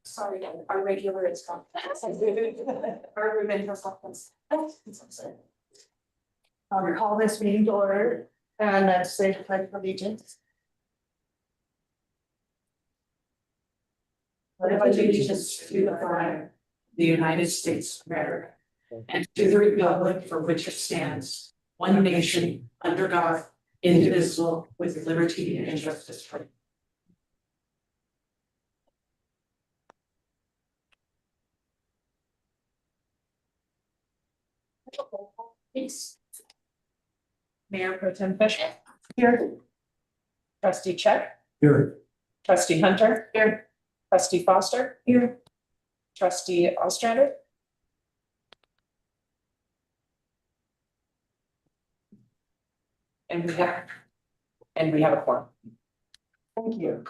Sorry, our regular is gone. Our remain has conference. I'll call this meeting to order and let's say the pledge of allegiance. I pledge allegiance to the flag, of the United States of America, and to the republic for which it stands, one nation, under God, indivisible, with liberty and justice for all. Thanks. Mayor Pro Tem Fisher. Here. Trustee Check. Here. Trustee Hunter. Here. Trustee Foster. Here. Trustee Ostrander. And we have a quorum. Thank you.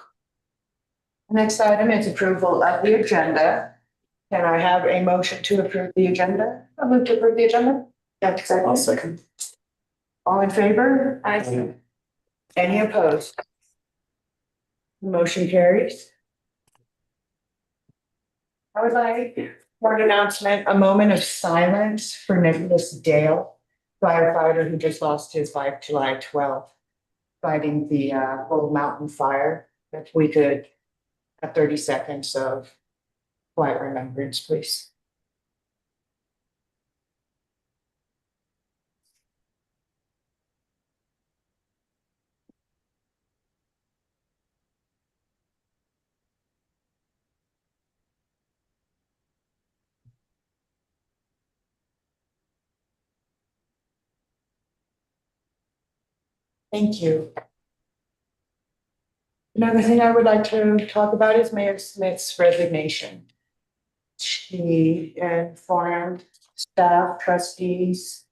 Next item is approval of the agenda. Can I have a motion to approve the agenda? I'll move to approve the agenda. I'll second. All in favor? Aye. Any opposed? Motion carries. I would like, for an announcement, a moment of silence for Nicholas Dale, firefighter who just lost his life July 12th, fighting the Bull Mountain fire. If we could have 30 seconds of quiet remembrance, please. Thank you. Another thing I would like to talk about is Mayor Smith's resignation. She informed staff, trustees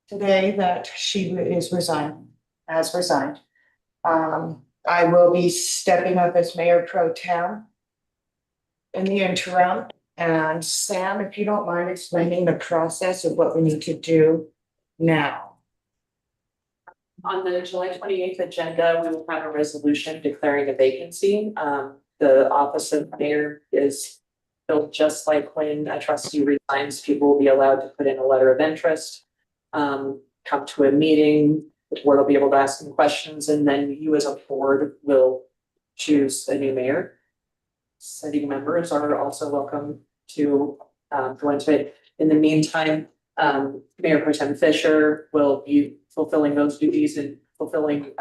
today that she is resigned, has resigned. I will be stepping up as Mayor Pro Tem in the interim. And Sam, if you don't mind explaining the process of what we need to do now. On the July 28th agenda, we will have a resolution declaring a vacancy. The office of mayor is built just like when a trustee resigns, people will be allowed to put in a letter of interest. Come to a meeting, the board will be able to ask some questions, and then you as a board will choose a new mayor. Sitting members are also welcome to go into it. In the meantime, Mayor Pro Tem Fisher will be fulfilling those duties and fulfilling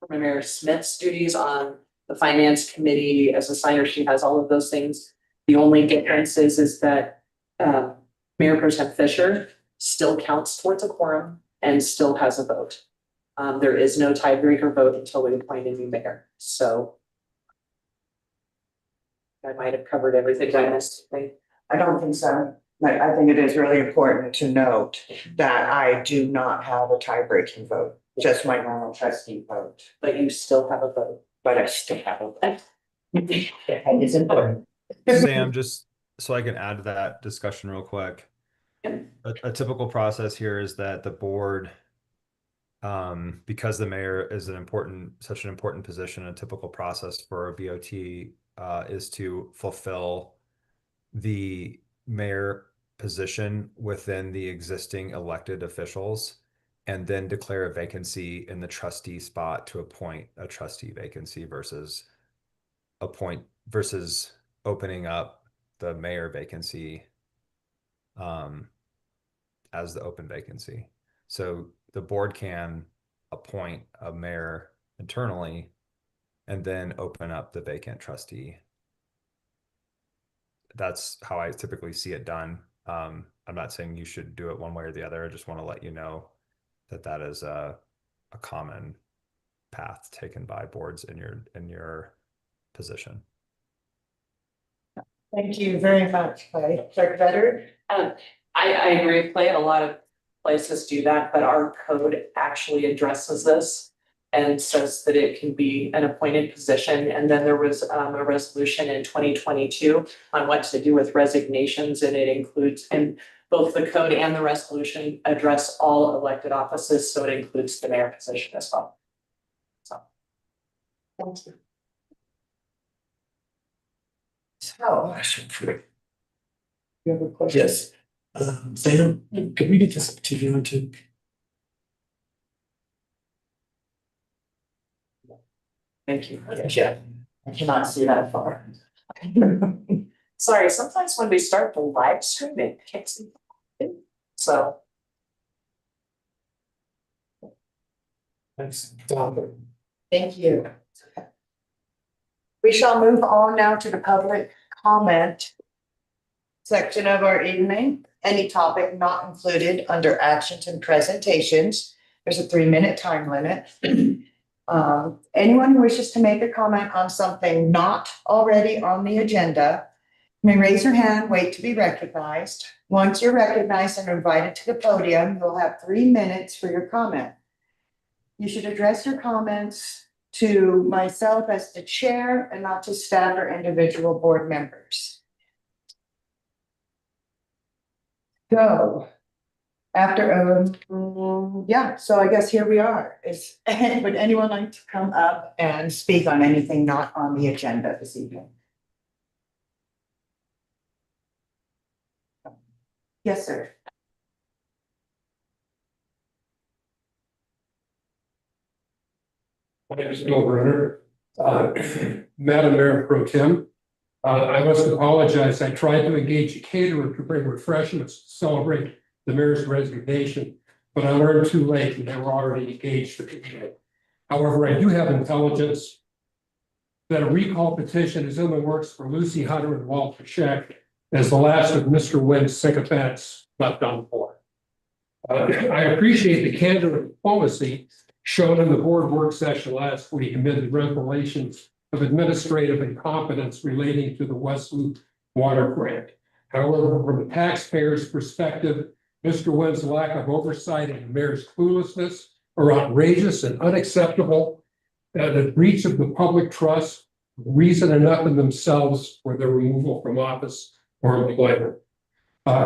Mayor Smith's duties on the finance committee as a signer. She has all of those things. The only difference is that Mayor Pro Tem Fisher still counts towards a quorum and still has a vote. There is no tiebreaker vote until we appoint a new mayor. So I might have covered everything I missed. I don't think so. Like, I think it is really important to note that I do not have a tie-breaking vote, just my normal trustee vote, But you still have a vote. but I still have a vote. It is important. Sam, just so I can add to that discussion real quick. Yeah. A typical process here is that the board, because the mayor is such an important position, a typical process for a BOT is to fulfill the mayor position within the existing elected officials and then declare a vacancy in the trustee spot to appoint a trustee vacancy versus opening up the mayor vacancy as the open vacancy. So the board can appoint a mayor internally and then open up the vacant trustee. That's how I typically see it done. I'm not saying you should do it one way or the other. I just want to let you know that that is a common path taken by boards in your position. Thank you very much, Clay. Clerk Vetter. I agree with Clay. A lot of places do that, but our code actually addresses this and says that it can be an appointed position. And then there was a resolution in 2022 on what to do with resignations, and it includes, and both the code and the resolution address all elected offices, so it includes the mayor position as well. So, Thank you. Oh, you have a question? Yes. Sam, could we get this to you on too? Thank you. Yeah. I cannot see that far. Sorry, sometimes when we start the live stream, it can't see. So, Thanks. Thank you. We shall move on now to the public comment section of our evening. Any topic not included under actions and presentations. There's a 3-minute time limit. Anyone who wishes to make a comment on something not already on the agenda may raise your hand, wait to be recognized. Once you're recognized and invited to the podium, you'll have 3 minutes for your comment. You should address your comments to myself as the chair and not to staff or individual board members. So, after, yeah, so I guess here we are. Would anyone like to come up and speak on anything not on the agenda this evening? Yes, sir. My name is Bill Brenner. Madam Mayor Pro Tem, I must apologize. I tried to engage a caterer to bring refreshments to celebrate the mayor's resignation, but I learned too late and they were already engaged. However, I do have intelligence that a recall petition is in the works for Lucy Hunter and Walter Scheck as the last of Mr. Wynn's sycophants left on board. I appreciate the candor and diplomacy shown in the board work session last week amid the revelations of administrative incompetence relating to the West Loop water grant. However, from the taxpayer's perspective, Mr. Wynn's lack of oversight and the mayor's cluelessness are outrageous and unacceptable. The breach of the public trust, reason enough in themselves for their removal from office or employment.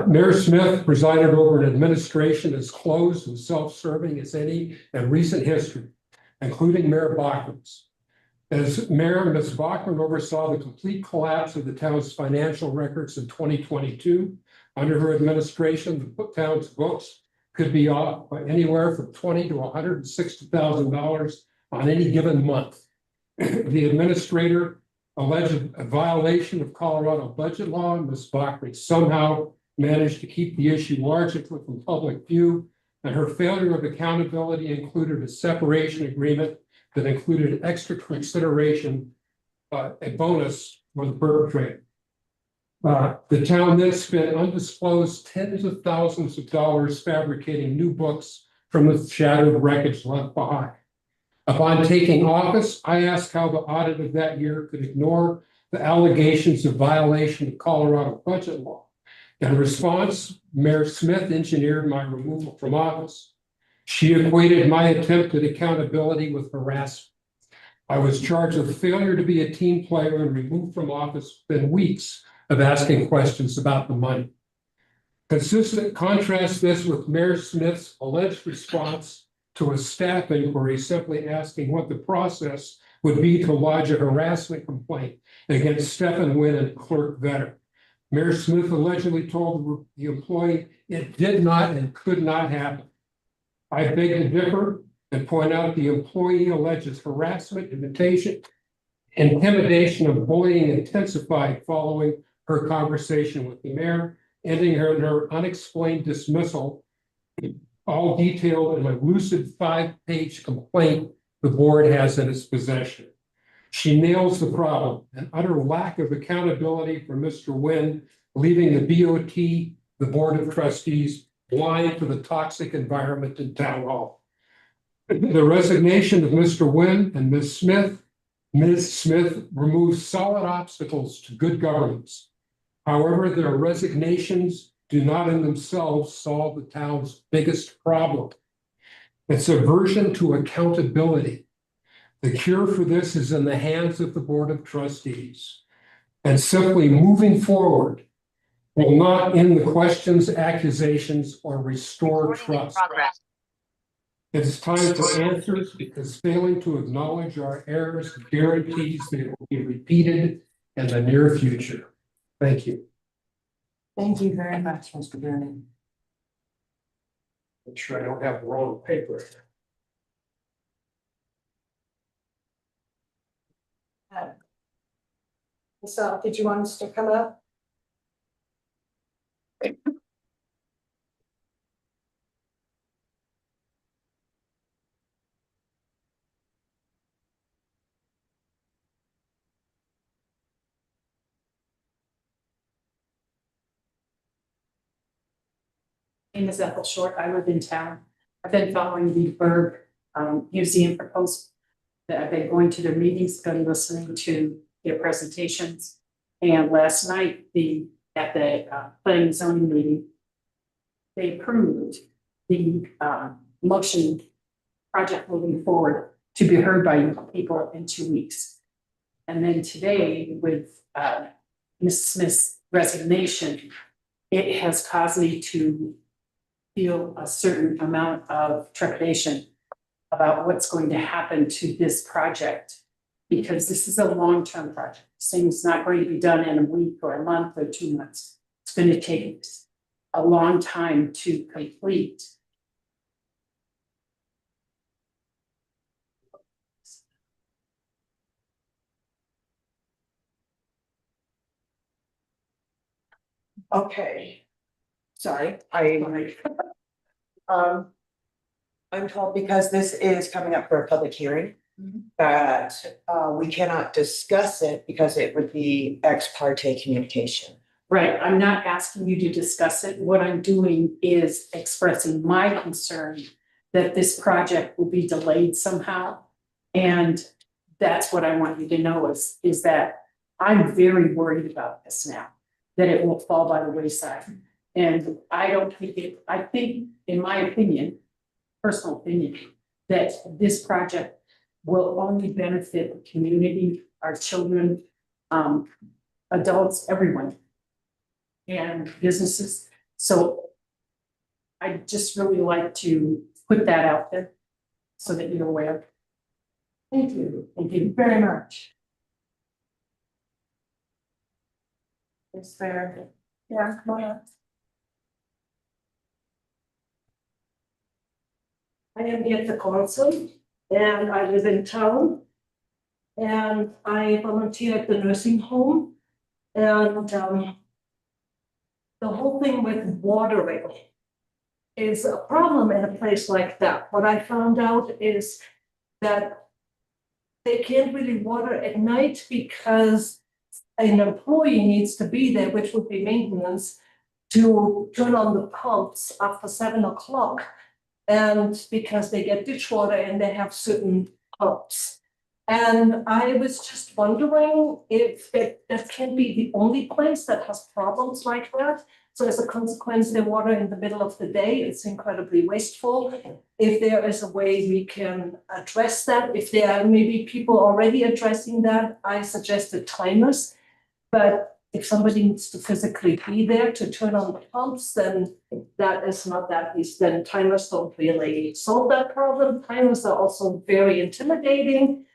Mayor Smith presided over an administration as closed and self-serving as any in recent history, including Mayor Bachman's. As mayor, Ms. Bachman oversaw the complete collapse of the town's financial records in 2022. Under her administration, the town's books could be off by anywhere from $20,000 to $160,000 on any given month. The administrator alleged a violation of Colorado budget law, and Ms. Bachman somehow managed to keep the issue largely from public view, and her failure of accountability included a separation agreement that included extra consideration, a bonus for the perpetrator. The town then spent undisclosed tens of thousands of dollars fabricating new books from the shattered wreckage left behind. Upon taking office, I asked how the audit of that year could ignore the allegations of violation of Colorado budget law. In response, Mayor Smith engineered my removal from office. She equated my attempt at accountability with harassment. I was charged with failure to be a team player and removed from office within weeks of asking questions about the money. Contrast this with Mayor Smith's alleged response to a staff inquiry simply asking what the process would be to lodge a harassment complaint against Stephen Wynn and Clerk Vetter. Mayor Smith allegedly told the employee it did not and could not happen. I beg to differ and point out the employee alleges harassment, intimidation, and bullying intensified following her conversation with the mayor, ending her unexplained dismissal, all detailed in a lucid 5-page complaint the board has in its possession. She nails the problem, an utter lack of accountability for Mr. Wynn, leaving the BOT, the Board of Trustees, blind to the toxic environment in Town Hall. The resignation of Mr. Wynn and Ms. Smith removes solid obstacles to good governance. However, their resignations do not in themselves solve the town's biggest problem. It's aversion to accountability. The cure for this is in the hands of the Board of Trustees. And simply moving forward will not end the questions, accusations, or restore trust. It's time for answers because failing to acknowledge our errors guarantees they will be repeated in the near future. Thank you. Thank you very much, Mr. Brennan. Make sure I don't have the wrong paper. So, did you want us to come up? Name is Ethel Short. I live in town. I've been following the Berg Museum proposal. That I've been going to their meetings, been listening to their presentations. And last night, at the planning and zoning meeting, they approved the motion project moving forward to be heard by people in 2 weeks. And then today, with Ms. Smith's resignation, it has caused me to feel a certain amount of trepidation about what's going to happen to this project. Because this is a long-term project. This thing's not going to be done in a week or a month or 2 months. It's going to take a long time to complete. Okay. Sorry, I'm told because this is coming up for a public hearing. That we cannot discuss it because it would be ex parte communication. Right, I'm not asking you to discuss it. What I'm doing is expressing my concern that this project will be delayed somehow. And that's what I want you to know is that I'm very worried about this now, that it will fall by the wayside. And I don't think I think, in my opinion, personal opinion, that this project will only benefit the community, our children, adults, everyone. And businesses. So I just really like to put that out there so that you're aware. Thank you. Thank you. Very much. Is there, yeah, come on up. I am Jette Carlson and I live in town. And I volunteer at the nursing home. And the whole thing with watering is a problem in a place like that. What I found out is that they can't really water at night because an employee needs to be there, which would be maintenance, to turn on the pumps after 7 o'clock. And because they get dishwater and they have certain pumps. And I was just wondering if that can be the only place that has problems like that. So as a consequence, they water in the middle of the day. It's incredibly wasteful. If there is a way we can address that, if there are maybe people already addressing that, I suggested timers. But if somebody needs to physically be there to turn on the pumps, then that is not that easy. Then timers don't really solve that problem. Timers are also very intimidating.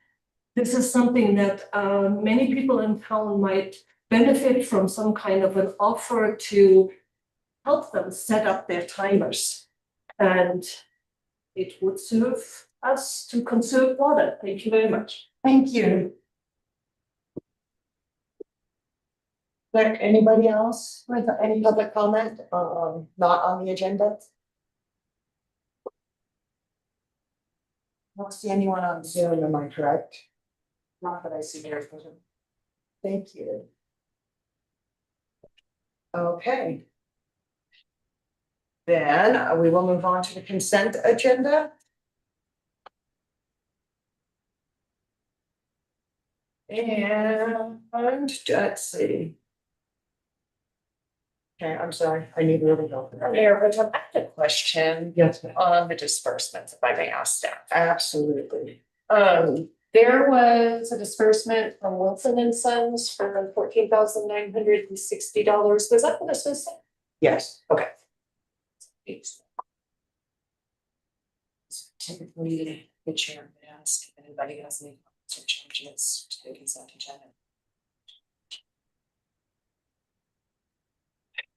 This is something that many people in town might benefit from, some kind of an offer to help them set up their timers. And it would serve us to conserve water. Thank you very much. Thank you. There anybody else with any public comment, not on the agenda? I don't see anyone on Zoom, am I correct? Not that I see here. Thank you. Okay. Then we will move on to the consent agenda. And let's see. Okay, I'm sorry, I need to really go. Mayor, but I have a question Yes, ma'am. on the disbursements, if I may ask that. Absolutely. There was a disbursement from Wilson and Sons for $14,960. Was that what this was? Yes, okay. Typically, the chair would ask if anybody has any comments or changes to the consent agenda.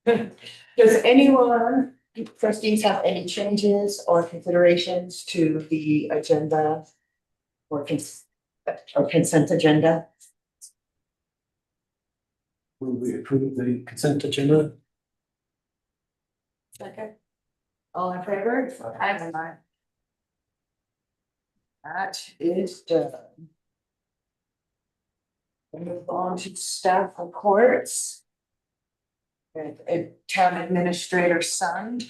Does anyone, trustees have any changes or considerations to the agenda? Or consent agenda? Will we approve the consent agenda? Okay. All in favor? Aye. That is done. We'll move on to staff reports. And a town administrator son.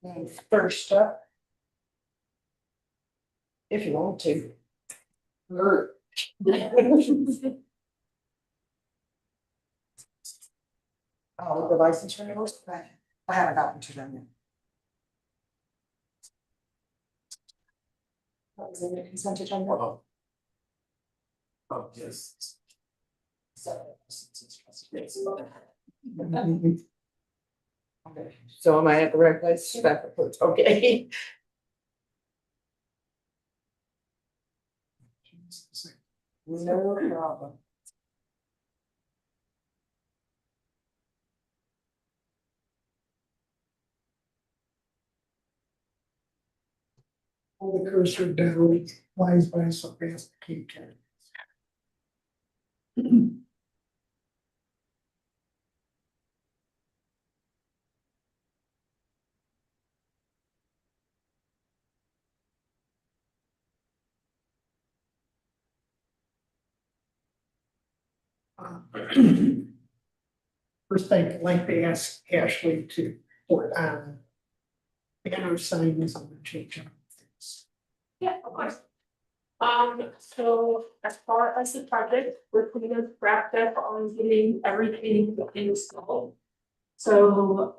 And first up. If you want to. Oh, the license renewals, I haven't gotten to them yet. That was in the consent agenda. Oh, yes. Okay, so am I at the right place? Staff reports, okay. No problem. Hold the cursor down, flies by so fast, I can't carry it. First, I'd like to ask Ashley to put on banner signs on the change of things. Yeah, of course. So as far as the project, we're pretty much wrapped up on getting everything installed. So,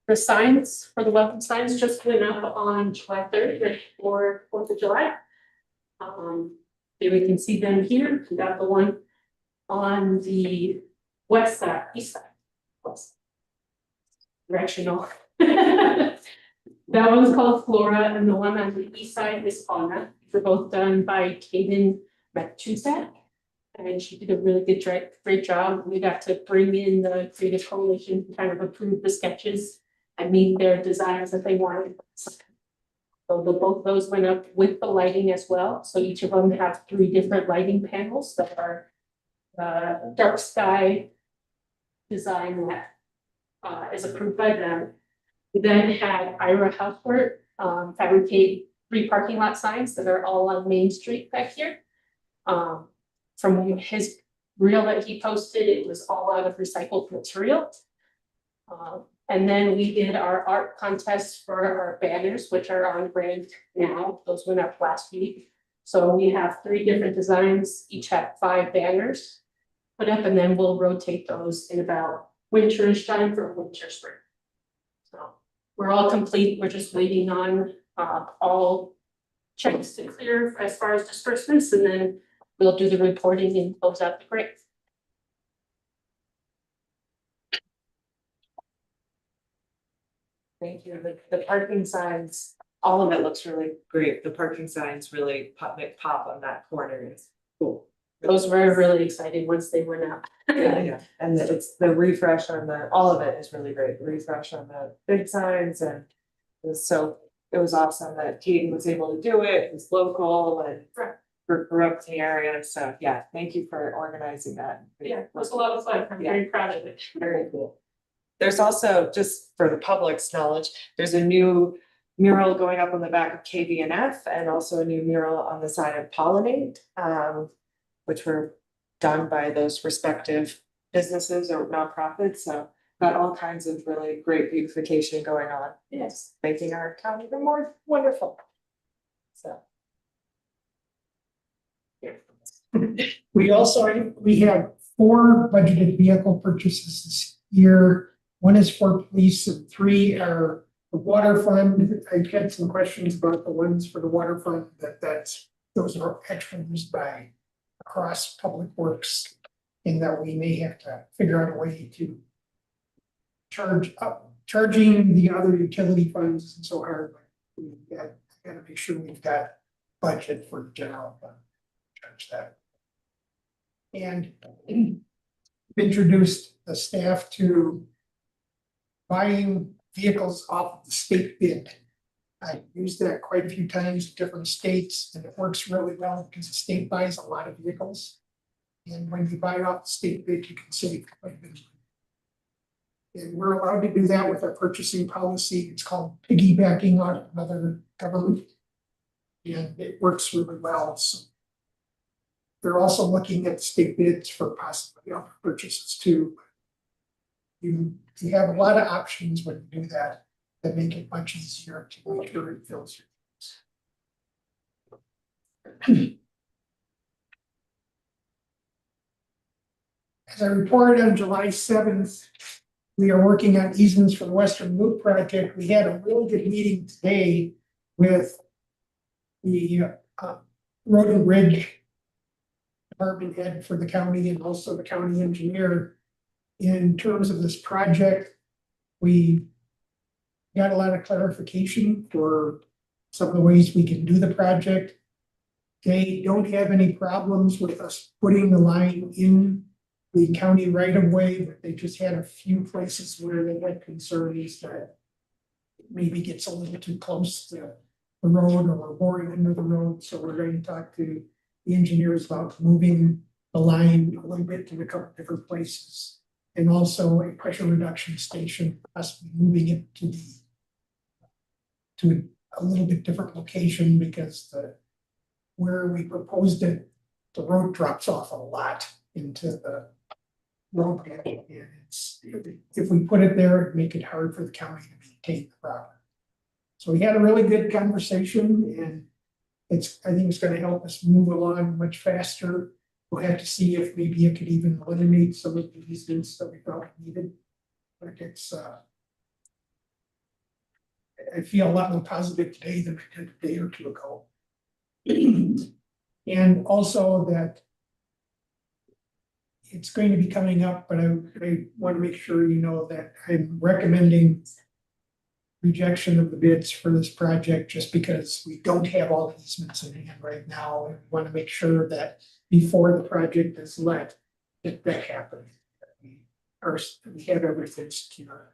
the signs for the welcome signs just went up on July 3rd for 4th of July. Here we can see them here. We got the one on the west side, east side. West. Directional. That one's called Flora, and the one on the east side is Fauna. They're both done by Kaden Matusak. And she did a really good, great job. We got to bring in the Creative Coalition to kind of approve the sketches and meet their designs that they wanted. So both those went up with the lighting as well. So each of them have 3 different lighting panels that are dark sky design that is approved by them. We then had Ira Housework fabricate 3 parking lot signs that are all on Main Street back here. From his reel that he posted, it was all out of recycled material. And then we did our art contest for our banners, which are on brand now. Those went up last week. So we have 3 different designs, each have 5 banners put up, and then we'll rotate those in about winterish time for winter spring. So we're all complete. We're just waiting on all checks to clear as far as disbursements, and then we'll do the reporting and close out the grant. Thank you. The parking signs, all of it looks really great. The parking signs really pop on that corner. It's cool. Those were really exciting once they went out. Yeah, and it's the refresh on all of it is really great. The refresh on the big signs, and it was awesome that Keaton was able to do it. It was local and grew up in the area. So yeah, thank you for organizing that. Yeah, it was a lot of fun. I'm very proud of it. Very cool. There's also, just for the public's knowledge, there's a new mural going up on the back of KVNF and also a new mural on the side of Pollinate, which were done by those respective businesses or nonprofits. So got all kinds of really great beautification going on. Yes. Making our town even more wonderful. So. We have 4 budgeted vehicle purchases this year. 1 is for police and 3 are the water fund. I've had some questions about the ones for the water fund, those are actually used by across public works, in that we may have to figure out a way to charging the other utility funds isn't so hard, but we gotta make sure we've got budget for the general fund. Charge that. And introduced the staff to buying vehicles off of the state bid. I used that quite a few times in different states, and it works really well because the state buys a lot of vehicles. And when you buy off the state bid, you can save quite a bit of money. And we're allowed to do that with our purchasing policy. It's called piggybacking on another government. And it works really well. So they're also looking at state bids for possibly other purchases too. You have a lot of options when you do that make it much easier to make sure it fills your needs. As I reported on July 7th, we are working on easements for the Western Loop project. We had a really good meeting today with the Road and Bridge department head for the county and also the county engineer. In terms of this project, we got a lot of clarification for some of the ways we can do the project. They don't have any problems with us putting the line in the county right of way, but they just had a few places where they had concerns that it maybe gets a little too close to the road or boring under the road. So we're going to talk to the engineers about moving the line a little bit to a couple different places. And also a pressure reduction station, possibly moving it to a little bit different location because where we proposed it, the road drops off a lot into the road. And if we put it there, it'd make it hard for the county to maintain the property. So we had a really good conversation, and I think it's going to help us move along much faster. We'll have to see if maybe it could even eliminate some of the easements that we thought we needed. But I feel a lot more positive today than I did a day or two ago. And also that it's going to be coming up, but I want to make sure you know that I'm recommending rejection of the bids for this project just because we don't have all the easements in hand right now. And we want to make sure that before the project is let, that happens. We have everything secure.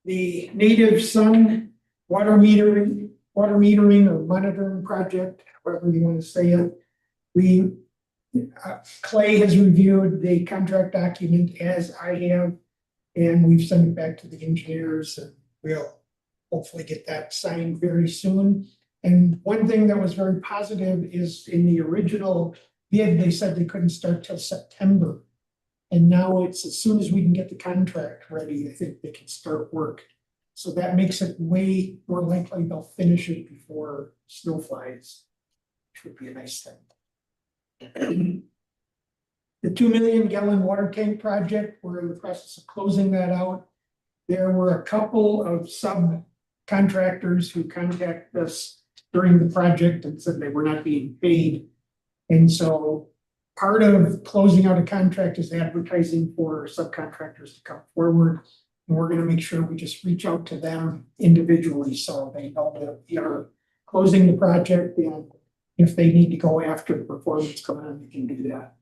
The Native Sun water metering or monitoring project, however you want to say it. Clay has reviewed the contract document as I have, and we've sent it back to the engineers, and we'll hopefully get that signed very soon. And one thing that was very positive is in the original bid, they said they couldn't start till September. And now it's as soon as we can get the contract ready, I think they can start work. So that makes it way more likely they'll finish it before snow flies, which would be a nice thing. The 2 million gallon water tank project, we're in the process of closing that out. There were a couple of subcontractors who contacted us during the project and said they were not being paid. And so part of closing out a contract is advertising for subcontractors to come forward. And we're going to make sure we just reach out to them individually so they know that we are closing the project, and if they need to go after the performance come on, we can do that.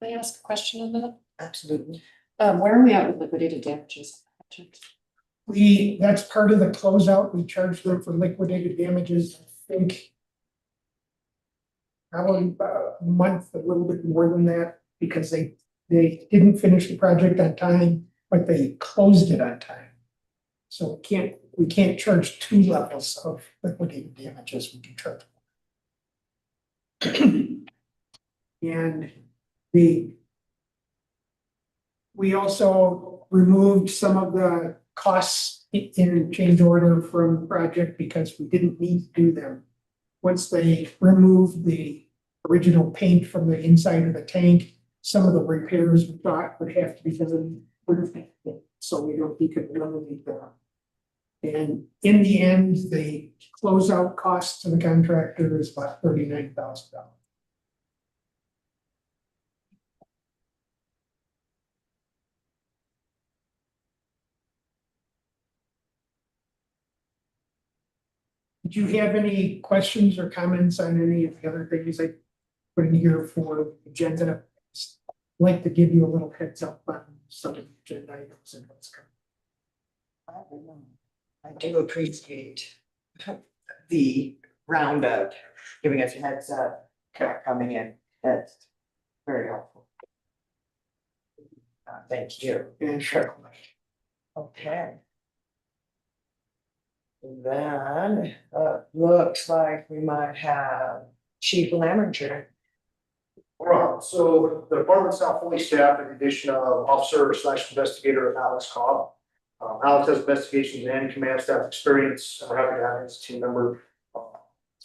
Can I ask a question on that? Absolutely. Where are we at with liquidated damages? That's part of the closeout. We charge them for liquidated damages, I think. Probably about a month, a little bit more than that, because they didn't finish the project on time, but they closed it on time. So we can't charge two levels of liquidated damages. We can charge one. And we also removed some of the costs in change order from the project because we didn't need to do them. Once they removed the original paint from the inside of the tank, some of the repairs we thought would have to be done. So we could eliminate that. And in the end, the closeout cost to the contractor is about $39,000. Did you have any questions or comments on any of the other things I put in here for the agenda? I'd like to give you a little heads up on subject items and what's coming. I don't know. I do appreciate the roundup, giving us a heads up, coming in. That's very helpful. Thank you. Sure. Okay. Then, looks like we might have Chief Lemminger. Right, so the department's now fully staffed in addition of officer/investigator Alex Cobb. Alex has investigations and command staff experience, we're happy to have his team member.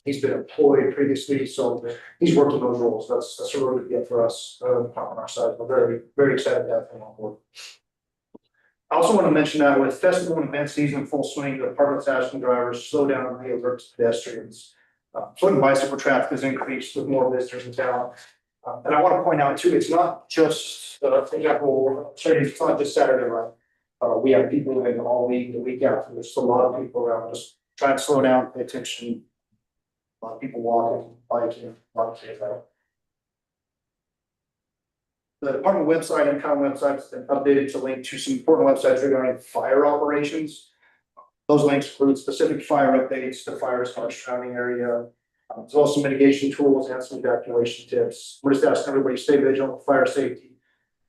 He's been employed previously, so he's working those roles, that's a really good get for us, on our side, we're very excited to have him on board. I also want to mention that with festival and event season in full swing, the department's asking drivers to slow down and be alert to pedestrians. Foot and bicycle traffic has increased with more visitors in town. And I want to point out too, it's not just, for example, it's not just Saturday, right? We have people in all week, the week after, there's a lot of people around, just try and slow down, pay attention. A lot of people walking, biking, a lot of kids out. The department website and county website has been updated to link to some important websites regarding fire operations. Those links include specific fire updates, the fires in our surrounding area, as well as some mitigation tools and some evacuation tips. We're just asking everybody to stay vigilant with fire safety.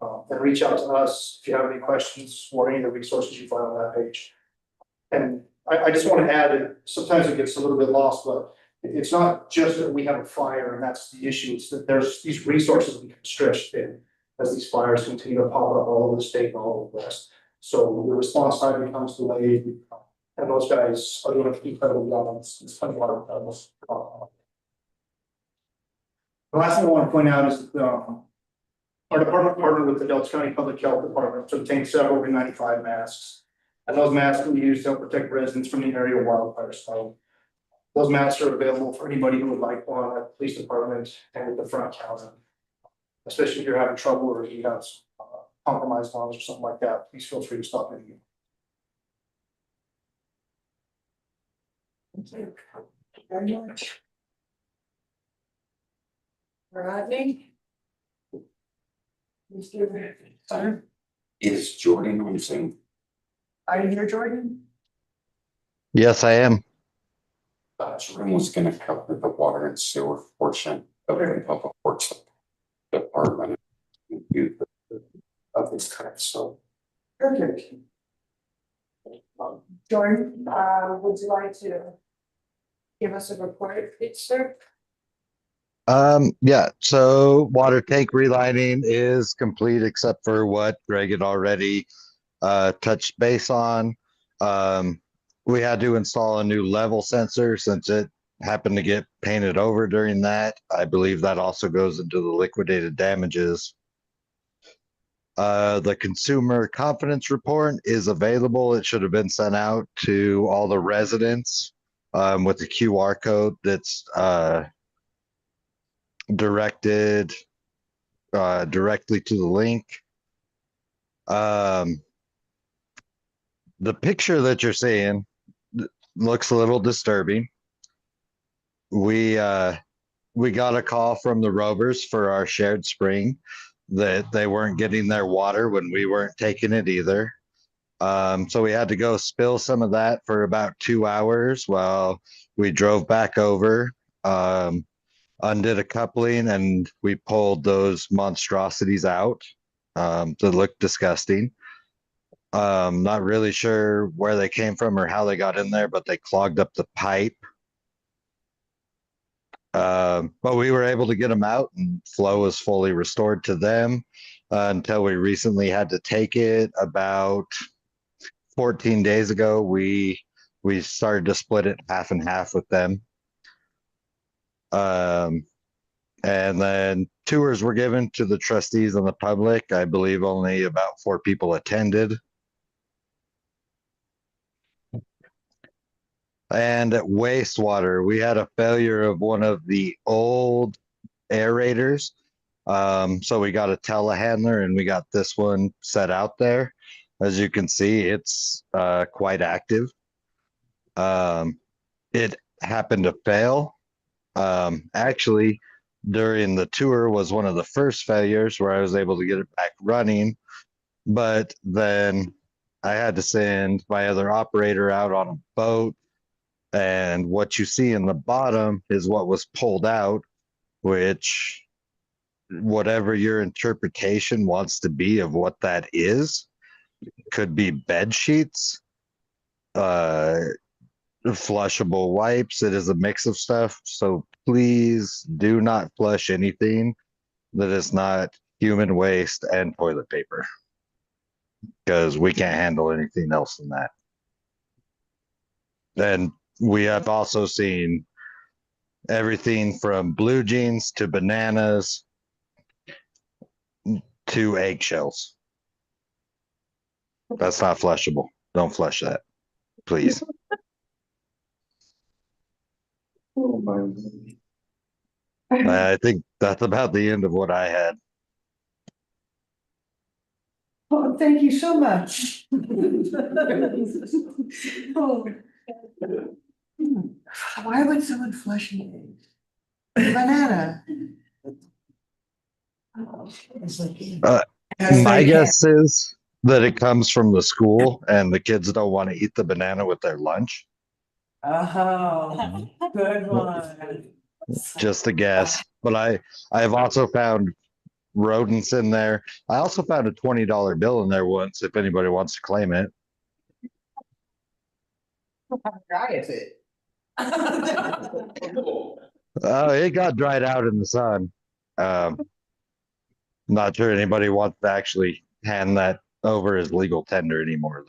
And reach out to us if you have any questions or any of the resources you find on that page. And I just want to add that sometimes it gets a little bit lost, but it's not just that we have a fire and that's the issue. It's that there's these resources we can stretch thin as these fires continue to pop up all over the state and all over the West. So the response time becomes delayed. And those guys are doing an incredible job. It's plenty of us. The last thing I want to point out is that our department partnered with the Delta County Public Health Department to obtain several N95 masks. And those masks will be used to help protect residents from the area wildfire smoke. Those masks are available for anybody who would like one at the police department and at the front counter. Especially if you're having trouble or you have some compromised lungs or something like that, please feel free to stop in. Thank you very much. Rodney? Mr. Sir, Is Jordan on Zoom? are you here, Jordan? Yes, I am. Jordan was gonna cover the water and sewer portion of the public works department. Of this kind, so. Perfect. Jordan, would you like to give us a report, please, sir? Yeah, so water tank relining is complete except for what Greg had already touched base on. We had to install a new level sensor since it happened to get painted over during that. I believe that also goes into the liquidated damages. The consumer confidence report is available. It should have been sent out to all the residents with the QR code that's directed directly to the link. The picture that you're seeing looks a little disturbing. We got a call from the Rovers for our shared spring that they weren't getting their water when we weren't taking it either. So we had to go spill some of that for about 2 hours while we drove back over, undid a coupling, and we pulled those monstrosities out that looked disgusting. Not really sure where they came from or how they got in there, but they clogged up the pipe. But we were able to get them out and flow was fully restored to them until we recently had to take it. About 14 days ago, we started to split it half and half with them. And then tours were given to the trustees and the public. I believe only about 4 people attended. And at wastewater, we had a failure of one of the old aerators. So we got a telehandler and we got this one set out there. As you can see, it's quite active. It happened to fail. Actually, during the tour was one of the first failures where I was able to get it back running. But then I had to send my other operator out on a boat. And what you see in the bottom is what was pulled out, which whatever your interpretation wants to be of what that is, could be bed sheets, flushable wipes. It is a mix of stuff. So please do not flush anything that is not human waste and toilet paper, because we can't handle anything else than that. And we have also seen everything from blue jeans to bananas to eggshells. That's not flushable. Don't flush that, please. I think that's about the end of what I had. Oh, thank you so much. Oh. Why would someone flush an egg? Banana. It's like, My guess is that it comes from the school and the kids don't want to eat the banana with their lunch. Oh, good one. Just a guess. But I have also found rodents in there. I also found a $20 bill in there once, if anybody wants to claim it. How dry is it? It got dried out in the sun. Not sure anybody wants to actually hand that over as legal tender anymore.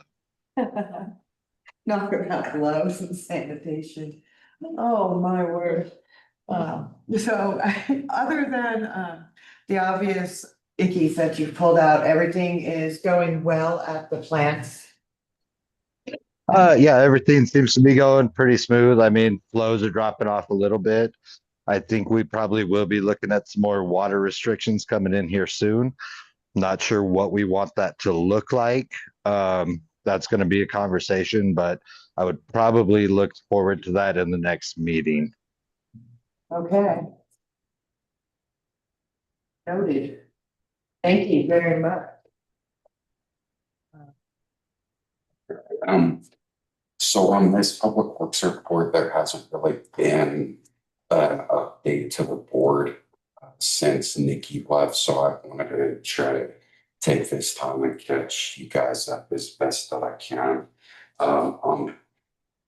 Not about gloves and sanitation. Oh, my word. So other than the obvious ickies that you pulled out, everything is going well at the plants? Yeah, everything seems to be going pretty smooth. I mean, flows are dropping off a little bit. I think we probably will be looking at some more water restrictions coming in here soon. Not sure what we want that to look like. That's going to be a conversation, but I would probably look forward to that in the next meeting. Okay. Noted. Thank you very much. So on this public works report, there hasn't really been an update to the board since Nikki left, so I wanted to try to take this time and catch you guys up as best that I can.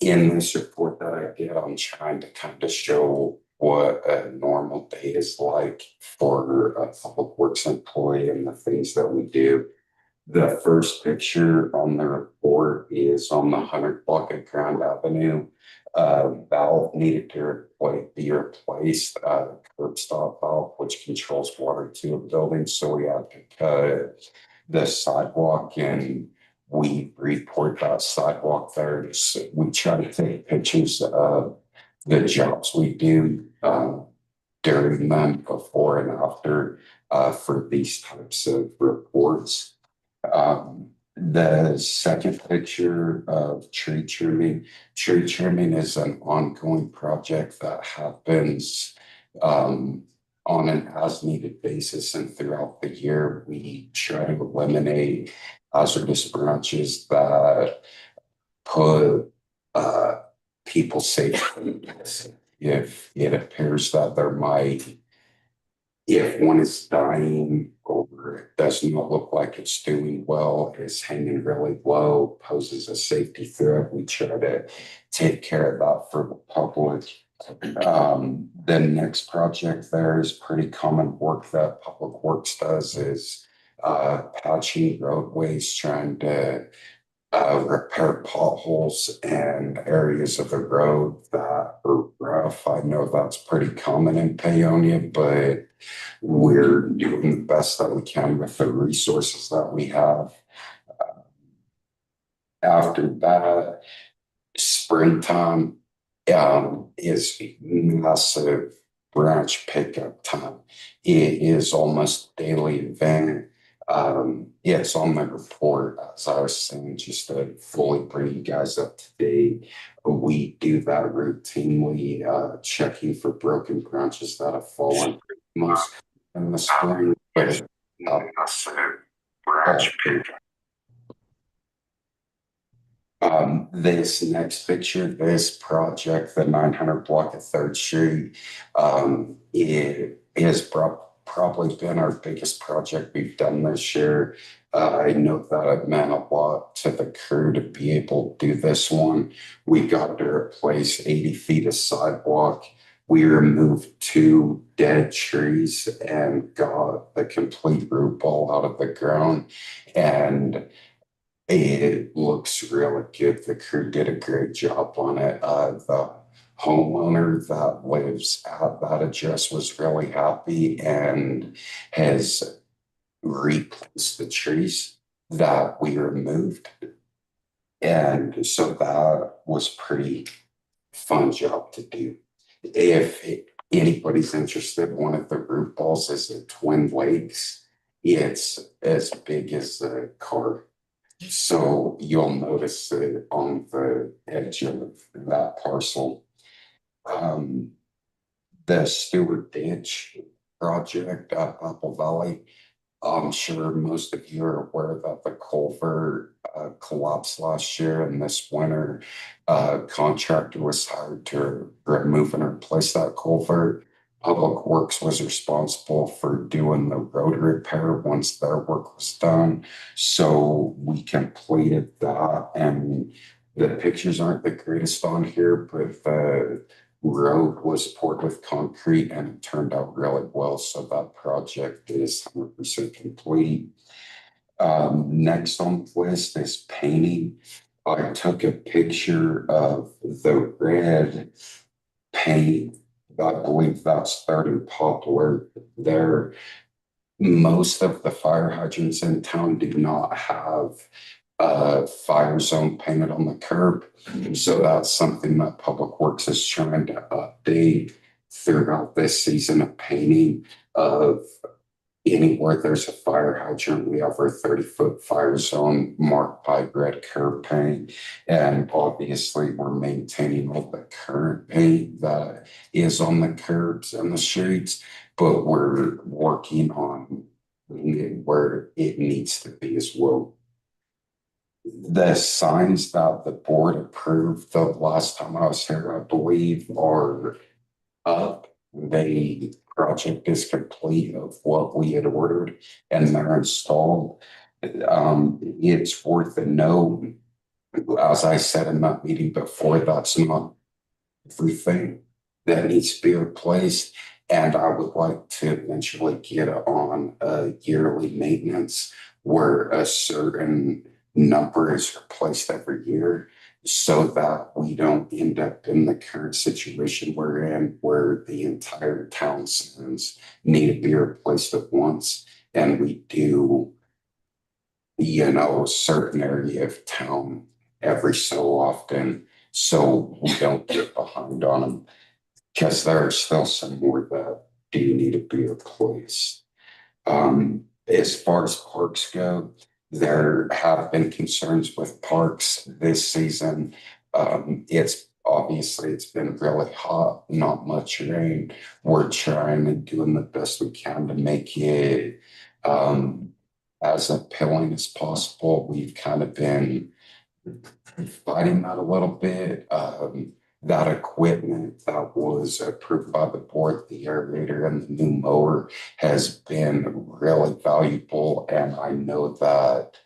In this report that I did, I'm trying to kind of show what a normal day is like for a public works employee and the things that we do. The first picture on the report is on the 100 block of Grand Avenue. Valve needed to be replaced, curb stop valve, which controls water to a building. So we had to cut the sidewalk and we report that sidewalk there. So we try to take pictures of the jobs we do during them before and after for these types of reports. The second picture of tree trimming. Tree trimming is an ongoing project that happens on an as needed basis, and throughout the year we try to eliminate hazardous branches that put people safely. If it appears that there might, if one is dying or it does not look like it's doing well, is hanging really low, poses a safety threat, we try to take care of that for the public. The next project there is pretty common work that Public Works does is patching roadways, trying to repair potholes and areas of the road that are rough. I know that's pretty common in Paonia, but we're doing the best that we can with the resources that we have. After that, springtime is massive branch pickup time. It is almost daily event. It's on my report, as I was saying, just to fully bring you guys up to date. We do that routinely, checking for broken branches that have fallen most in the spring. But branch pickup This next picture, this project, the 900 block of Third Street, it has probably been our biggest project we've done this year. I know that it meant a lot to the crew to be able to do this one. We got to replace 80 feet of sidewalk. We removed 2 dead trees and got the complete root ball out of the ground. And it looks really good. The crew did a great job on it. The homeowner that lives at that address was really happy and has replaced the trees that we removed. And so that was pretty fun job to do. If anybody's interested, one of the root balls is at Twin Lakes. It's as big as a car. So you'll notice it on the edge of that parcel. The Stewart Ditch project at Apple Valley. I'm sure most of you are aware that the culvert collapsed last year, and this winter contractor was hired to remove and replace that culvert. Public Works was responsible for doing the road repair once their work was done. So we completed that, and the pictures aren't the greatest on here, but the road was poured with concrete and it turned out really well. So that project is 100% complete. Next on the list is painting. I took a picture of the red paint. I believe that's Third and Poplar there. Most of the fire hydrants in town do not have a fire zone painted on the curb. So that's something that Public Works is trying to update throughout this season of painting. Of anywhere there's a fire hydrant, we have our 30-foot fire zone marked by red curb paint. And obviously we're maintaining all the current paint that is on the curbs and the streets, but we're working on where it needs to be as well. The signs that the board approved the last time I was here, I believe, are up. The project is complete of what we had ordered and they're installed. It's worth a note, as I said in that meeting before, that's not everything that needs to be replaced. And I would like to eventually get on a yearly maintenance where a certain number is replaced every year, so that we don't end up in the current situation we're in where the entire town signs need to be replaced at once. And we do, a certain area of town every so often, so we don't get behind on them, because there are still some more that do need to be replaced. As far as parks go, there have been concerns with parks this season. It's been really hot, not much rain. We're trying and doing the best we can to make it as appealing as possible. We've kind of been fighting that a little bit. That equipment that was approved by the board, the aerator and the new mower, has been really valuable. And I know that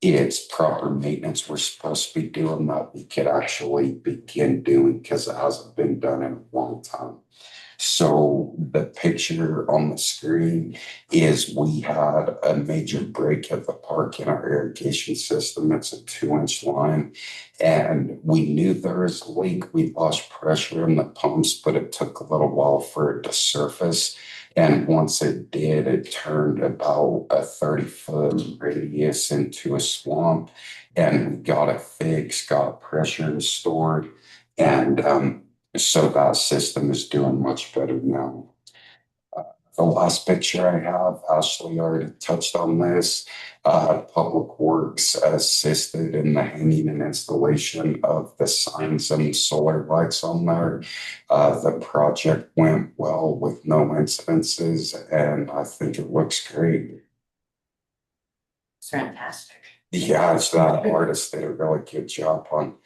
it's proper maintenance we're supposed to be doing that we could actually begin doing, because it hasn't been done in a long time. So the picture on the screen is we had a major break at the park in our irrigation system. It's a 2-inch line. And we knew there was a leak. We lost pressure in the pumps, but it took a little while for it to surface. And once it did, it turned about a 30-foot radius into a swamp. And we got it fixed, got pressure restored. And so that system is doing much better now. The last picture I have, Ashley already touched on this. Public Works assisted in the hanging and installation of the signs and solar lights on there. The project went well with no incidences, and I think it looks great. It's fantastic. Yeah, it's that artist did a really good job on.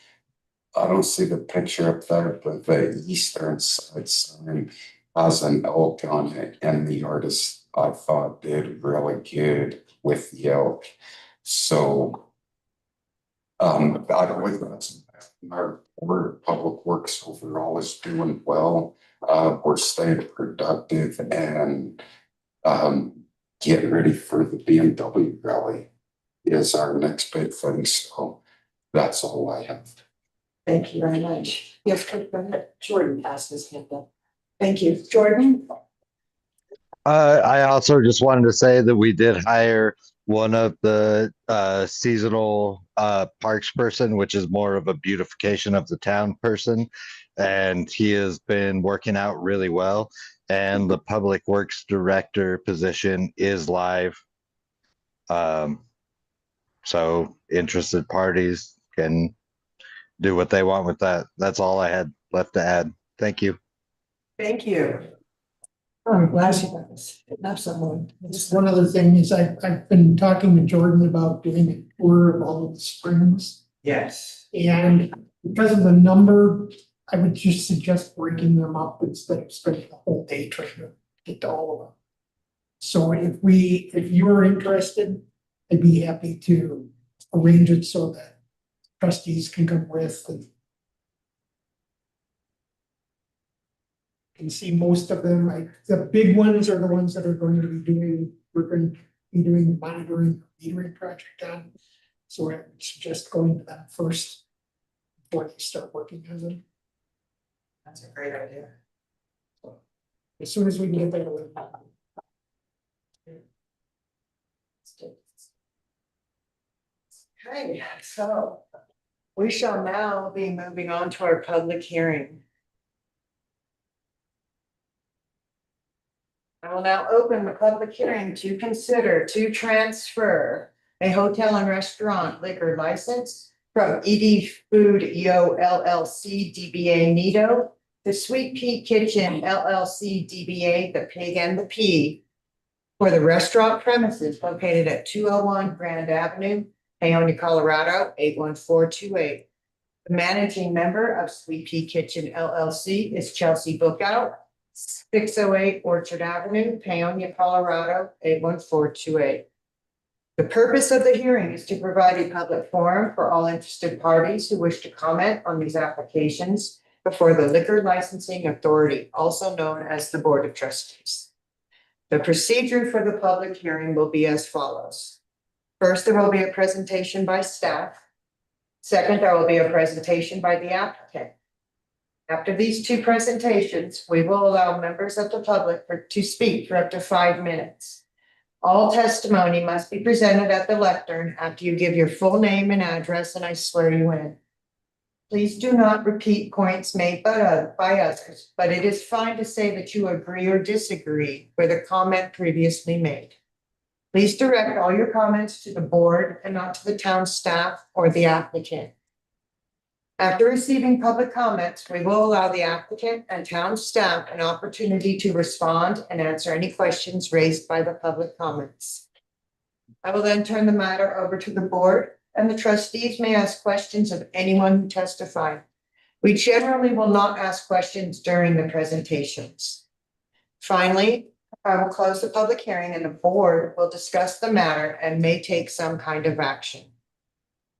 I don't see the picture up there, but the eastern side sign has an elk on it, and the artist I thought did really good with the elk. So, I believe that's our public works overall is doing well. We're staying productive and getting ready for the BMW rally is our next big thing. So that's all I have. Thank you very much. Yes, go ahead. Jordan passed his hand up. Thank you. Jordan? I also just wanted to say that we did hire one of the seasonal parks person, which is more of a beautification of the town person. And he has been working out really well. And the public works director position is live. So interested parties can do what they want with that. That's all I had left to add. Thank you. Thank you. Oh, I'm glad you guys have someone. Just one other thing is I've been talking to Jordan about doing a tour of all of the springs. Yes. And because of the number, I would just suggest breaking them up instead of spending the whole day trying to get to all of them. So if you're interested, I'd be happy to arrange it so that trustees can come with and can see most of them. The big ones are the ones that are going to be doing, we're going to be doing the monitoring, metering project on. So I would suggest going to them first before they start working on them. That's a great idea. As soon as we can get that away. Okay, so we shall now be moving on to our public hearing. I will now open the public hearing to consider to transfer a hotel and restaurant liquor license from ED Food Yo LLC DBA Nido to Sweet Pea Kitchen LLC DBA The Pig and the Pea for the restaurant premises located at 201 Grand Avenue, Paonia, Colorado, 81428. The managing member of Sweet Pea Kitchen LLC is Chelsea Bookout, 608 Orchard Avenue, Paonia, Colorado, 81428. The purpose of the hearing is to provide a public forum for all interested parties who wish to comment on these applications before the Liquor Licensing Authority, also known as the Board of Trustees. The procedure for the public hearing will be as follows. First, there will be a presentation by staff. Second, there will be a presentation by the applicant. After these two presentations, we will allow members of the public to speak for up to 5 minutes. All testimony must be presented at the lectern after you give your full name and address, and I swear you in. Please do not repeat points made by others, but it is fine to say that you agree or disagree with a comment previously made. Please direct all your comments to the board and not to the town staff or the applicant. After receiving public comments, we will allow the applicant and town staff an opportunity to respond and answer any questions raised by the public comments. I will then turn the matter over to the board, and the trustees may ask questions of anyone who testified. We generally will not ask questions during the presentations. Finally, I will close the public hearing and the board will discuss the matter and may take some kind of action.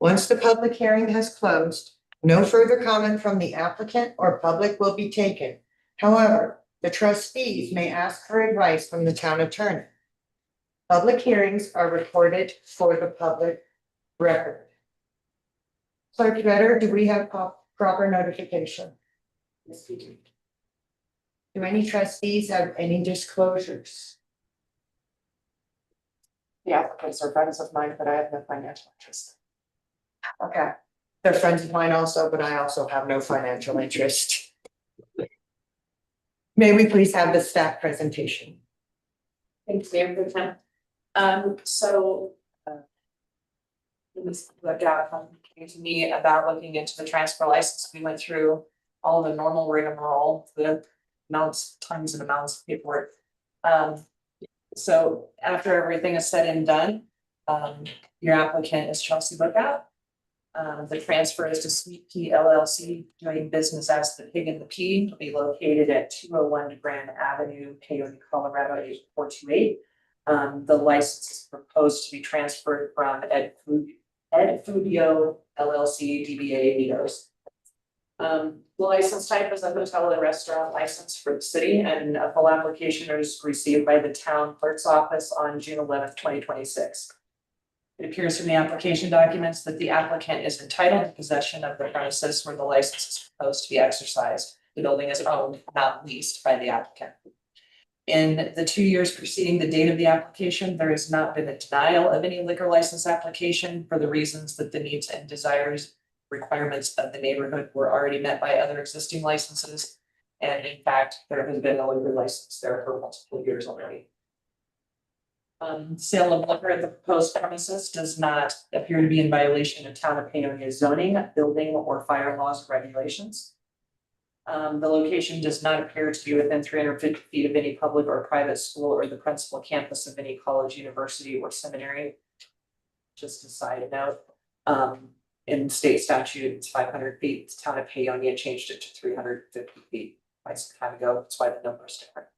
Once the public hearing has closed, no further comment from the applicant or public will be taken. However, the trustees may ask for advice from the town attorney. Public hearings are recorded for the public record. Clerk Vetter, do we have proper notification? Yes, we do. Do any trustees have any disclosures? The applicants are friends of mine, but I have no financial interest. Okay, they're friends of mine also, but I also have no financial interest. May we please have the staff presentation? Thanks, Mayor Pro Tem. This gal came to me about looking into the transfer license. We went through all the normal rigmarole, the tons and amounts of paperwork. So after everything is said and done, Your applicant is Chelsea Bookout. The transfer is to Sweet Pea LLC, doing business as the Pig and the Pea, will be located at 201 Grand Avenue, Paonia, Colorado, 8428. The license is proposed to be transferred from Ed Fubio LLC, DBA Nitos. The license type is a hotel and restaurant license for the city, and a full application was received by the town clerk's office on June 11th, 2026. It appears from the application documents that the applicant is entitled to possession of the premises where the license is proposed to be exercised. The building is owned, not leased, by the applicant. In the 2 years preceding the date of the application, there has not been a denial of any liquor license application for the reasons that the needs and desires requirements of the neighborhood were already met by other existing licenses. And in fact, there has been a liquor license there for multiple years already. Sale of liquor at the proposed premises does not appear to be in violation of town of Paonia zoning, building, or fire laws or regulations. The location does not appear to be within 350 feet of any public or private school or the principal campus of any college, university, or seminary. Just a side note, in state statute, it's 500 feet. The town of Paonia changed it to 350 feet quite some time ago. That's why the number is different.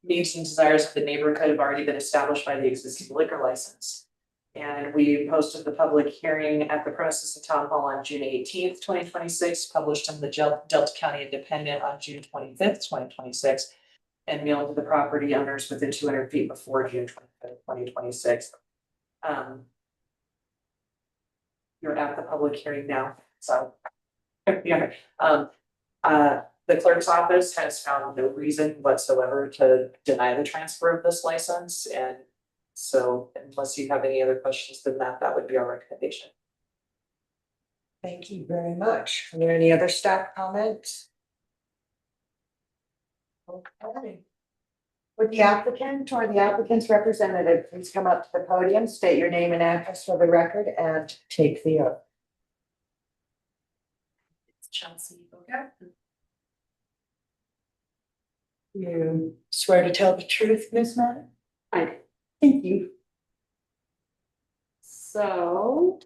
Needs and desires of the neighborhood have already been established by the existing liquor license. And we posted the public hearing at the premises of Town Hall on June 18th, 2026, published in the Delta County Independent on June 25th, 2026, and mailed to the property owners within 200 feet before June 25th, 2026. You're at the public hearing now, so yeah. The clerk's office has found no reason whatsoever to deny the transfer of this license, and so unless you have any other questions than that, that would be our recommendation. Thank you very much. Are there any other staff comments? Okay. Would the applicant or the applicant's representative please come up to the podium, state your name and address for the record, and take the oath. Chelsea Bookout. You swear to tell the truth, Ms. Madden? I do. Thank you. So.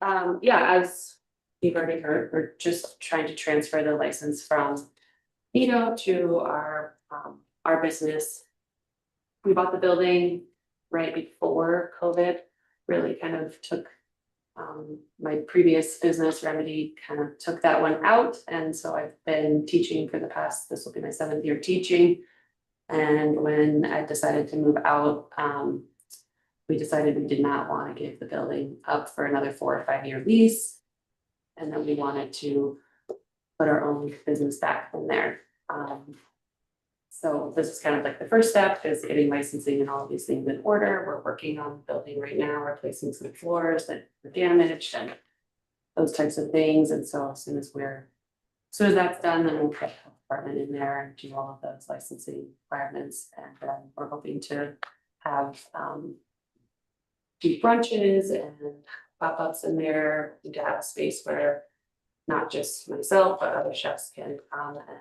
Yeah, as you've already heard, we're just trying to transfer the license from Nito to our business. We bought the building right before COVID, really kind of took my previous business, Remedy, kind of took that one out. And so I've been teaching for the past, this will be my 7th year teaching. And when I decided to move out, we decided we did not want to give the building up for another 4 or 5 year lease. And then we wanted to put our own business back in there. So this is kind of like the first step, is getting licensing and all of these things in order. We're working on the building right now, replacing some floors that were damaged and those types of things. And so as soon as that's done, then we'll put the health department in there and do all of those licensing requirements. And then we're hoping to have do brunches and pop-ups in there, and to have a space where not just myself, but other chefs can come and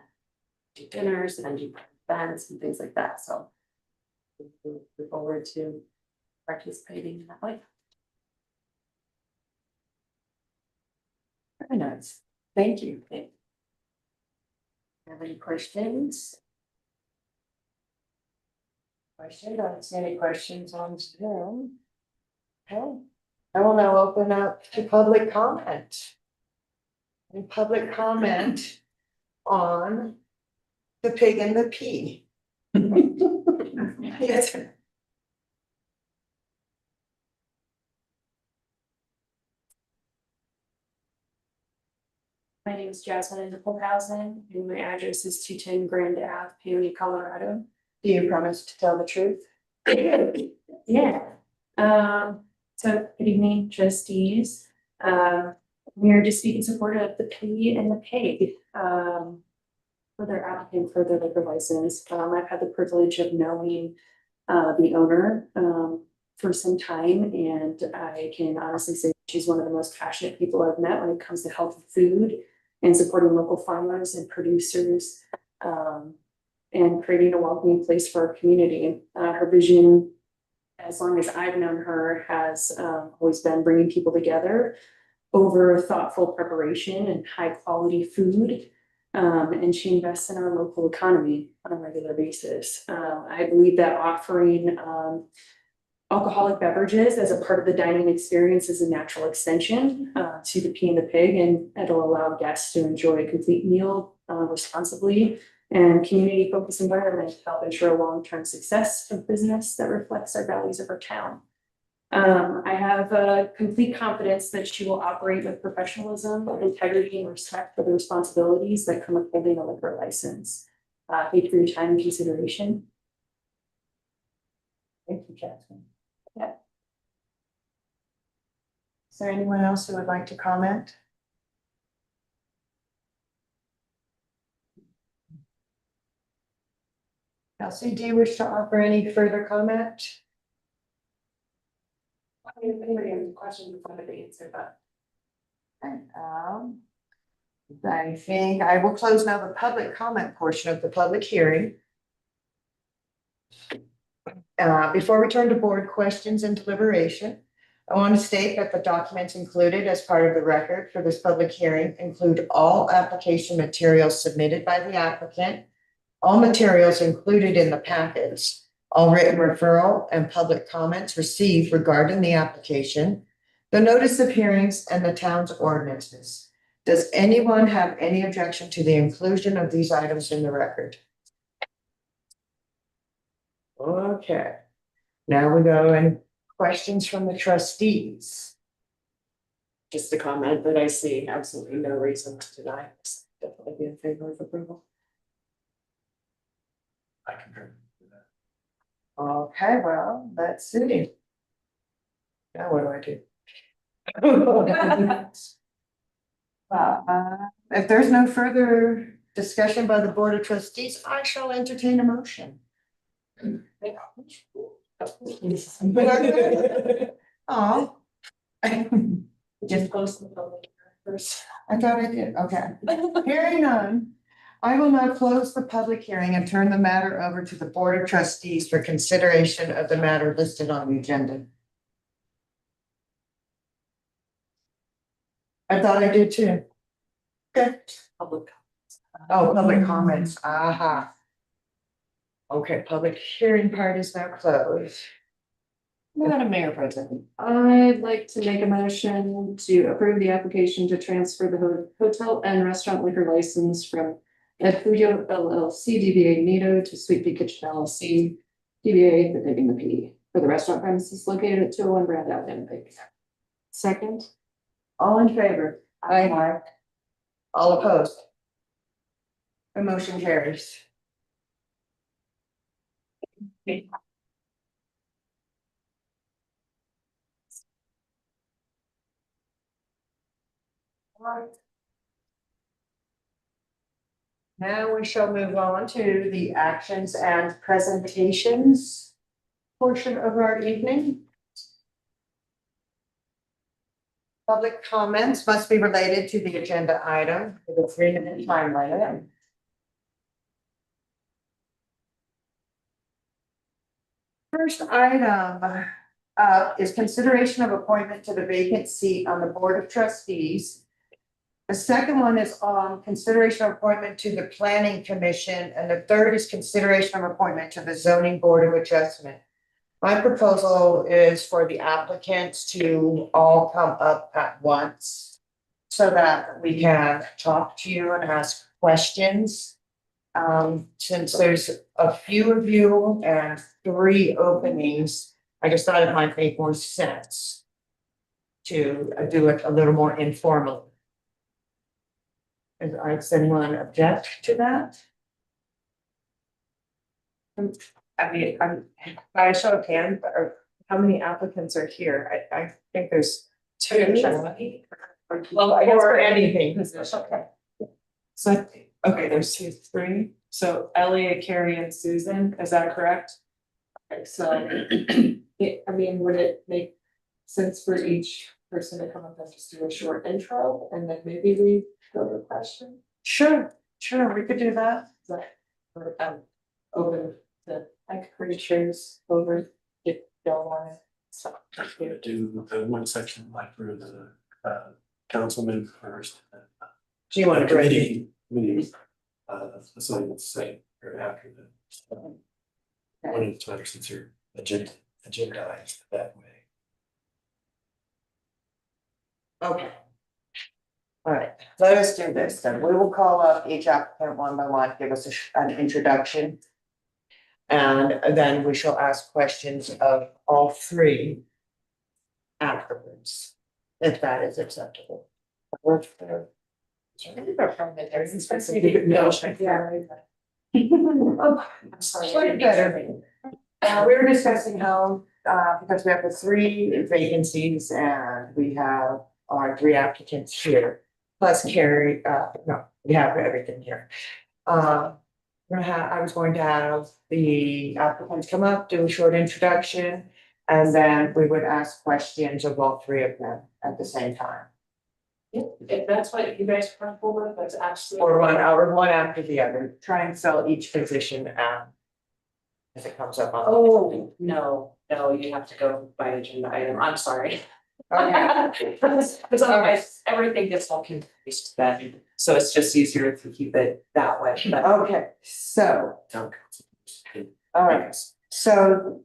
do dinners and do events and things like that. So we look forward to participating in that way. Very nice. Thank you. Have any questions? Questions? I don't see any questions on Zoom. Okay, I will now open up to public comment. Any public comment on the Pig and the Pea? Yes. My name is Jasmine Nicholhausen, and my address is 210 Grand Ave, Paonia, Colorado. Do you promise to tell the truth? Yeah. So good evening, trustees. We are to speak in support of the Pea and the Pig for their applicant for their liquor license. I've had the privilege of knowing the owner for some time, and I can honestly say she's one of the most passionate people I've met when it comes to healthy food and supporting local farmers and producers, and creating a welcoming place for our community. Her vision as long as I've known her, has always been bringing people together over thoughtful preparation and high quality food. And she invests in our local economy on a regular basis. I believe that offering alcoholic beverages as a part of the dining experience is a natural extension to the Pea and the Pig, and it'll allow guests to enjoy a complete meal responsibly and community-focused environment to help ensure long-term success of business that reflects our values of our town. I have complete confidence that she will operate with professionalism, integrity, and respect for the responsibilities that come with holding a liquor license. Thank you for your time and consideration. Thank you, Catherine. Yeah. Is there anyone else who would like to comment? Kelsey, do you wish to offer any further comment? If anybody has a question, before the answer, but. Okay, I think I will close now the public comment portion of the public hearing. Before we turn to board questions and deliberation, I want to state that the documents included as part of the record for this public hearing include all application materials submitted by the applicant, all materials included in the packets, all written referral and public comments received regarding the application, the notice of hearings, and the town's ordinances. Does anyone have any objection to the inclusion of these items in the record? Okay, now we go and questions from the trustees. Just a comment that I see absolutely no reason to deny this. Definitely be in favor of approval. I concur with that. Okay, well, that's suiting. Now what do I do? If there's no further discussion by the Board of Trustees, I shall entertain a motion. Oh. Just close the public first. I thought I did, okay. Hearing none, I will now close the public hearing and turn the matter over to the Board of Trustees for consideration of the matter listed on the agenda. I thought I did too. Okay. Public. Oh, public comments, aha. Okay, public hearing part is now closed. Madam Mayor Pro Tem. I'd like to make a motion to approve the application to transfer the hotel and restaurant liquor license from Ed Fudio LLC DBA Nido to Sweet Pea Kitchen LLC DBA The Pig and the Pea for the restaurant premises located at 201 Grand Avenue. Second. All in favor? Aye. All opposed? The motion carries. Now we shall move on to the actions and presentations portion of our evening. Public comments must be related to the agenda item with a 3-minute time limit. First item is consideration of appointment to the vacant seat on the Board of Trustees. The second one is consideration of appointment to the Planning Commission, and the third is consideration of appointment to the Zoning Board of Adjustment. My proposal is for the applicants to all come up at once so that we can talk to you and ask questions. Since there's a few of you and 3 openings, I just thought it might make more sense to do it a little more informally. Does anyone object to that? I mean, by a show of hands, or how many applicants are here? I think there's 2. Well, I guess for anything position. Okay. So, okay, there's 2, 3. So Elliot, Carrie, and Susan, is that correct? Okay, so I mean, would it make sense for each person to come up and just do a short intro and then maybe we go to a question? Sure, we could do that. Is that or, open to I could choose over if don't want to. So, Do one section like for the councilman first. Do you want to bring? Committee assignments say or after the. One at a time since you're agendized that way. Okay. All right, let us do this then. We will call up each applicant one by one, give us an introduction. And then we shall ask questions of all three afterwards, if that is acceptable. I'm sorry. Slightly better. We were discussing how, because we have the three vacancies and we have our three applicants here. Plus Carrie, no, we have everything here. I was going to have the applicants come up, do a short introduction, and then we would ask questions of all three of them at the same time. Yeah, if that's what you guys are comfortable with, that's absolutely. Or one after the other, try and fill each position as it comes up on. Oh, no, you have to go by agenda item, I'm sorry. Okay. Because otherwise, everything gets all confused then, so it's just easier to keep it that way, but. Okay, so, Town all right, so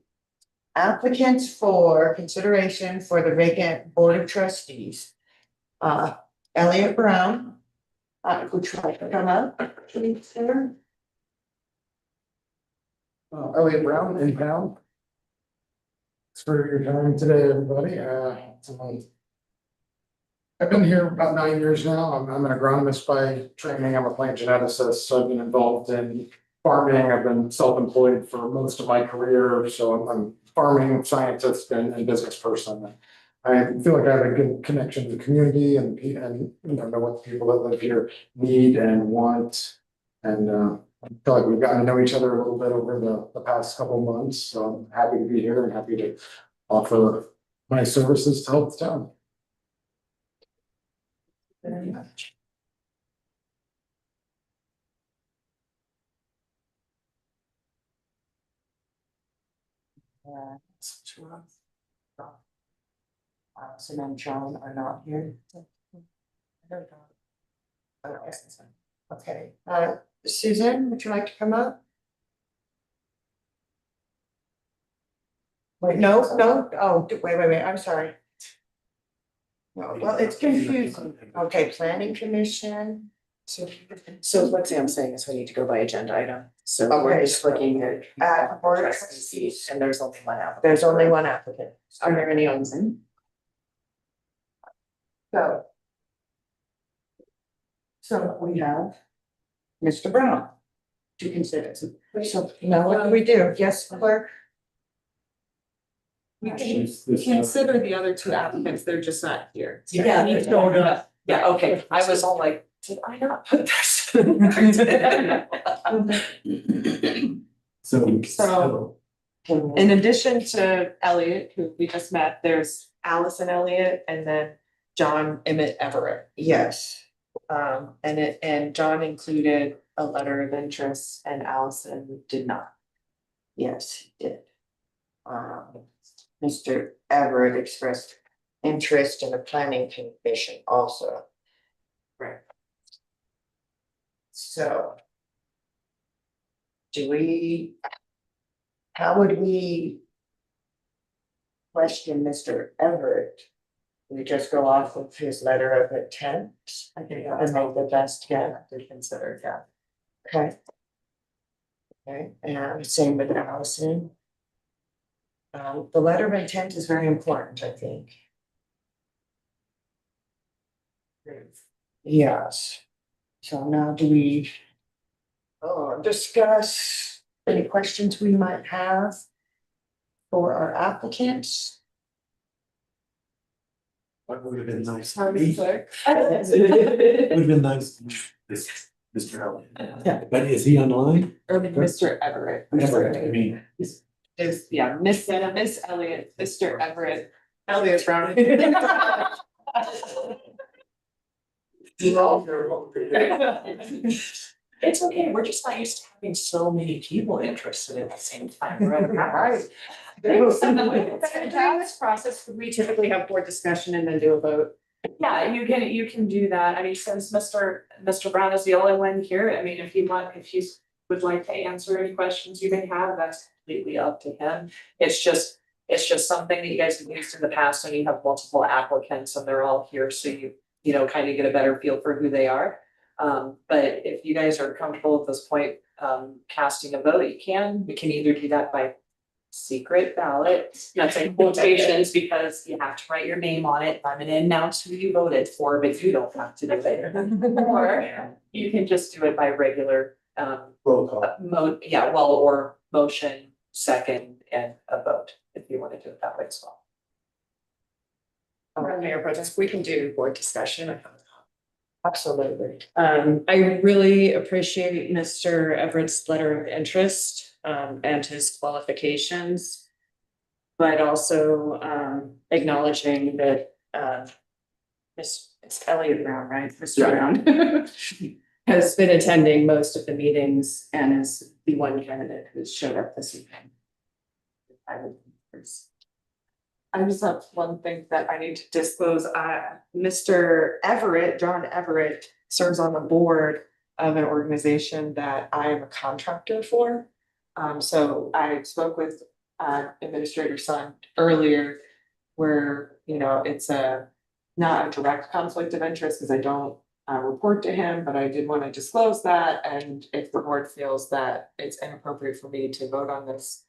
applicants for consideration for the vacant board of trustees. Elliot Brown, would you like to come up, please, sir? Elliot Brown in town. Thanks for your time today, everybody. I've been here about 9 years now. I'm an agronomist by training. I'm a plant geneticist, so I've been involved in farming. I've been self-employed for most of my career, so I'm farming scientist and business person. I feel like I have a good connection to the community and know what the people that live here need and want. And I feel like we've gotten to know each other a little bit over the past couple of months. So I'm happy to be here and happy to offer my services to help the town. Very much. Allison and John are not here. Okay, Susan, would you like to come up? Wait, no, oh, wait, I'm sorry. No, well, it's confusing. Okay, planning commission. So what Sam's saying is we need to go by agenda item, so we're Okay. just looking at. Board of trustees, and there's only one applicant. There's only one applicant. Are there any others? So we have Mr. Brown to consider. So now what do we do? Yes, clerk? We can consider the other two applicants, they're just not here. Yeah, You showed up. Yeah, okay, I was all like, did I not put this? So. In addition to Elliot, who we just met, there's Allison Elliott and then John Emmett Everett. Yes. And John included a letter of interest and Allison did not. Yes, he did. Mr. Everett expressed interest in the planning commission also. Right. So. How would we question Mr. Everett? We just go off of his letter of intent? I think And make the best guess. to consider, yeah. Okay. Okay, and same with Allison. The letter of intent is very important, I think. Yes. So now do we discuss any questions we might have for our applicants? What would have been nice. Sorry, Would have been nice. This Mr. Elliott. Yeah. But is he online? Or Mr. Everett. Everett, I mean. Is, yeah, Miss Elliott, Mr. Everett. Elliott Brown. It's okay, we're just not used to having so many people interested at the same time. Right. During this process, we typically have board discussion and then do a vote. Yeah, you can do that. I mean, since Mr. Brown is the only one here, I mean, if you would like to answer any questions you may have, that's completely up to him. It's just something that you guys have used in the past when you have multiple applicants and they're all here, so you know, kind of get a better feel for who they are. But if you guys are comfortable at this point, casting a vote, we can either do that by secret ballot, that's in quotations, because you have to write your name on it. I'm gonna announce who you voted for, but you don't have to do it. Or you can just do it by regular, Roll call. or motion, second, and a vote, if you wanna do it that way as well. Mayor Pro Tem, we can do board discussion. Absolutely. I really appreciate Mr. Everett's letter of interest, and his qualifications. But also, acknowledging that, it's Elliot Brown, right? Mr. Brown has been attending most of the meetings and is the one candidate who's showed up this evening. I just have one thing that I need to disclose. Mr. Everett, John Everett, serves on the board of an organization that I am a contractor for. So I spoke with Administrator Sun earlier, where, you know, it's not a direct conflict of interest because I don't report to him, but I did want to disclose that. And if the board feels that it's inappropriate for me to vote on this,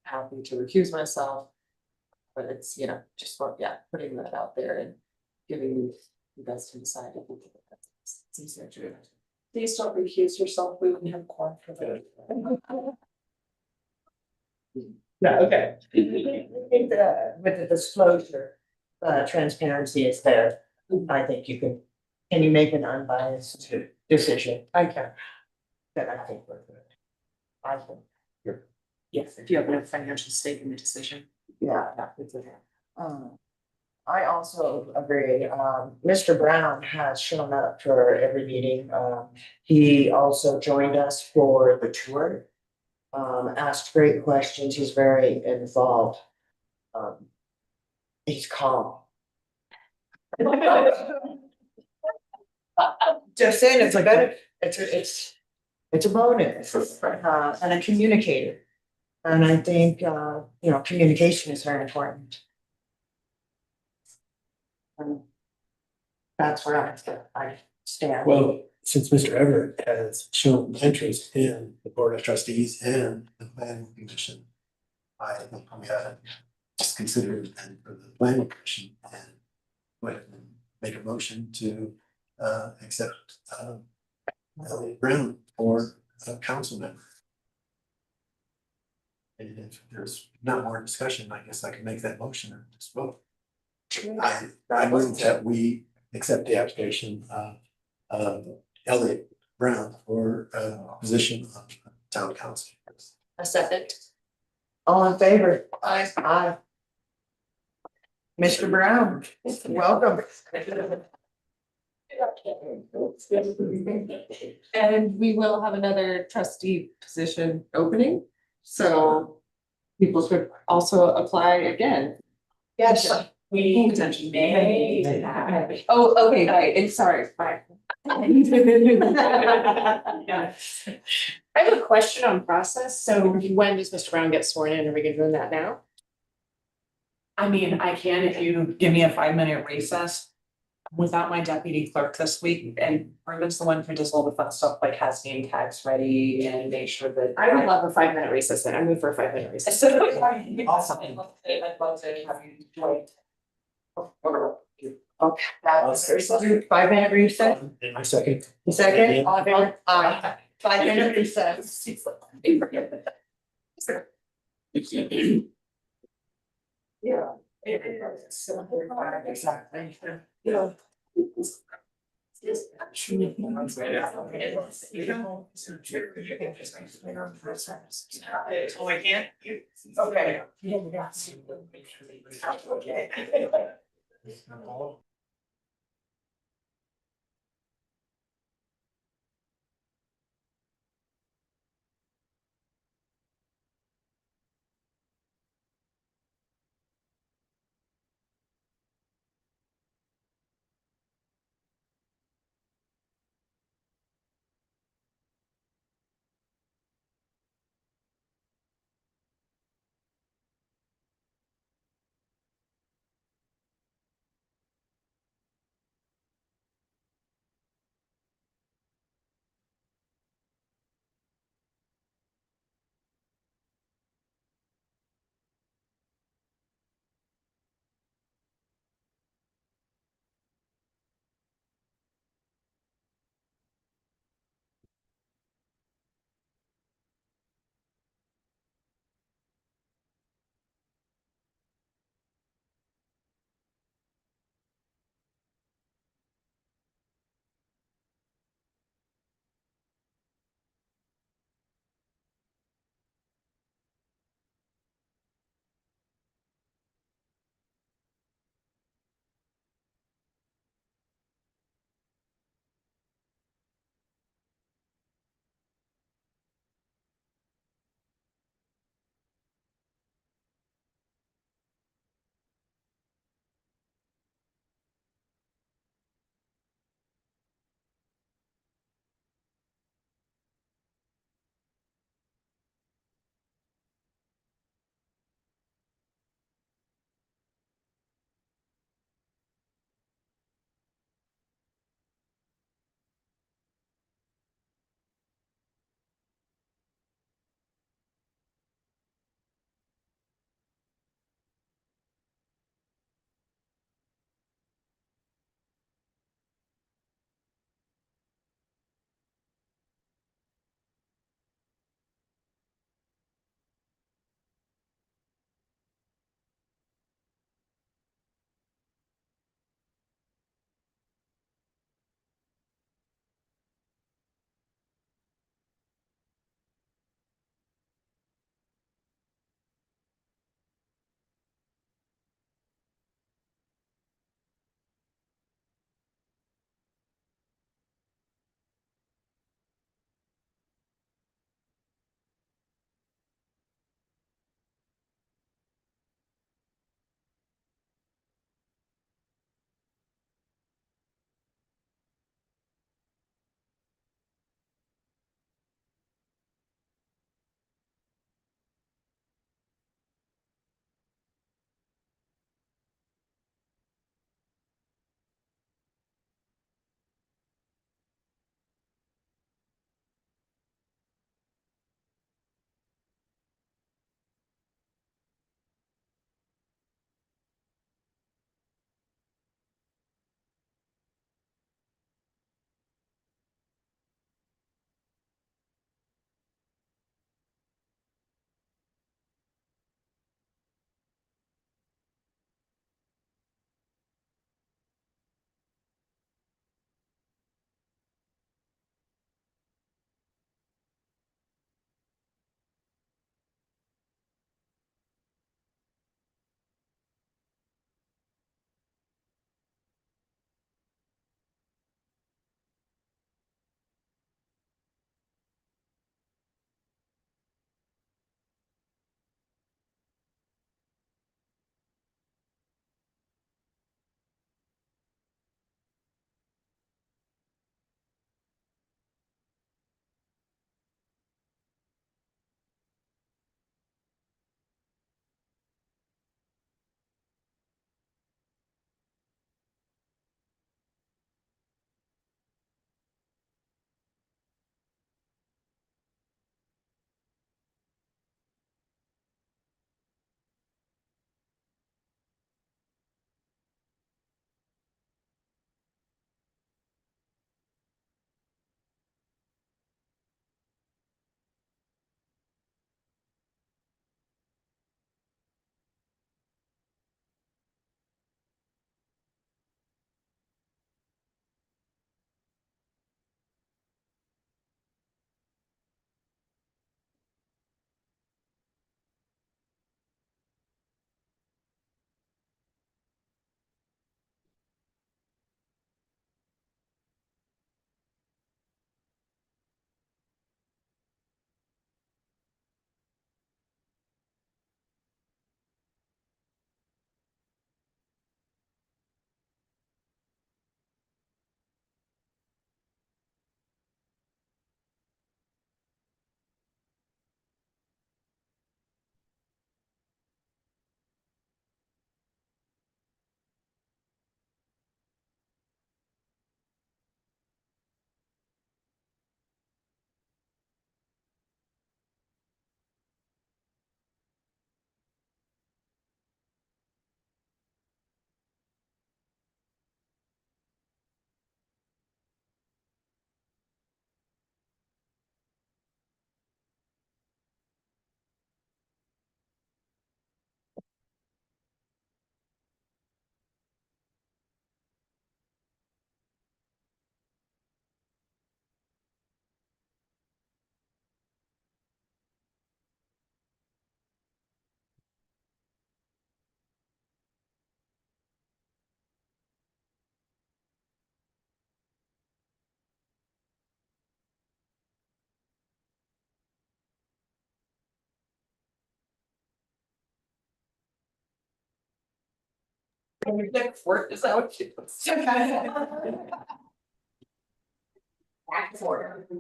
I'm happy to recuse myself. But it's, you know, just putting that out there and giving you the best to decide if you think that's easier to do. Please don't recuse yourself, we wouldn't have quorum for that. No, okay. With the disclosure, transparency is there. I think can you make an unbiased decision? I can. That I think we're good. I think. Yes, if you have no financial stake in the decision. Yeah. I also agree. Mr. Brown has shown up for every meeting. He also joined us for the tour. Asked great questions. He's very involved. He's calm. Just saying, it's a benefit. It's a bonus, and a communicator. And I think, communication is very important. And that's where I stand. Well, since Mr. Everett has shown interest in the Board of Trustees and the planning commission, I think we have just considered and for the planning commission and make a motion to accept Elliot Brown for a council member. And if there's not more discussion, I guess I can make that motion and just vote. I move that we accept the application of Elliot Brown for a position on town council. A second. All in favor? Aye. Aye. Mr. Brown, welcome. And we will have another trustee position opening, so people should also apply again. Yes. We may. Oh, okay, right, and sorry, fine. I have a question on process, so when does Mr. Brown get sworn in? Are we gonna do that now? I mean, I can if you give me a 5-minute recess. Without my deputy clerk this week, and Ruben's the one who does all the fun stuff, like has name tags ready and make sure that. I would love a 5-minute recess then. I move for a 5-minute recess. Awesome. I'd love to have you join. Okay, that's 5-minute recess. And my second. Second, all in favor? Aye. 5-minute recess. Yeah. Exactly. Yeah. Oh, I can't? Okay. Okay. Is that what you?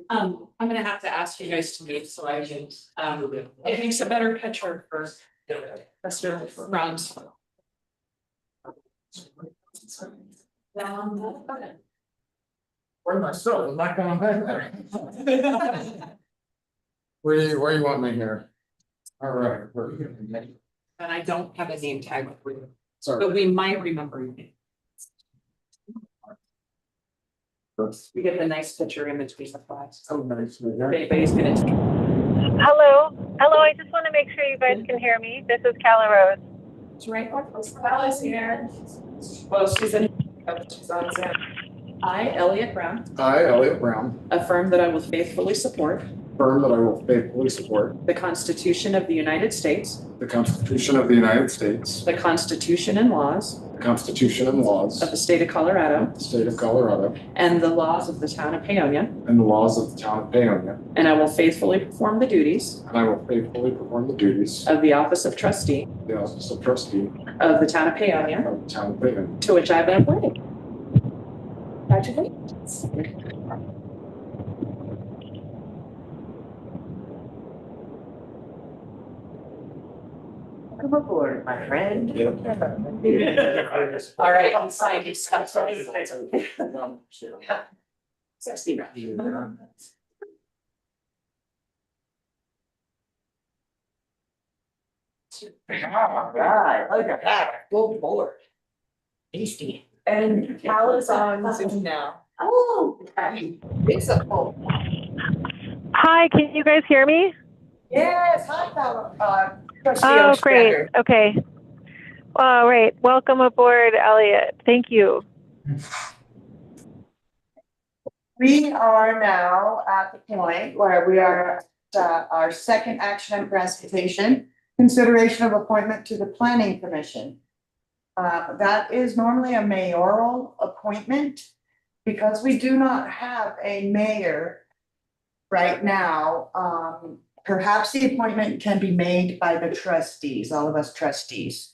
I'm gonna have to ask you guys to meet so I can, it makes a better picture for Mr. Rounds. Where myself, I'm not going back there. Where you want me here? All right. And I don't have a name tag for you, Sorry. but we might remember you. We get the nice picture in between the flags. Oh, nice. If anybody's gonna. Hello, I just want to make sure you guys can hear me. This is Calla Rose. It's right. Alice here. Well, she's in. She's on Zoom. I, Elliot Brown, I, Elliot Brown, affirm that I will faithfully support affirm that I will faithfully support the Constitution of the United States, the Constitution of the United States, the Constitution and laws the Constitution and laws of the state of Colorado, of the state of Colorado, and the laws of the town of Paonia, and the laws of the town of Paonia, and I will faithfully perform the duties and I will faithfully perform the duties of the office of trustee of the office of trustee of the town of Paonia, of the town of Paonia. to which I have been appointed. Congratulations. Come aboard, my friend. All right, I'm signing stuff. Sexy. All right, look at that, full board. Tasty. And Cal is on Zoom now. Oh, it's a full. Hi, can you guys hear me? Yes, hi, Cal. Trustee Oh, great. Ostrander. Okay. All right. Welcome aboard, Elliot. Thank you. We are now at the point where we are at our second action and presentation, consideration of appointment to the planning commission. That is normally a mayoral appointment. Because we do not have a mayor right now, perhaps the appointment can be made by the trustees, all of us trustees.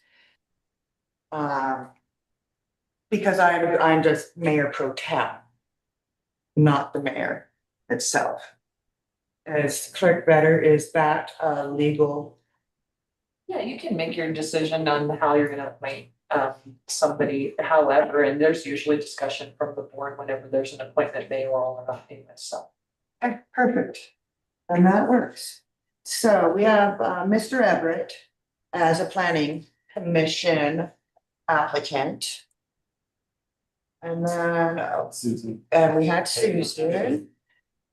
Because I'm just mayor pro tem, not the mayor itself. As clerk better, is that legal? Yeah, you can make your decision on how you're gonna appoint somebody, however, and there's usually discussion from the board whenever there's an appointment mayoral or not in this, so. Okay, perfect. And that works. So we have Mr. Everett as a planning commission applicant. And then Susan. and we had Susan.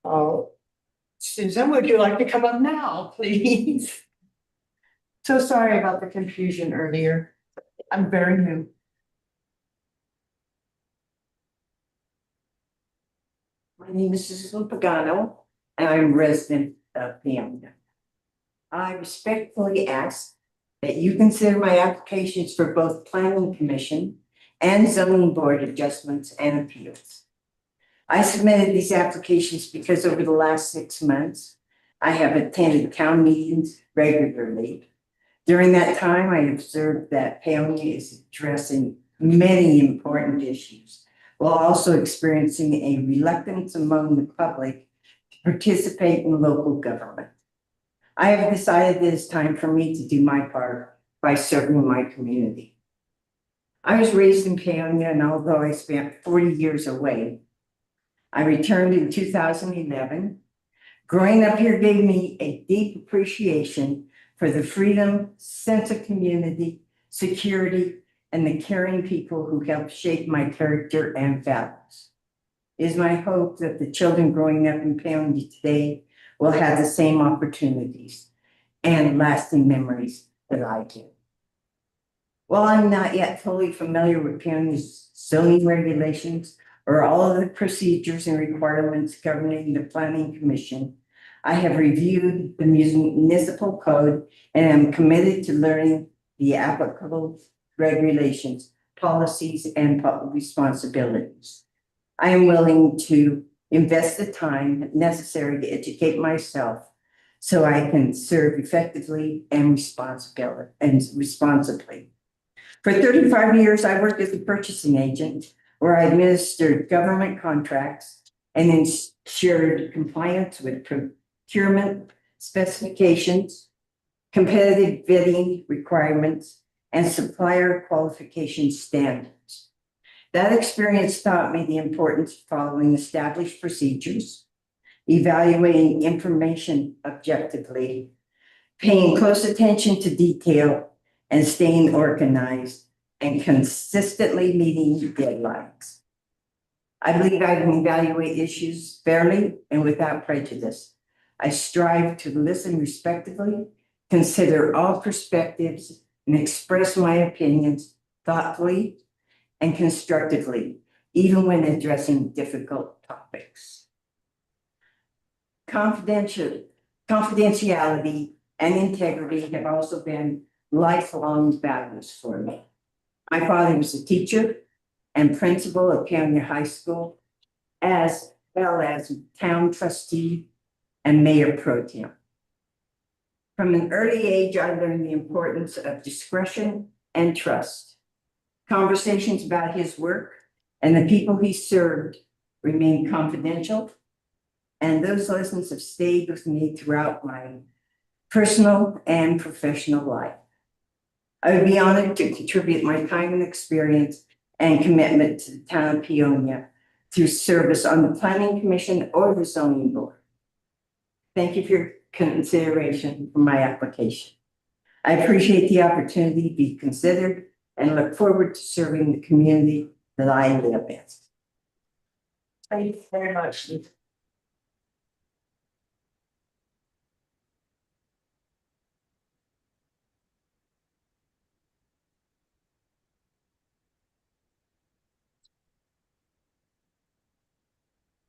Oh, Susan, would you like to come up now, please? So sorry about the confusion earlier. I'm very new. My name is Susan Pagano, and I'm a resident of Paonia. I respectfully ask that you consider my applications for both planning commission and zoning board adjustments and appeals. I submitted these applications because over the last 6 months, I have attended town meetings regularly. During that time, I observed that Paonia is addressing many important issues, while also experiencing a reluctance among the public to participate in local government. I have decided that it's time for me to do my part by serving my community. I was raised in Paonia, and although I spent 40 years away, I returned in 2011. Growing up here gave me a deep appreciation for the freedom, sense of community, security, and the caring people who helped shape my character and values. It is my hope that the children growing up in Paonia today will have the same opportunities and lasting memories that I did. While I'm not yet fully familiar with Paonia's zoning regulations or all of the procedures and requirements governing the Planning Commission, I have reviewed the municipal code and am committed to learning the applicable regulations, policies, and public responsibilities. I am willing to invest the time necessary to educate myself so I can serve effectively and responsibly. For 35 years, I worked as a purchasing agent where I administered government contracts and ensured compliance with procurement specifications, competitive bidding requirements, and supplier qualification standards. That experience taught me the importance of following established procedures, evaluating information objectively, paying close attention to detail, and staying organized and consistently meeting deadlines. I believe I can evaluate issues fairly and without prejudice. I strive to listen respectively, consider all perspectives, and express my opinions thoughtfully and constructively, even when addressing difficult topics. Confidentiality and integrity have also been lifelong values for me. My father was a teacher and principal of Pioneer High School, as well as town trustee and mayor pro tem. From an early age, I learned the importance of discretion and trust. Conversations about his work and the people he served remain confidential, and those lessons have stayed with me throughout my personal and professional life. I would be honored to contribute my time and experience and commitment to the town of Peonia through service on the Planning Commission or the Zoning Board. Thank you for your consideration for my application. I appreciate the opportunity to be considered and look forward to serving the community that I live in. Thank you very much.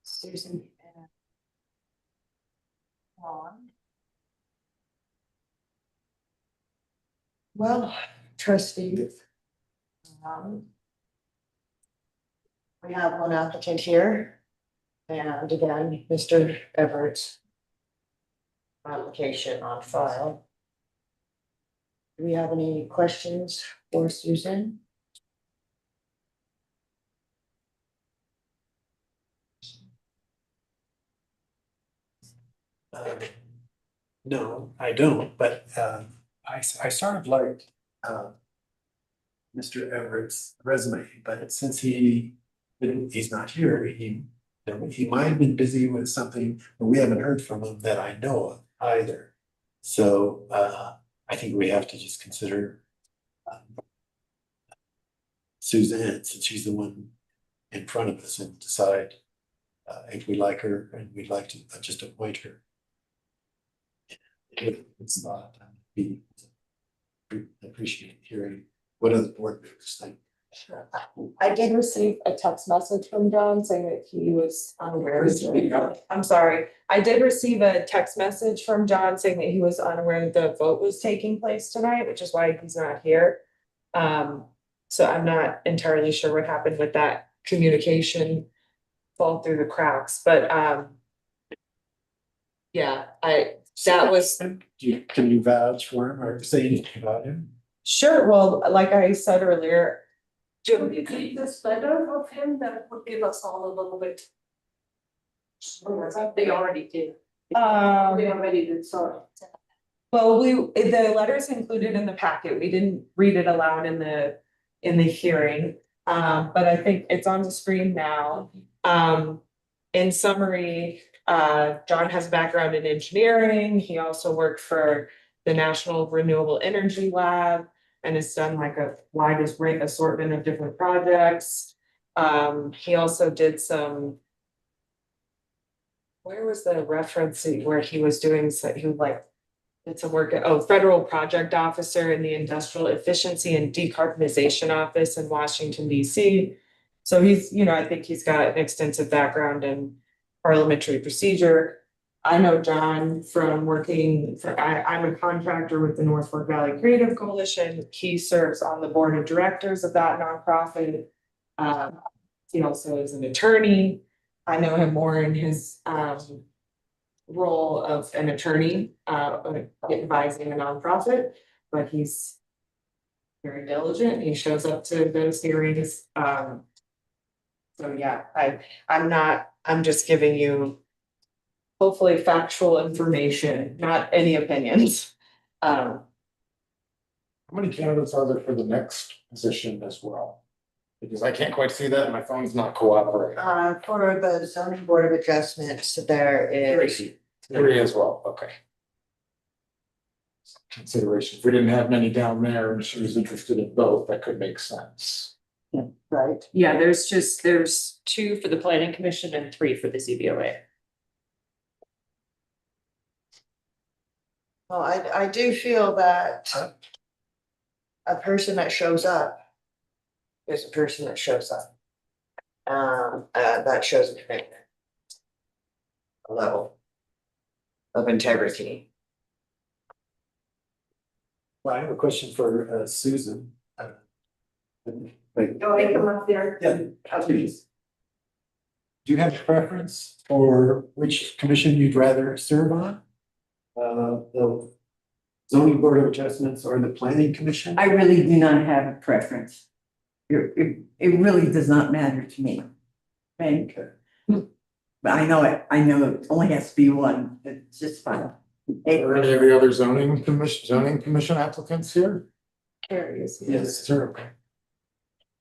Susan and Ron. Well, trustees. We have one applicant here. And again, Mr. Everett's application on file. Do we have any questions for Susan? No, I don't, but I sort of liked Mr. Everett's resume, but since he's not here, he might have been busy with something, but we haven't heard from him that I know of either. So I think we have to just consider Suzanne, since she's the one in front of us, and decide if we like her and we'd like to just appoint her. It's not, we appreciate hearing what other board members think. Sure. I did receive a text message from John saying that he was unaware. I'm sorry. I did receive a text message from John saying that he was unaware that the vote was taking place tonight, which is why he's not here. So I'm not entirely sure what happened with that communication fall through the cracks, but yeah, that was. Can you vouch for him or say anything about him? Sure, well, like I said earlier. Would you take this letter of him that would give us all a little bit? They already did. We already did, sorry. Well, the letter's included in the packet. We didn't read it aloud in the hearing. But I think it's on the screen now. In summary, John has a background in engineering. He also worked for the National Renewable Energy Lab and has done like a wide assortment of different projects. He also did where was the reference where he was doing, he like did some work at, federal project officer in the Industrial Efficiency and Decarbonization Office in Washington, DC. So he's, I think he's got an extensive background in parliamentary procedure. I know John from working I'm a contractor with the North Fork Valley Creative Coalition. He serves on the board of directors of that nonprofit. He also is an attorney. I know him more in his role of an attorney advising a nonprofit, but he's very diligent. He shows up to those hearings. So yeah, I'm just giving you hopefully factual information, not any opinions. How many candidates are there for the next position as well? Because I can't quite see that and my phone's not cooperating. For the zoning board of adjustments, there is. Three as well, okay. Consideration, if we didn't have many down there and she was interested in both, that could make sense. Right. Yeah, there's 2 for the planning commission and 3 for the ZBOA. Well, I do feel that a person that shows up is a person that shows up. That shows a commitment. A level of integrity. Well, I have a question for Susan. Go ahead, come up there. Yeah, please. Do you have a preference for which commission you'd rather serve on? The zoning board of adjustments or the planning commission? I really do not have a preference. It really does not matter to me. Right? But I know it only has to be one, it's just fine. Are any of the other zoning commission applicants here? Carrie is. Yes, sir.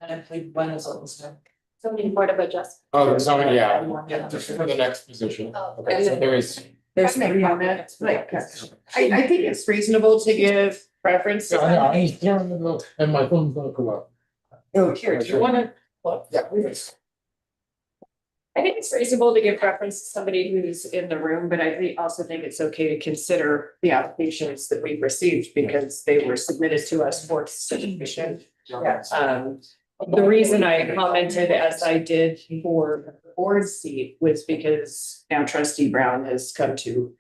And I believe one is also. Zoning Board of Adjustment. Oh, zoning, yeah, just for the next position. Okay, so There's three on that, like, I think it's reasonable to give preference. Yeah, I know, I just turned it up and my phone's not go up. Oh, here, do you wanna? Well, Yeah, we just. I think it's reasonable to give preference to somebody who's in the room, but I also think it's okay to consider the applications that we've received because they were submitted to us for consideration. Yes. The reason I commented as I did for the board seat was because now trustee Brown has come to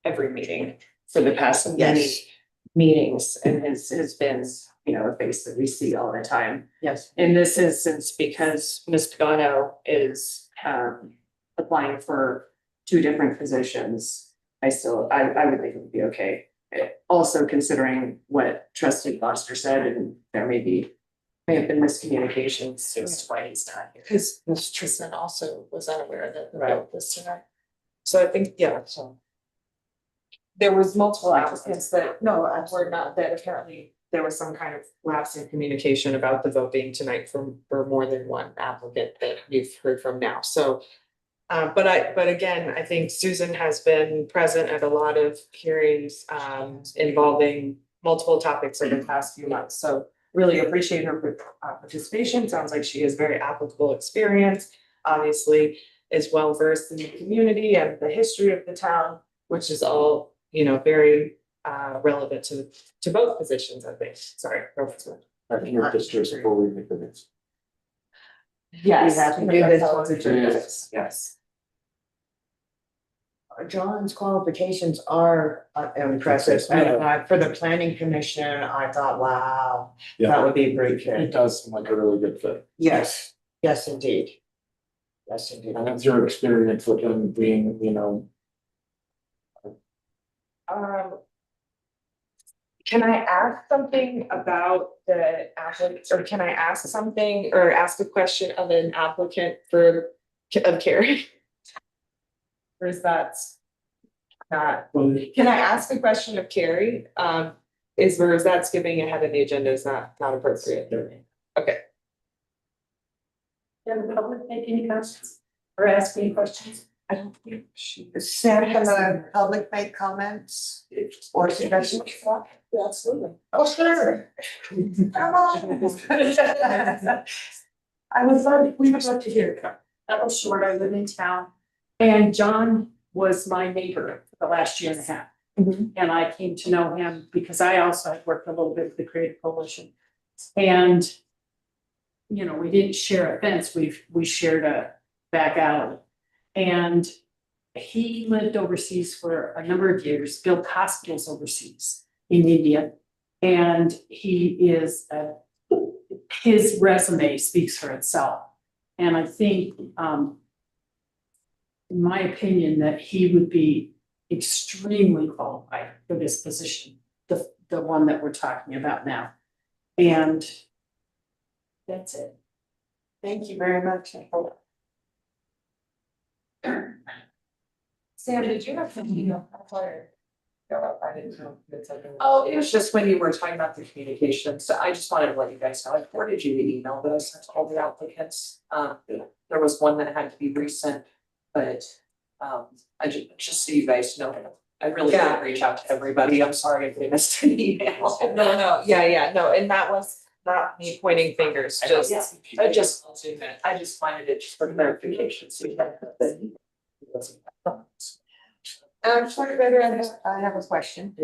every meeting for the past many Yes. meetings and has been, a face that we see all the time. Yes. In this instance, because Ms. Pagano is applying for 2 different positions, I would think it would be okay. Also considering what trustee Foster said, and there may have been miscommunications as to why he's not here. Because Ms. Tristan also was unaware that the vote was tonight. So I think, so. There was multiple applicants that, were not, that apparently there was some kind of lapse in communication about the vote being tonight for more than one applicant that we've heard from now, so. But again, I think Susan has been present at a lot of hearings, involving multiple topics over the past few months, so. Really appreciate her participation, sounds like she has very applicable experience, obviously is well versed in the community and the history of the town, which is all, very relevant to both positions, I think, sorry. Your district's before we make the next. Yes. We have to do this one. Yes. John's qualifications are impressive, and for the planning commission, I thought, wow, that would be a great It fit. does seem like a really good fit. Yes, yes, indeed. Yes, indeed. And that's your experience with them being, Can I ask something about the applicant, or can I ask something, or ask a question of an applicant of Carrie? Or is that not, can I ask a question of Carrie? Is that skipping ahead of the agenda is not appropriate? Okay. Can the public make any comments or ask any questions? I don't think she. Sam, can the public make comments or suggestions? Yeah, absolutely. Oh, sure. Come on. We would love to hear it. That was short, I live in town. And John was my neighbor for the last year and a half. And I came to know him because I also had worked a little bit with the Creative Coalition. And, we didn't share a fence, we shared a back alley. And he lived overseas for a number of years, built hospitals overseas in India. And he is, his resume speaks for itself. And I think, in my opinion, that he would be extremely qualified for this position, the one that we're talking about now. And That's it. thank you very much. Sam, did you have something else? I didn't know. Oh, it was just when you were talking about the communication, so I just wanted to let you guys know, I forwarded you the email that I sent to all the applicants. There was one that had to be resent, but I just so you guys know, I really did reach out to everybody. I'm sorry if they missed an email. No, yeah, no, and that was not me pointing fingers, just. I just wanted it just for clarification, so you have that. Actually, better, I have a question.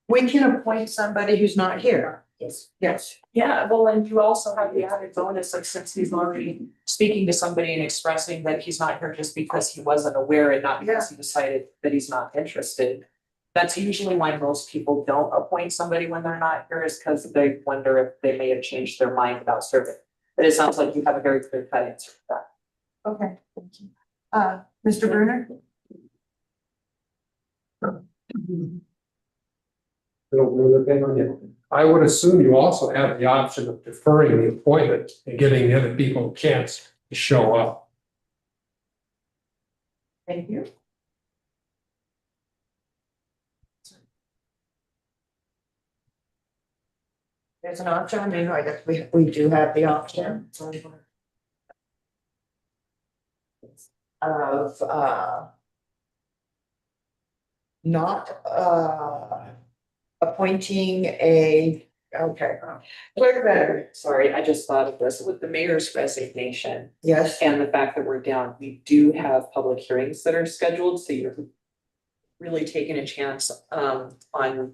We can appoint somebody who's not here. Yes. Yes. Yeah, well, and you also have the added bonus of since he's already speaking to somebody and expressing that he's not here just because he wasn't aware and not because he decided that he's not interested. That's usually why most people don't appoint somebody when they're not here, is because they wonder if they may have changed their mind about serving. But it sounds like you have a very clear cut answer to that. Okay, thank you. Mr. Bruner? I would assume you also have the option of deferring the appointment and giving the other people a chance to show up. Thank you. There's an option, I mean, I guess we do have the option. Of not appointing a, okay. Clerk better, Sorry, I just thought of this with the mayor's resignation yes, and the fact that we're down, we do have public hearings that are scheduled, so you're really taking a chance on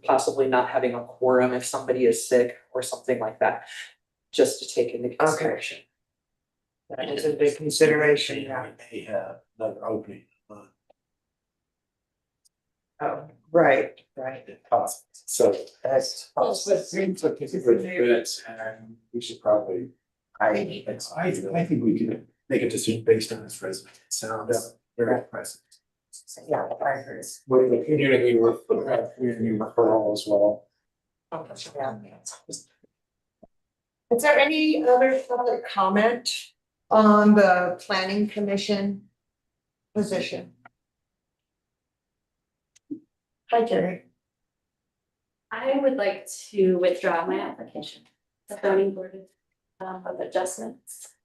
possibly not having a quorum if somebody is sick or something like that, just to take into consideration. that is a big consideration, yeah. We may have another opening. Oh, right, So that's. it seems like it's a good fit, and we should probably. I think we can make a decision based on this resume. It sounds very impressive. Yeah, I agree. With the community referral as well. Is there any other public comment on the planning commission position? Hi, Terry. I would like to withdraw my application, the zoning board of adjustments.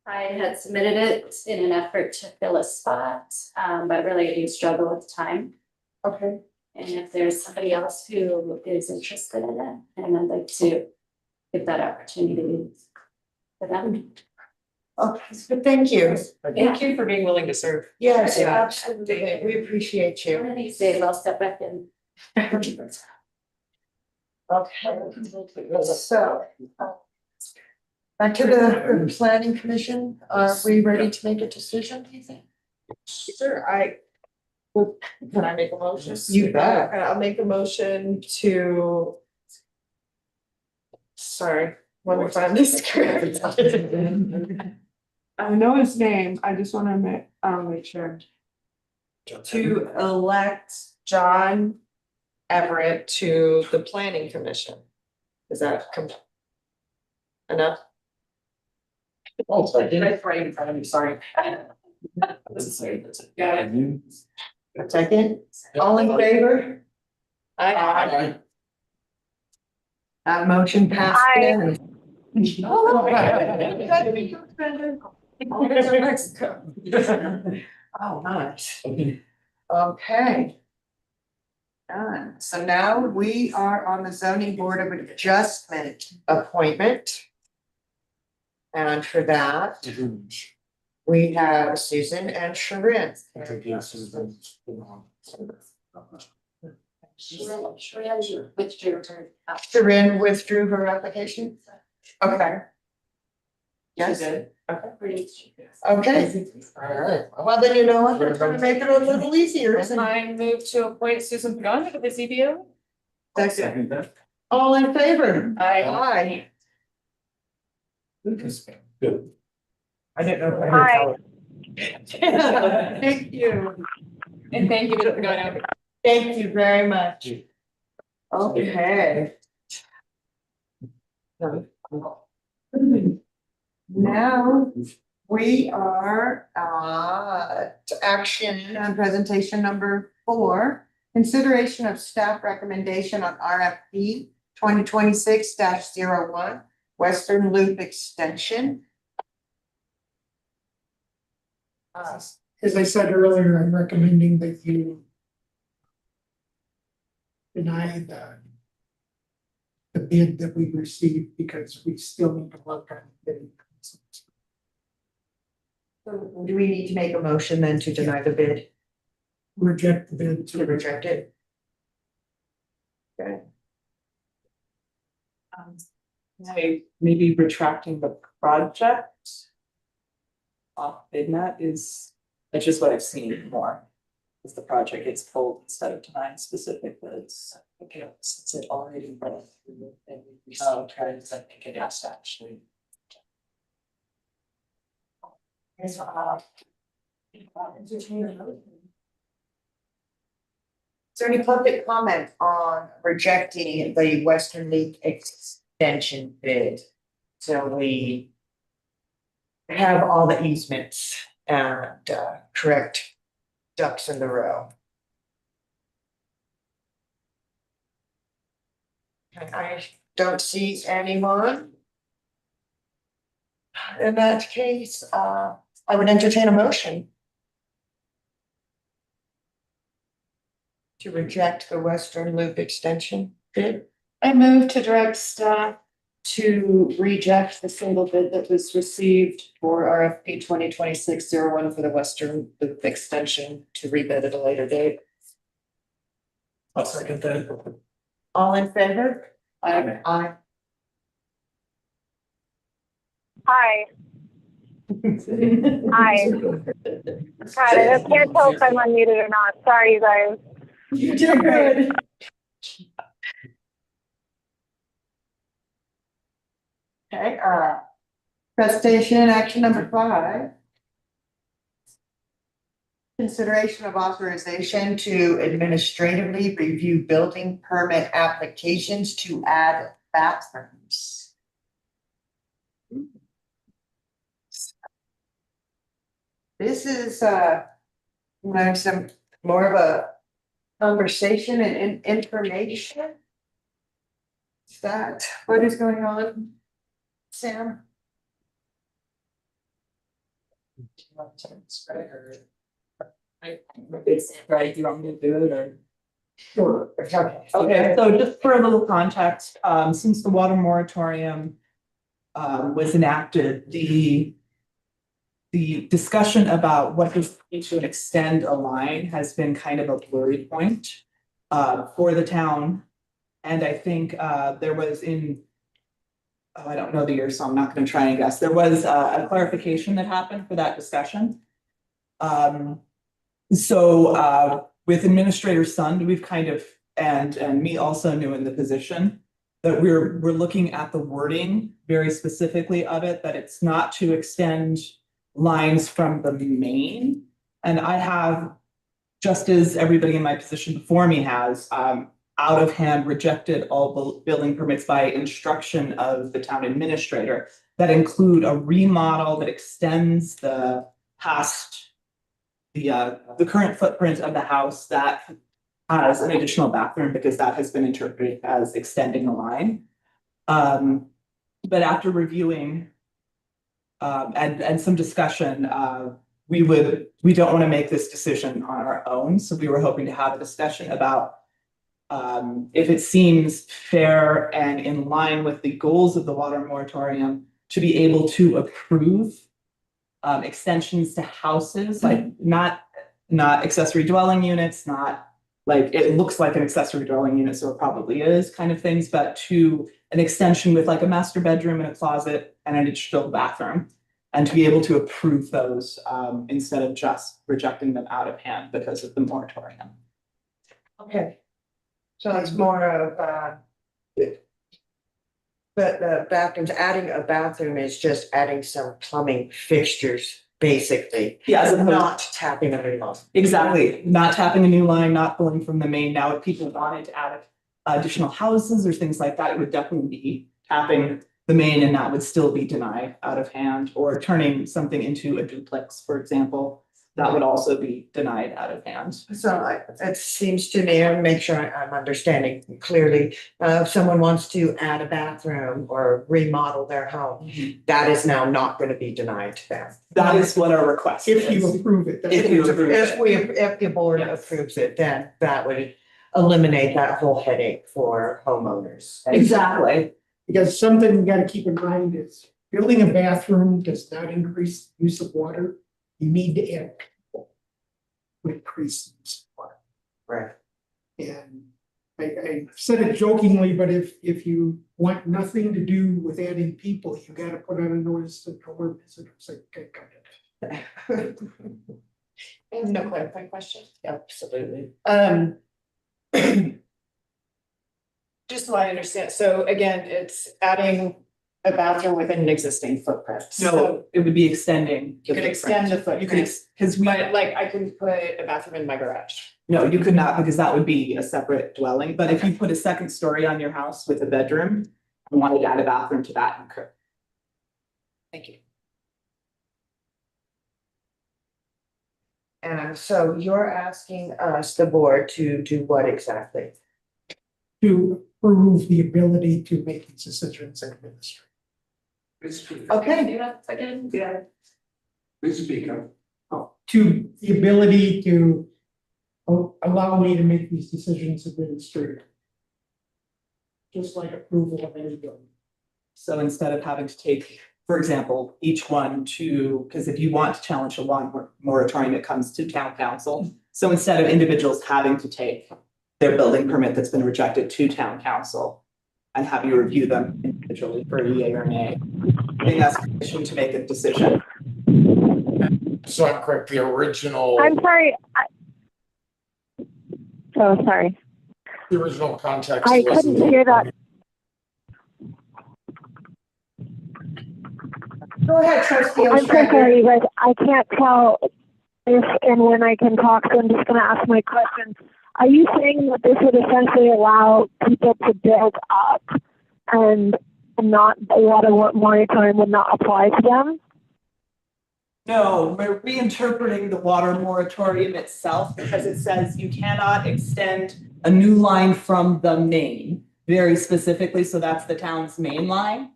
I had submitted it in an effort to fill a spot, but really I do struggle at the time. Okay. And if there's somebody else who is interested in it, and I'd like to give that opportunity for them. Okay, but thank you. Thank you for being willing to serve. Yes, Yeah. absolutely. We appreciate One you. of these days I'll step back in. Okay. So. Back to the planning commission. Are we ready to make a decision, do you think? Sure, can I make a motion? You bet. I'll make a motion to. Sorry, let me find this correct. I know his name, I just wanna make sure. To elect John Everett to the planning commission. Is that enough? Did I write in front of me? Sorry. A second, all in favor? Aye. That motion passed. Aye. Oh, nice. Okay. Done. So now we are on the zoning board of adjustment appointment. And for that, we have Susan and Sharon. Sharon withdrew her application? Okay. Yes. did. Okay. Okay. All right. Well, then you know what? We're gonna make it a little easier, isn't it? I move to appoint Susan Pagano to the ZBO. Second. All in favor? Aye. Good. I didn't know. Hi. Thank you. And thank you, Mr. Pagano. Thank you very much. Okay. Now, we are to action on presentation number 4. Consideration of staff recommendation on RFP 2026-01 Western Loop Extension. As I said earlier, I'm recommending that you deny the bid that we received because we still need to work on bidding. So do we need to make a motion then to deny the bid? Reject the bid. To reject it? Okay. Maybe retracting the project. Off BidNet is, that's just what I've seen more. Is the project gets pulled instead of denying specific bids. Okay, since it already went through and we saw trends, I think it has to actually. Is there any public comment on rejecting the Western Loop extension bid? So we have all the easements and correct ducks in the row. And I don't see anyone. In that case, I would entertain a motion to reject the Western Loop extension bid. I move to direct staff to reject the single bid that was received for RFP 2026-01 for the Western Loop extension to rebid at a later date. I'll second that. All in favor? Aye. Aye. Hi. Hi. Hi, I can't tell if I'm unmuted or not. Sorry, you guys. You did good. Okay, presentation action number 5. Consideration of authorization to administratively review building permit applications to add bathrooms. This is some more of a conversation and information. Is that what is going on, Sam? Right, you want me to do it or? Sure. Okay. Okay, so just for a little context, since the water moratorium was enacted, the discussion about what does it mean to extend a line has been kind of a blurry point for the town. And I think there was I don't know the year, so I'm not gonna try and guess. There was a clarification that happened for that discussion. So with Administrator Sund, we've kind of, and me also new in the position, that we're looking at the wording very specifically of it, that it's not to extend lines from the main. And I have, just as everybody in my position before me has, out of hand rejected all building permits by instruction of the town administrator that include a remodel that extends the past the current footprint of the house that has an additional bathroom because that has been interpreted as extending the line. But after reviewing and some discussion, we don't want to make this decision on our own. So we were hoping to have a discussion about if it seems fair and in line with the goals of the water moratorium to be able to approve extensions to houses, like not accessory dwelling units, not like it looks like an accessory dwelling unit, so it probably is kind of things, but to an extension with like a master bedroom and a closet and an additional bathroom, and to be able to approve those instead of just rejecting them out of hand because of the moratorium. Okay. So it's more of but the bathrooms, adding a bathroom is just adding some plumbing fixtures, basically. Yeah, as opposed- not tapping a new line. Exactly, not tapping a new line, not pulling from the main. Now, if people wanted to add additional houses or things like that, it would definitely be tapping the main and that would still be denied out of hand, or turning something into a duplex, for example, that would also be denied out of hand. So it seems to me, and make sure I'm understanding clearly, if someone wants to add a bathroom or remodel their home, that is now not gonna be denied to them. That is what our request If you is. approve it. that's If you approve it. If the board approves it, then that would eliminate that whole headache for homeowners. Exactly. Because something you gotta keep in mind is building a bathroom does not increase the use of water. You need to add people to increase the use of water. Right. And I said it jokingly, but if you want nothing to do with adding people, you gotta put out a notice that no more visitors. Okay, got it. No clarifying question? Absolutely. Just so I understand, so again, it's adding a bathroom within an existing footprint. No, it would be extending. You could extend the You could, footprint, because we, but like I can put a bathroom in my garage. no, you could not, because that would be a separate dwelling, but if you put a second story on your house with a bedroom and wanted to add a bathroom to that, you could. Thank you. And so you're asking us, the board, to do what exactly? To approve the ability to make these decisions and administer. Okay. Do that again? Yeah. Please speak up. To the ability to allow me to make these decisions administratively. Just like approval of any building. So instead of having to take, for example, each one to, because if you want to challenge a one moratorium, it comes to town council. So instead of individuals having to take their building permit that's been rejected to town council and have you review them individually for a yay or nay, I think that's permission to make a decision. So I'm correct, the original. I'm sorry. Oh, sorry. The original context. I was- couldn't hear that. Go ahead, trustee I'm so Ostrander. sorry, you guys. I can't tell if and when I can talk, so I'm just gonna ask my question. Are you saying that this would essentially allow people to build up and not, a water moratorium would not apply to them? No, we're reinterpreting the water moratorium itself because it says you cannot extend a new line from the main, very specifically, so that's the town's main line.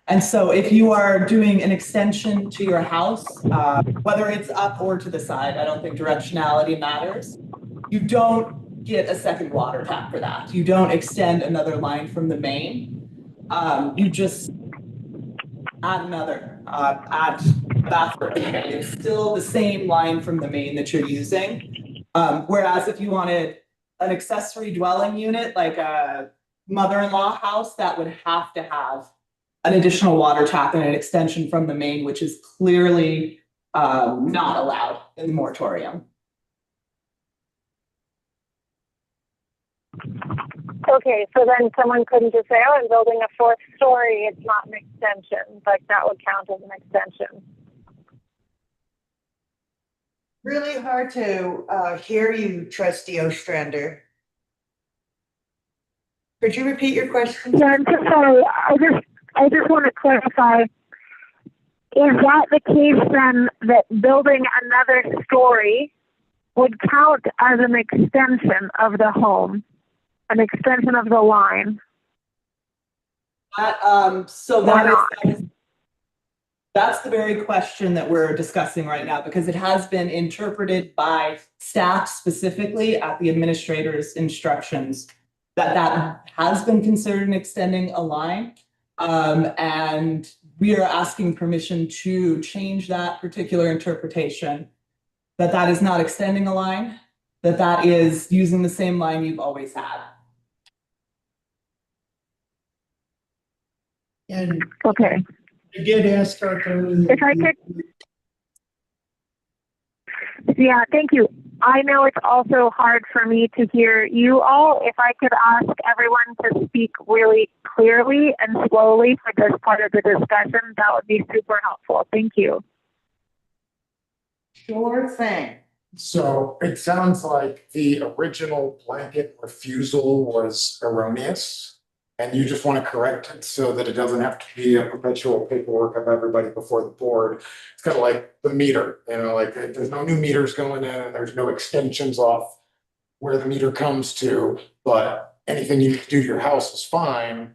And so if you are doing an extension to your house, whether it's up or to the side, I don't think directionality matters. You don't get a second water tap for that. You don't extend another line from the main. You just add another, add bathroom. It's still the same line from the main that you're using. Whereas if you wanted an accessory dwelling unit, like a mother-in-law house, that would have to have an additional water tap and an extension from the main, which is clearly not allowed in the moratorium. Okay, so then someone couldn't just say, oh, I'm building a fourth story, it's not an extension, but that would count as an extension. Really hard to hear you, trustee Ostrander. Could you repeat your question? Yeah, I'm so sorry. I just want to clarify. Is that the case then that building another story would count as an extension of the home, an extension of the line? That's the very question that we're discussing right now, because it has been interpreted by staff specifically at the administrator's instructions that has been considered an extending a line. And we are asking permission to change that particular interpretation, that is not extending a line, that is using the same line you've always had. And okay. I did ask our attorney. If I could. Yeah, thank you. I know it's also hard for me to hear you all. If I could ask everyone to speak really clearly and slowly for this part of the discussion, that would be super helpful. Thank you. Sure thing. So it sounds like the original blanket refusal was erroneous. and you just want to correct it so that it doesn't have to be a perpetual paperwork of everybody before the board. It's kind of like the meter, you know, like there's no new meters going in and there's no extensions off where the meter comes to, but anything you need to do to your house is fine.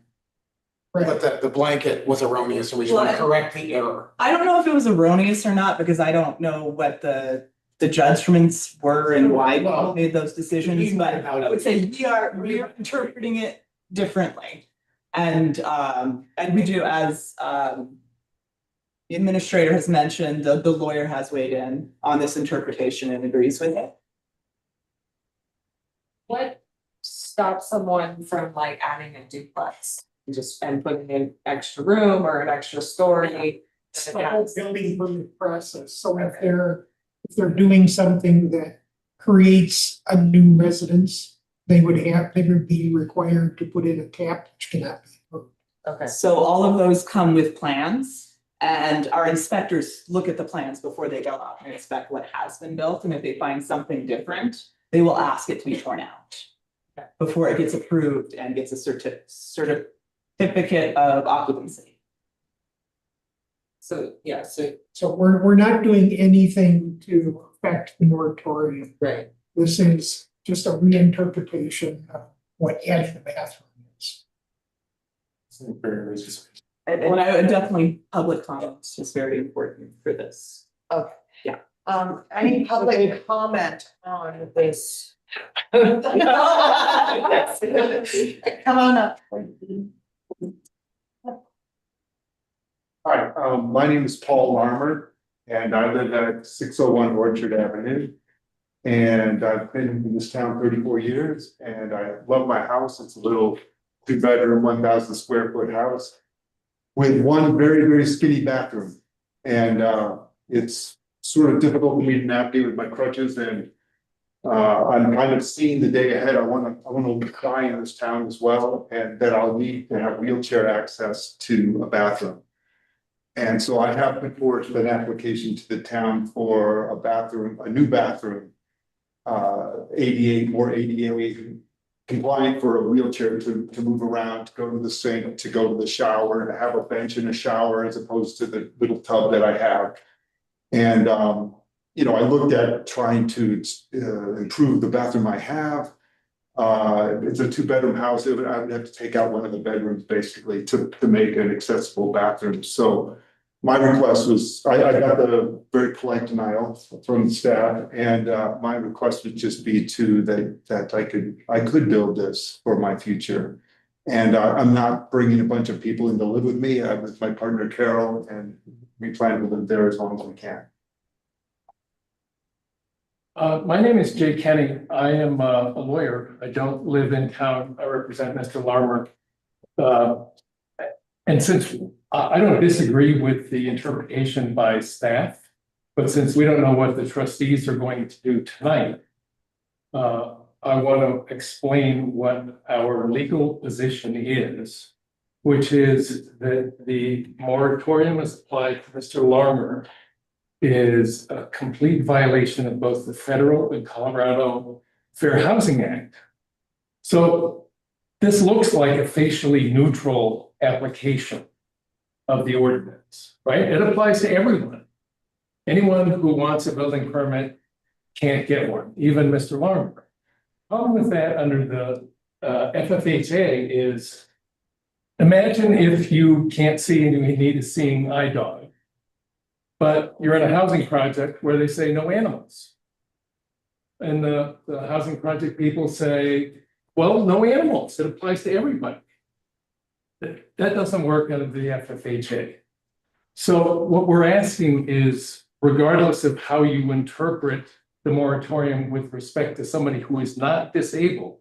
But the blanket was erroneous, so we just want to correct the error. I don't know if it was erroneous or not, because I don't know what the judgments were and why people made those decisions, but I would say we are interpreting it differently. And we do, as the administrator has mentioned, the lawyer has weighed in on this interpretation and agrees with it. What stops someone from like adding a duplex? And putting in extra room or an extra story? It's the whole building permit process, so if they're doing something that creates a new residence, they would be required to put in a tap, which cannot be approved. Okay. So all of those come with plans, and our inspectors look at the plans before they go out and inspect what has been built, and if they find something different, they will ask it to be torn out before it gets approved and gets a certificate of occupancy. So, yeah, so we're not doing anything to affect the moratorium. Right. This is just a reinterpretation of what adding the bathroom is. And I would definitely, public comments is very important for this. Okay. Yeah. Any public comment on this? Come on up. Hi, my name is Paul Larmer, and I live at 601 Orchard Avenue. And I've been in this town 34 years, and I love my house. It's a little 2-bedroom, 1,000 square foot house with one very, very skinny bathroom. And it's sort of difficult for me to navigate with my crutches, and I'm kind of seeing the day ahead. I want to die in this town as well, and that I'll need to have wheelchair access to a bathroom. And so I have put forward an application to the town for a bathroom, a new bathroom, more ADA compliant for a wheelchair to move around, to go to the sink, to go to the shower, to have a bench and a shower as opposed to the little tub that I have. And you know, I looked at trying to improve the bathroom I have. It's a 2-bedroom house. I would have to take out one of the bedrooms basically to make an accessible bathroom. So my request was, I got the very polite denial from the staff, and my request would just be that I could build this for my future. And I'm not bringing a bunch of people in to live with me. I'm with my partner Carol, and we plan to live there as long as we can. My name is Jay Kenny. I am a lawyer. I don't live in town. I represent Mr. Larmer. And since I don't disagree with the interpretation by staff, but since we don't know what the trustees are going to do tonight, I want to explain what our legal position is, which is that the moratorium as applied to Mr. Larmer is a complete violation of both the federal and Colorado Fair Housing Act. So this looks like a facially neutral application of the ordinance, right? It applies to everyone. Anyone who wants a building permit can't get one, even Mr. Larmer. Problem with that under the FFHA is, imagine if you can't see and you need a seeing eye dog, but you're in a housing project where they say no animals. And the housing project people say, well, no animals, it applies to everybody. That doesn't work under the FFHA. So what we're asking is, regardless of how you interpret the moratorium with respect to somebody who is not disabled,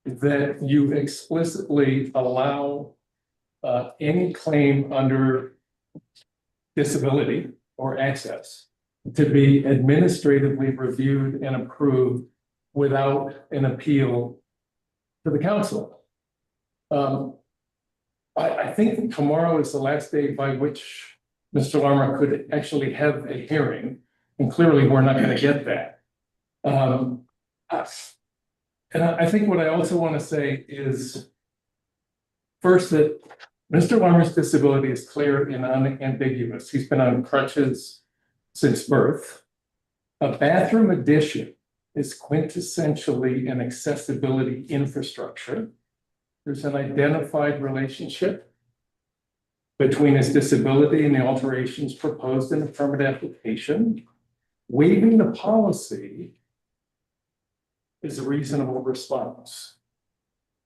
that you explicitly allow any claim under disability or access to be administratively reviewed and approved without an appeal to the council. I think tomorrow is the last day by which Mr. Larmer could actually have a hearing, and clearly we're not going to get that. And I think what I also want to say is First, that Mr. Larmer's disability is clear and unambiguous. He's been on crutches since birth. A bathroom addition is quintessentially an accessibility infrastructure. There's an identified relationship between his disability and the alterations proposed in the permit application. Waiving the policy is a reasonable response.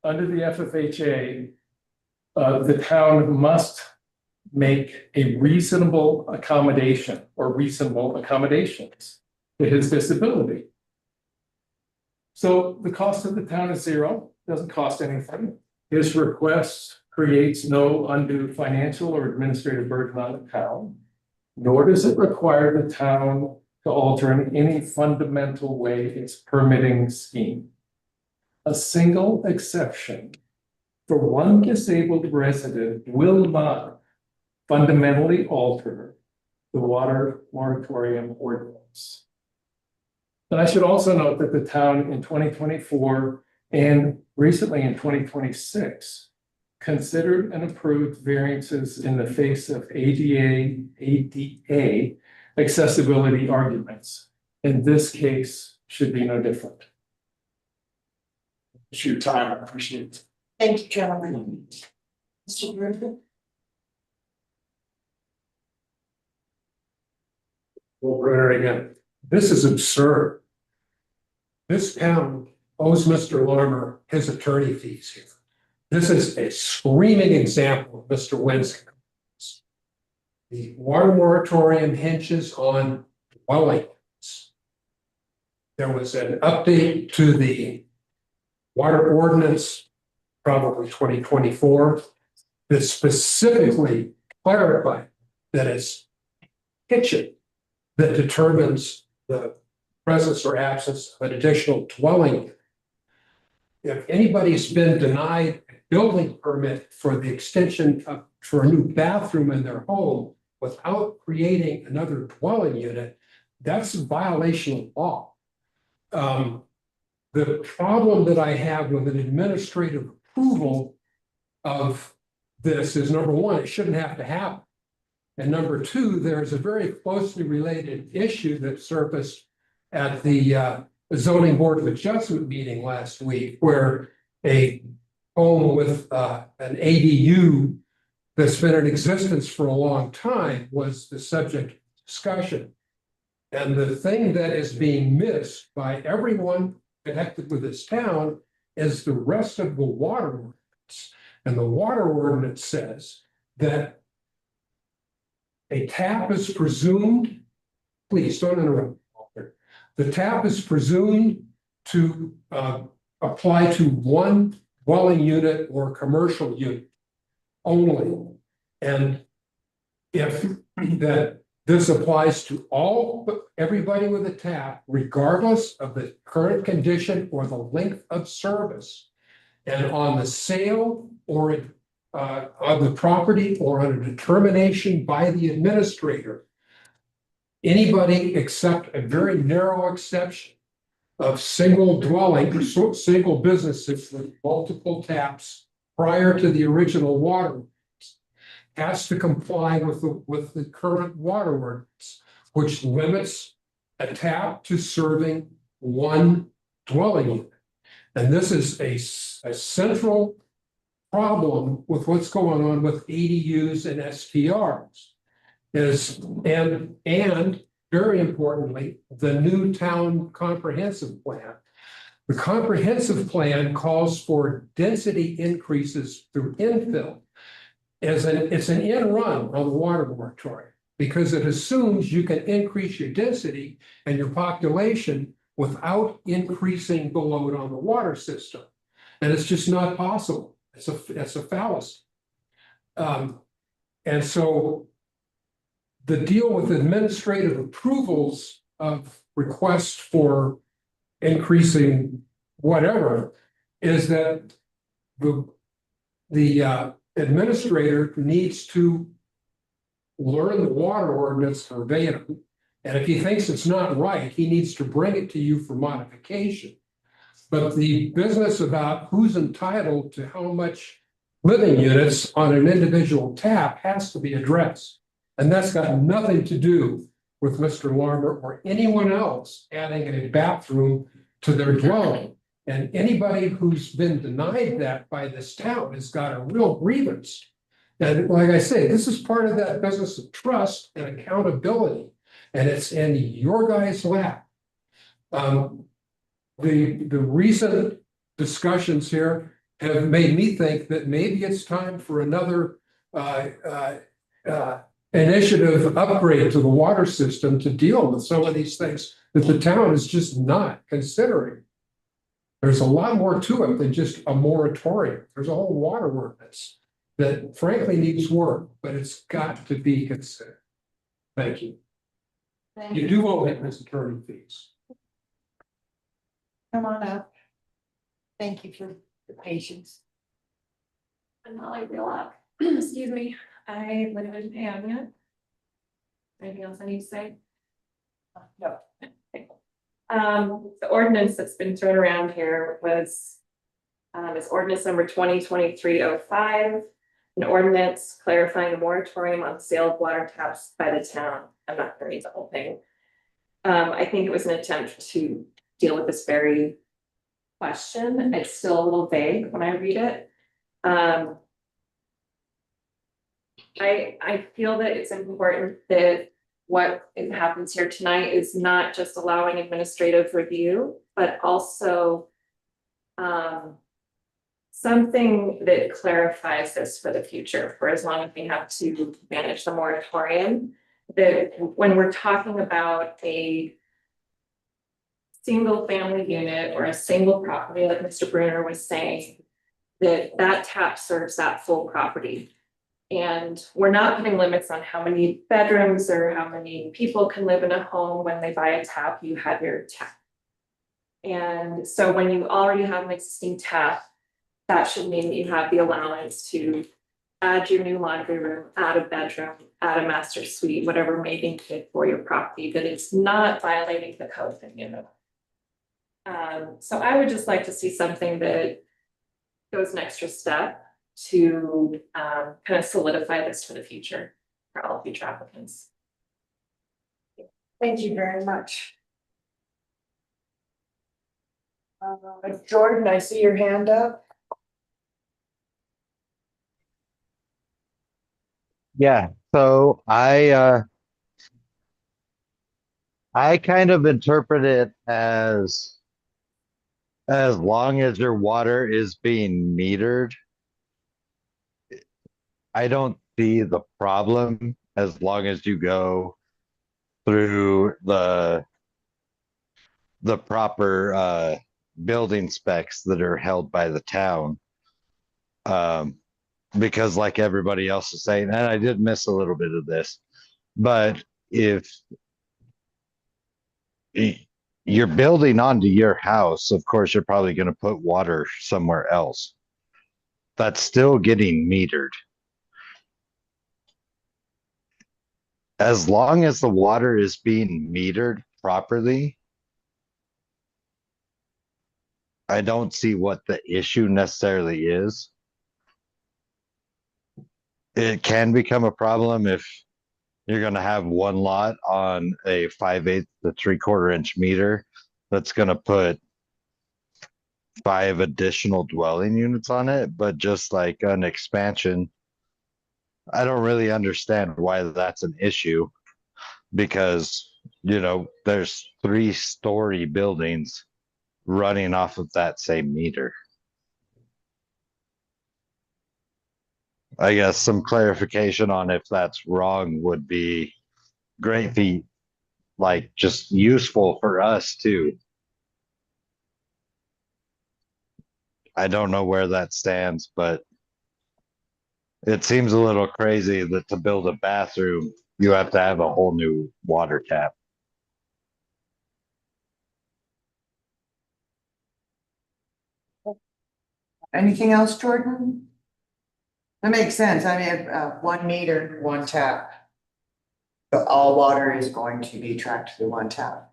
Under the FFHA, the town must make a reasonable accommodation or reasonable accommodations to his disability. So the cost of the town is zero, doesn't cost anything. His request creates no undue financial or administrative burden on the town, nor does it require the town to alter in any fundamental way its permitting scheme. A single exception for one disabled resident will not fundamentally alter the water moratorium ordinance. And I should also note that the town in 2024 and recently in 2026 considered and approved variances in the face of ADA accessibility arguments. In this case, should be no different. It's your time, I appreciate it. Thank you, gentlemen. Mr. Griffin? Well, Brenner again, this is absurd. This town owes Mr. Larmer his attorney fees here. This is a screaming example of Mr. Winston. The water moratorium hinges on dwelling units. There was an update to the water ordinance, probably 2024, that specifically clarified that it's kitchen that determines the presence or absence of an additional dwelling unit. If anybody's been denied a building permit for the extension of, for a new bathroom in their home without creating another dwelling unit, that's a violation of law. The problem that I have with an administrative approval of this is, number one, it shouldn't have to happen. And number two, there's a very closely related issue that surfaced at the zoning board of adjustment meeting last week, where a home with an ADU that's been in existence for a long time was the subject of discussion. And the thing that is being missed by everyone connected with this town is the rest of the water ordinance. And the water ordinance says that a tap is presumed, please don't interrupt, Walter. The tap is presumed to apply to one dwelling unit or commercial unit only. And if that this applies to everybody with a tap, regardless of the current condition or the length of service, and on the sale or on the property or on a determination by the administrator, anybody except a very narrow exception of single businesses with multiple taps prior to the original water has to comply with the current water ordinance, which limits a tap to serving one dwelling unit. And this is a central problem with what's going on with ADUs and STRs. And very importantly, the new town comprehensive plan. The comprehensive plan calls for density increases through infill. It's an in run on the water moratorium because it assumes you can increase your density and your population without increasing the load on the water system. And it's just not possible. It's a fallacy. And so the deal with administrative approvals of requests for increasing whatever is that the administrator needs to learn the water ordinance verbatim. And if he thinks it's not right, he needs to bring it to you for modification. But the business about who's entitled to how much living units on an individual tap has to be addressed. And that's got nothing to do with Mr. Larmer or anyone else adding a bathroom to their dwelling. And anybody who's been denied that by this town has got a real grievance. And like I say, this is part of that business of trust and accountability, and it's in your guys' lap. The recent discussions here have made me think that maybe it's time for another initiative upgrade to the water system to deal with some of these things that the town is just not considering. There's a lot more to it than just a moratorium. There's a whole water ordinance that frankly needs work, but it's got to be considered. Thank you. You do owe him his attorney fees. Come on up. Thank you for the patience. I'm Molly Realock. Excuse me. I live in Peonia. Anything else I need to say? No. The ordinance that's been thrown around here was is ordinance number 2023-05, an ordinance clarifying a moratorium on sale of water taps by the town. I'm not gonna read the whole thing. I think it was an attempt to deal with this very question. It's still a little vague when I read it. I feel that it's important that what happens here tonight is not just allowing administrative review, but also something that clarifies this for the future, for as long as we have to manage the moratorium. That when we're talking about a single family unit or a single property, like Mr. Bruner was saying, that tap serves that full property. And we're not putting limits on how many bedrooms or how many people can live in a home. When they buy a tap, you have your tap. And so when you already have an existing tap, that should mean that you have the allowance to add your new laundry room, add a bedroom, add a master suite, whatever may be needed for your property, that it's not violating the code, you know. So I would just like to see something that goes an extra step to kind of solidify this for the future for all future applicants. Thank you very much. Jordan, I see your hand up. Yeah, so I kind of interpret it as long as your water is being metered, I don't see the problem as long as you go through the proper building specs that are held by the town. Because like everybody else is saying, and I did miss a little bit of this, but if you're building onto your house, of course, you're probably going to put water somewhere else. That's still getting metered. As long as the water is being metered properly, I don't see what the issue necessarily is. It can become a problem if you're going to have one lot on a 5/8 to 3/4 inch meter that's going to put 5 additional dwelling units on it. But just like an expansion, I don't really understand why that's an issue, because, you know, there's 3-story buildings running off of that same meter. I guess some clarification on if that's wrong would be great, like just useful for us too. I don't know where that stands, but it seems a little crazy that to build a bathroom, you have to have a whole new water tap. Anything else, Jordan? That makes sense. I mean, 1 meter, 1 tap. So all water is going to be tracked through 1 tap.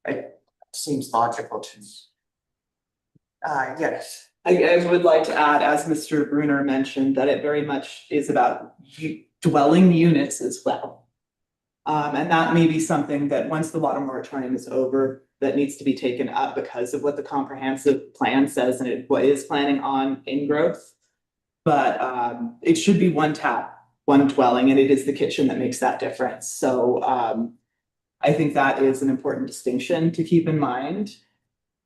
It seems logical to me. Yes, I would like to add, as Mr. Bruner mentioned, that it very much is about dwelling units as well. And that may be something that once the water moratorium is over, that needs to be taken up because of what the comprehensive plan says and what is planning on in growth. But it should be one tap, one dwelling, and it is the kitchen that makes that difference. So I think that is an important distinction to keep in mind.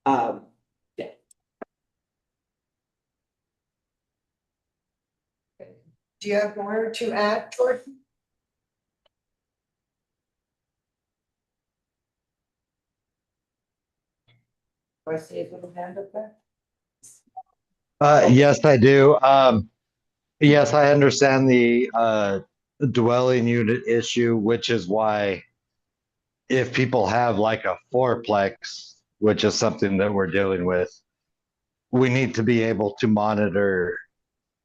Yeah. Do you have more to add, Jordan? Do I see a little hand up there? Yes, I do. Yes, I understand the dwelling unit issue, which is why if people have like a fourplex, which is something that we're dealing with, we need to be able to monitor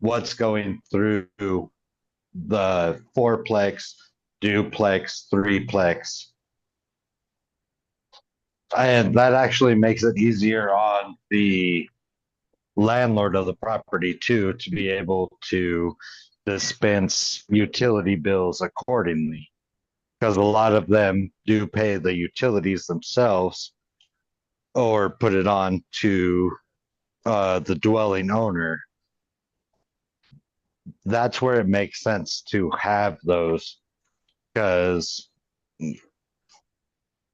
what's going through the fourplex, duplex, threeplex. And that actually makes it easier on the landlord of the property too, to be able to dispense utility bills accordingly. Because a lot of them do pay the utilities themselves or put it on to the dwelling owner. That's where it makes sense to have those, because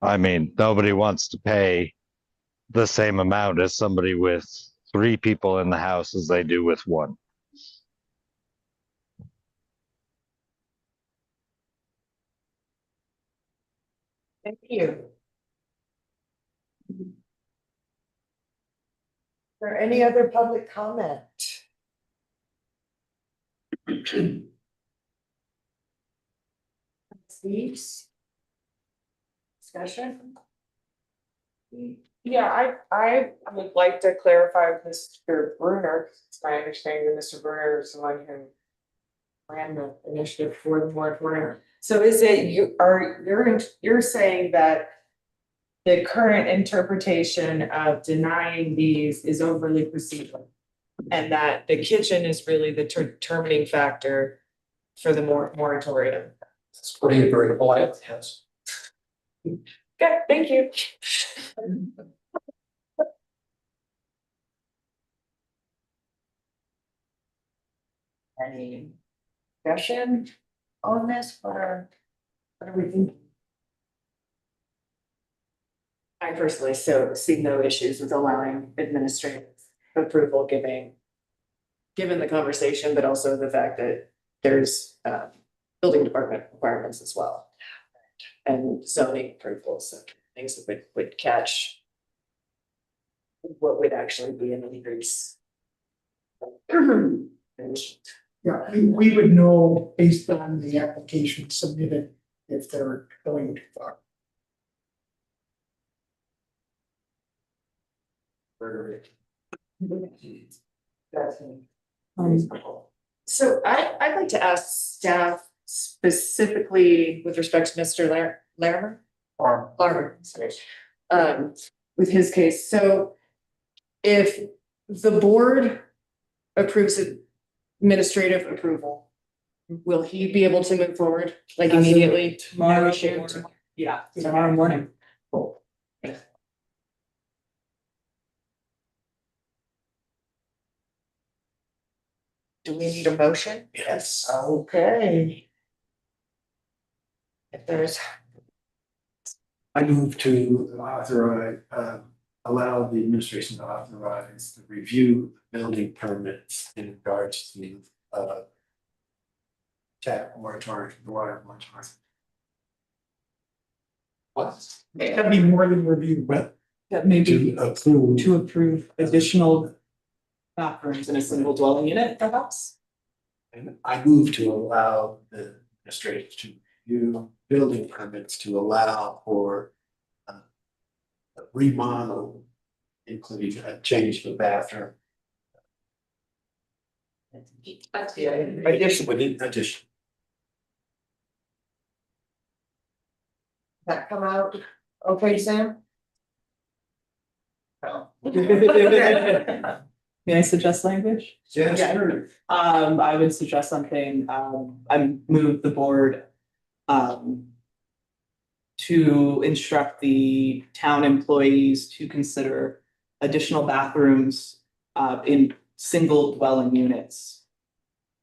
I mean, nobody wants to pay the same amount as somebody with 3 people in the house as they do with 1. Thank you. Is there any other public comment? Steve's discussion? Yeah, I would like to clarify with Mr. Bruner, it's my understanding that Mr. Bruner is the one who ran the initiative for the moratorium. So is it, you're saying that the current interpretation of denying these is overly procedural? And that the kitchen is really the determining factor for the moratorium? It's pretty very polite, yes. Okay, thank you. Any discussion on this, or what are we thinking? I personally see no issues with allowing administrative approval given the conversation, but also the fact that there's building department requirements as well. And zoning approvals, and things that would catch what would actually be an increase. Yeah, we would know based on the application submitted if they're going too far. So I'd like to ask staff specifically with respect to Mr. Larmer, sorry, with his case. So if the board approves administrative approval, will he be able to move forward like immediately? Tomorrow morning. Do we need a motion? Yes. Okay. If there's, I move to authorize, allow the administration to authorize the review of building permits in regards to tap moratorium, water moratorium. What? That'd be more than review, But That may be to approve additional bathrooms in a single dwelling unit, perhaps? and I move to allow the administration to review building permits to allow for a remodel, including a change of the bathroom. Addition. Within addition. that come out, okay, Sam? May I suggest language? Yes, Yeah. sure. I would suggest something, I move the board, to instruct the town employees to consider additional bathrooms, in single dwelling units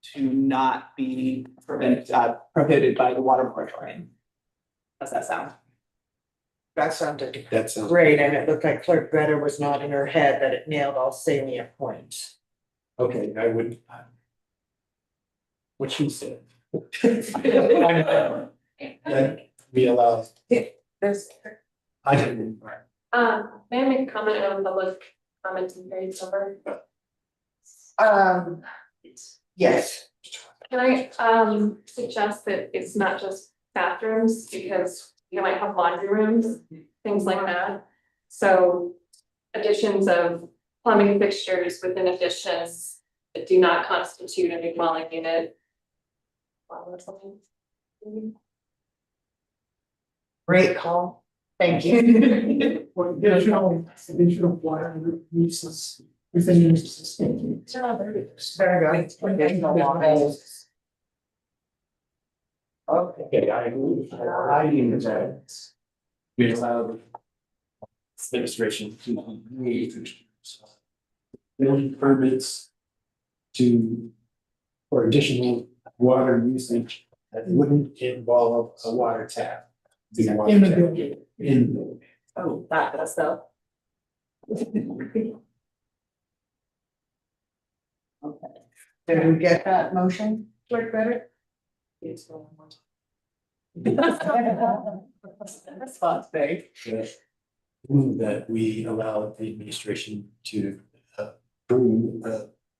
to not be prohibited by the water moratorium. Does that sound? That sounded That sounds. great, and it looked like Clerk Better was nodding her head that it nailed all salient points. Okay, I would. What she said. That we allow, There's, I didn't. May I make a comment on public comment and grades number? Yes. Can I suggest that it's not just bathrooms, because you might have laundry rooms, things like that. So additions of plumbing fixtures within additions that do not constitute a new dwelling unit. Great call. Thank you. Or additional water uses within the existing. Very good. Okay, I agree. I didn't that. We allow the administration to create building permits to for additional water usage that wouldn't involve a water tap. In the building. In the building. Oh, that does though. Okay. Did we get that motion? Clerk Better? Response vague. Move that we allow the administration to approve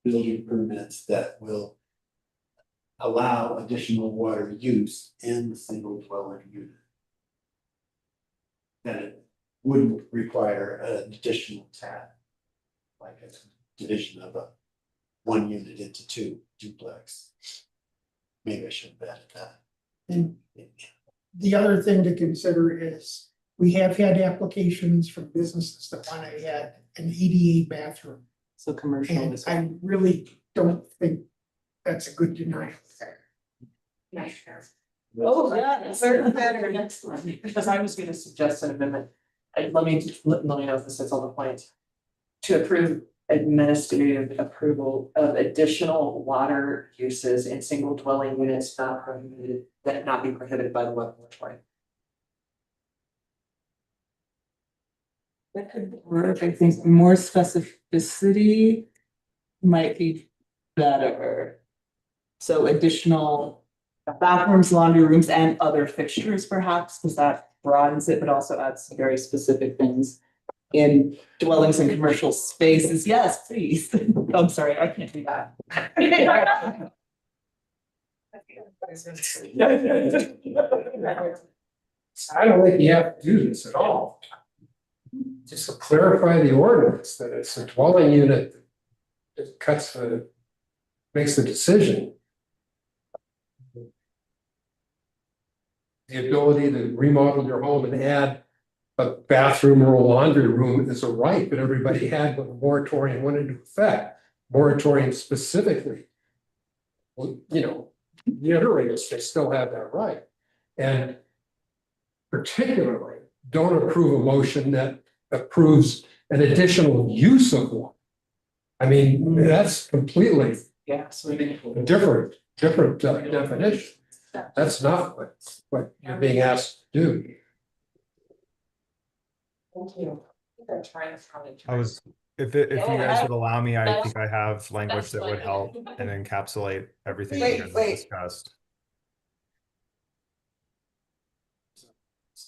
building permits that will allow additional water use in the single dwelling unit. And it wouldn't require an additional tap, like a division of a one unit into two duplex. Maybe I should have added that. And the other thing to consider is we have had applications from businesses that want to add an ADA bathroom. So commercial And is. I really don't think that's a good denial. Oh, yeah, certainly better. Next one. because I was gonna suggest an amendment, let me know if this is on the point. To approve administrative approval of additional water uses in single dwelling units not prohibited, that not be prohibited by the water moratorium. That could work, I think more specificity might be better. So additional bathrooms, laundry rooms, and other fixtures perhaps, because that broadens it, but also adds some very specific things. In dwellings and commercial spaces, yes, please. I'm sorry, I can't do that. I don't think you have to do this at all. Just to clarify the ordinance that it's a dwelling unit that makes the decision. The ability to remodel your home and add a bathroom or a laundry room is a right that everybody had when the moratorium went into effect. Moratorium specifically. Well, you know, the iterators, they still have that right. And particularly, don't approve a motion that approves an additional use of one. I mean, that's completely Yeah, so a different definition. That's not what you're being asked to do. Thank you. I'm trying to find it. I was, if you guys would allow me, I think I have language that would help and encapsulate everything you guys have discussed.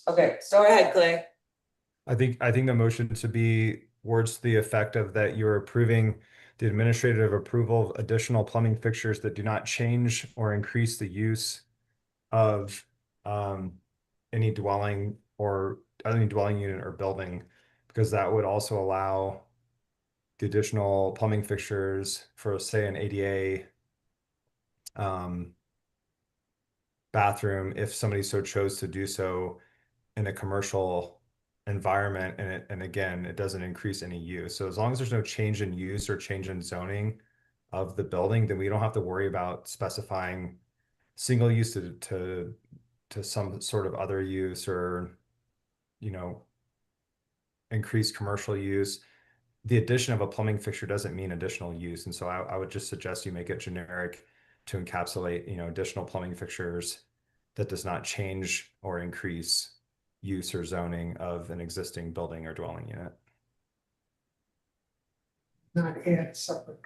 Okay, go ahead, Clay. I think the motion to be words to the effect of that you're approving the administrative approval of additional plumbing fixtures that do not change or increase the use of any dwelling unit or building, because that would also allow the additional plumbing fixtures for, say, an ADA bathroom if somebody so chose to do so in a commercial environment and again, it doesn't increase any use. So as long as there's no change in use or change in zoning of the building, then we don't have to worry about specifying single use to some sort of other use or, increased commercial use. The addition of a plumbing fixture doesn't mean additional use. And so I would just suggest you make it generic to encapsulate, additional plumbing fixtures that does not change or increase use or zoning of an existing building or dwelling unit. Not add separate.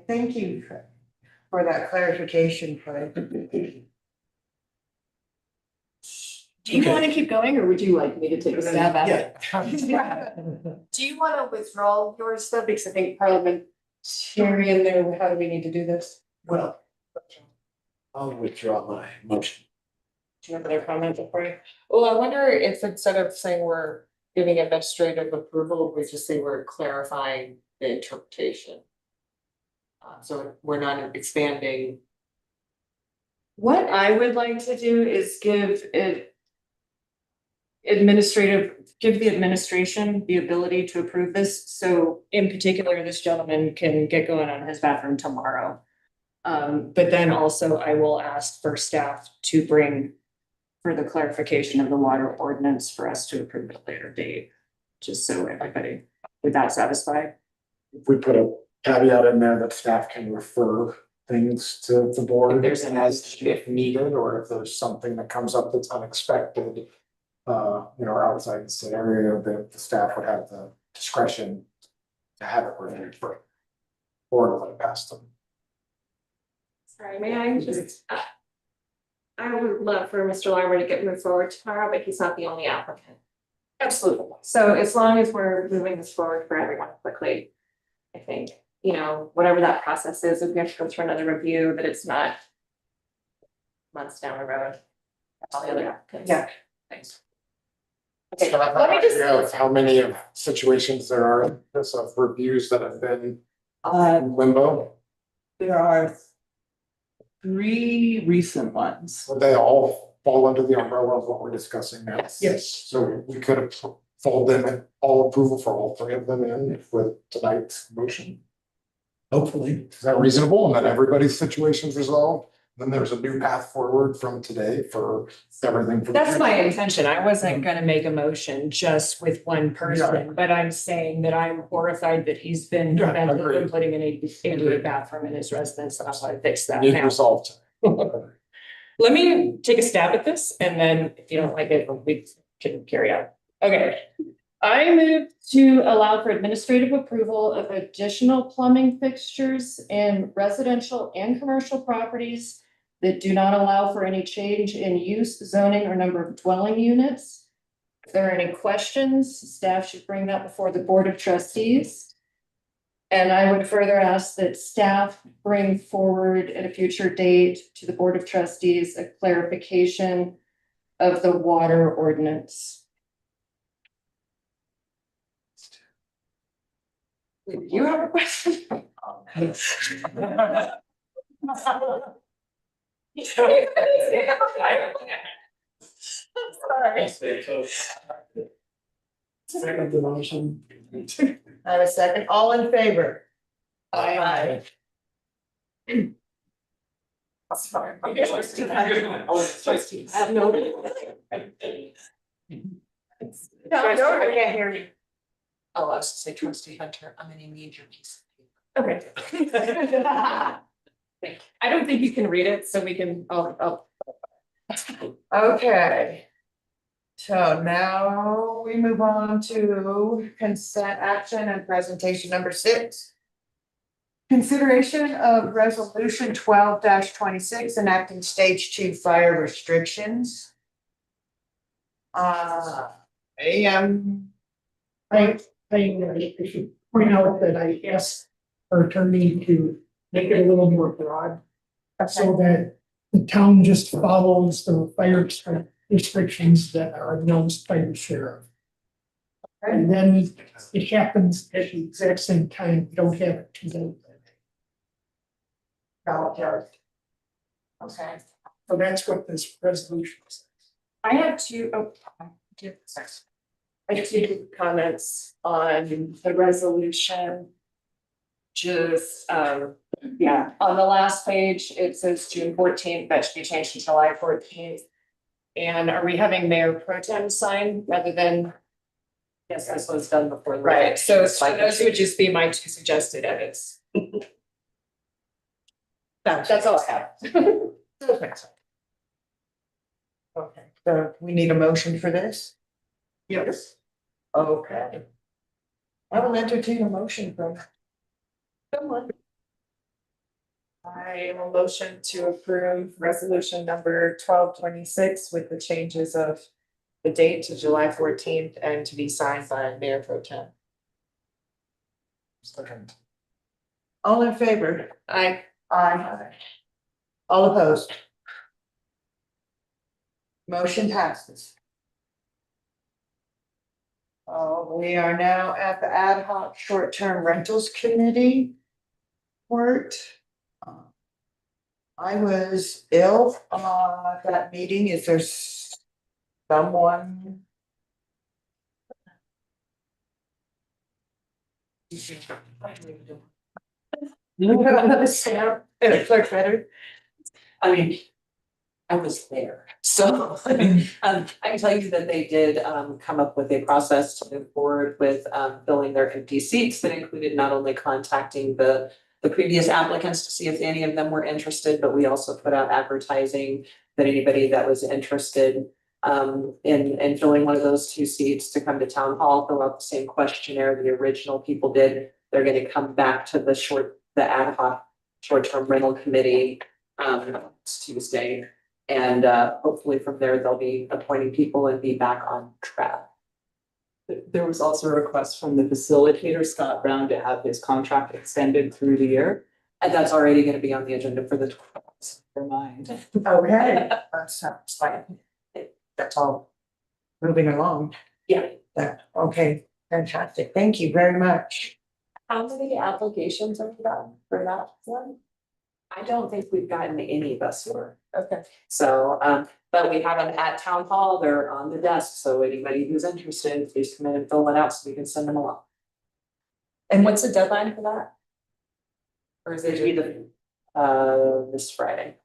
Thank you for that clarification, Fred. Do you want to keep going or would you like me to take a stab at it? Do you want to withdraw your stuff? Because I think parliamentarian there, how do we need to do this? Well, I'll withdraw my motion. Do you have another comment before you? Well, I wonder if instead of saying we're giving administrative approval, we just say we're clarifying the interpretation. So we're not expanding. What I would like to do is give the administration the ability to approve this. So in particular, this gentleman can get going on his bathroom tomorrow. But then also I will ask for staff to bring further clarification of the water ordinance for us to approve at a later date. Just so everybody, would that satisfy? If we put a caveat in there that staff can refer things to the board If there's an as if needed, or if there's something that comes up that's unexpected. Outside the scenario, the staff would have the discretion to have it reviewed for or to let it pass them. Sorry, may I just, I would love for Mr. Larmer to get moved forward tomorrow, but he's not the only applicant. Absolutely. So as long as we're moving this forward for everyone quickly, I think, whatever that process is, if we have to go through another review, that it's not months down the road. All the other applicants. Yeah. Thanks. Okay, Okay, let me just. of how many of situations there are of reviews that have been in limbo. There are 3 recent ones. Would they all fall under the umbrella of what we're discussing now? Yes. So we could have folded in all approval for all 3 of them in with tonight's motion. Hopefully. Is that reasonable? And then everybody's situation's resolved? Then there's a new path forward from today for everything. for the That's my future. intention. I wasn't gonna make a motion just with one person, but I'm saying that I'm horrified that he's been Yeah, prevented agreed. from putting an ADA bathroom in his residence, and I'm gonna fix that Need now. resolved. Let me take a stab at this, and then if you don't like it, we can carry on. Okay. I move to allow for administrative approval of additional plumbing fixtures in residential and commercial properties that do not allow for any change in use, zoning, or number of dwelling units. If there are any questions, staff should bring that before the Board of Trustees. And I would further ask that staff bring forward at a future date to the Board of Trustees a clarification of the water ordinance. You have a question? Sorry. Second the motion. I have a second, all in favor? Aye. Sorry. I have no. No, I can't hear you. Oh, I was to say trustee Hunter, I'm gonna need your piece. Okay. I don't think you can read it, so we can, Okay. So now we move on to consent action and presentation number 6. Consideration of resolution 12-26 enacting stage 2 fire restrictions. I should point out that I asked our attorney to make it a little more broad. So that the town just follows the fire restrictions that are announced by the sheriff. And then it happens at the exact same time, we don't have it today. Okay. So that's what this resolution says. I have two, I have two comments on the resolution. Just, yeah, on the last page, it says June 14th, that should be changed to July 14th. And are we having Mayor Pro Tem sign rather than? Yes, this was done before. Right, so those would just be my two suggested edits. That's all I have. Okay, so we need a motion for this? Yes. Okay. I will entertain a motion from someone. I will motion to approve resolution number 1226 with the changes of the date to July 14th and to be signed by Mayor Pro Tem. Second. All in favor? Aye. Aye. All opposed? Motion passes. We are now at the ad hoc short-term rentals committee. Report. I was ill at that meeting. Is there someone? Sam, clerk better. I mean, I was there, so I can tell you that they did come up with a process to move forward with filling their empty seats that included not only contacting the previous applicants to see if any of them were interested, but we also put out advertising that anybody that was interested in filling one of those two seats to come to town hall, fill out the same questionnaire the original people did. They're gonna come back to the ad hoc short-term rental committee it's Tuesday. And hopefully from there, they'll be appointing people and be back on track. There was also a request from the facilitator, Scott Brown, to have his contract extended through the year. And that's already gonna be on the agenda for the 12th. Never mind. Okay, that sounds fine. That's all moving along. Yeah. Okay, fantastic. Thank you very much. How many applications are done for that one? I don't think we've gotten any thus far. Okay. So, but we have them at town hall, they're on the desk, so anybody who's interested, please come in and fill it out so we can send them along. And what's the deadline for that? Or is it to be this Friday?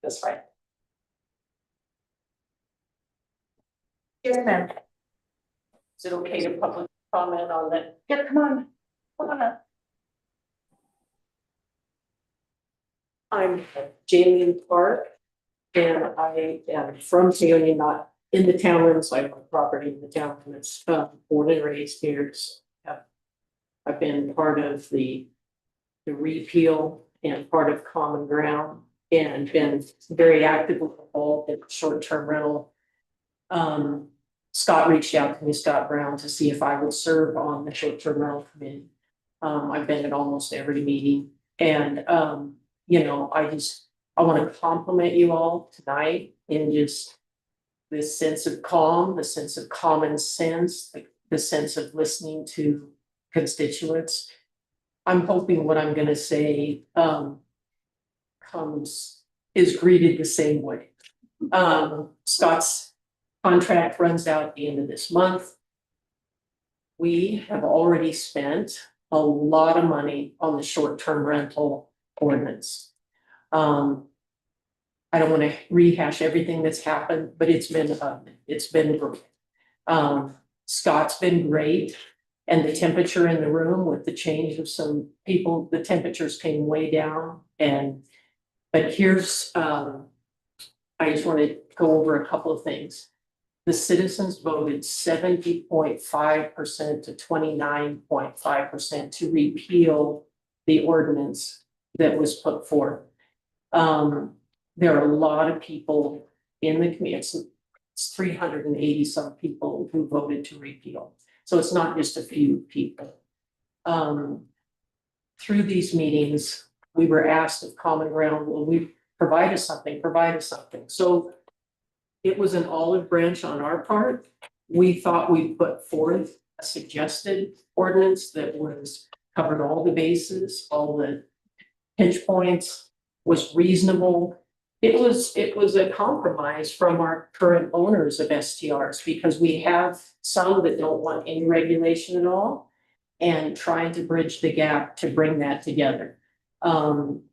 This Friday. Yes, ma'am. Is it okay to public comment on that? Yeah, come on up. I'm Jamie Park, and I am from Peonia, not in the town limits. I have a property in the town limits, born and raised here. I've been part of the repeal and part of Common Ground and been very actively involved in short-term rental. Scott reached out to me, Scott Brown, to see if I would serve on the short-term rental committee. I've been at almost every meeting and, you know, I want to compliment you all tonight in just this sense of calm, the sense of common sense, the sense of listening to constituents. I'm hoping what I'm going to say is greeted the same way. Scott's contract runs out at the end of this month. We have already spent a lot of money on the short-term rental ordinance. I don't want to rehash everything that's happened, but it's been great. Scott's been great. And the temperature in the room with the change of some people, the temperatures came way down. But here's, I just want to go over a couple of things. The citizens voted 70.5% to 29.5% to repeal the ordinance that was put forth. There are a lot of people in the community. It's 380 some people who voted to repeal. So it's not just a few people. Through these meetings, we were asked of Common Ground, will we provide us something? So it was an olive branch on our part. We thought we put forth a suggested ordinance that covered all the bases, all the pinch points, was reasonable. It was a compromise from our current owners of STRs because we have some that don't want any regulation at all. And trying to bridge the gap to bring that together.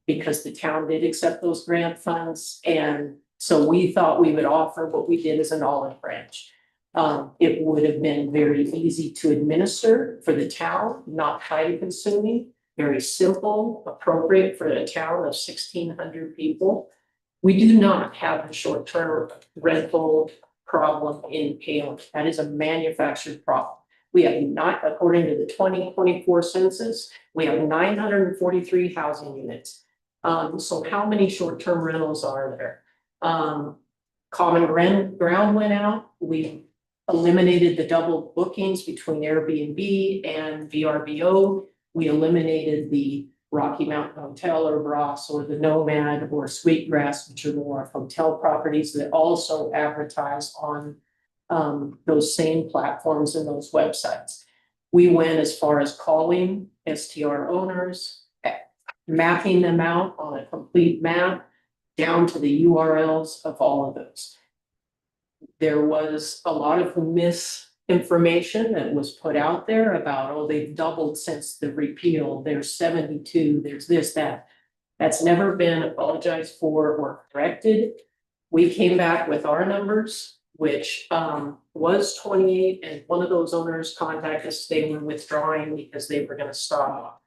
Because the town did accept those grant funds, and so we thought we would offer what we did as an olive branch. It would have been very easy to administer for the town, not time consuming, very simple, appropriate for a town of 1,600 people. We do not have a short-term rental problem in Paonia. That is a manufactured problem. We have not, according to the 2024 census, we have 943 housing units. So how many short-term rentals are there? Common ground went out. We eliminated the double bookings between Airbnb and VRBO. We eliminated the Rocky Mountain Hotel or Ross or the Nomad or Sweetgrass, which are more hotel properties that also advertise on those same platforms and those websites. We went as far as calling STR owners, mapping them out on a complete map, down to the URLs of all of those. There was a lot of misinformation that was put out there about, oh, they've doubled since the repeal, there's 72, there's this, that. That's never been apologized for or corrected. We came back with our numbers, which was 28, and one of those owners contacted us, they were withdrawing because they were gonna stop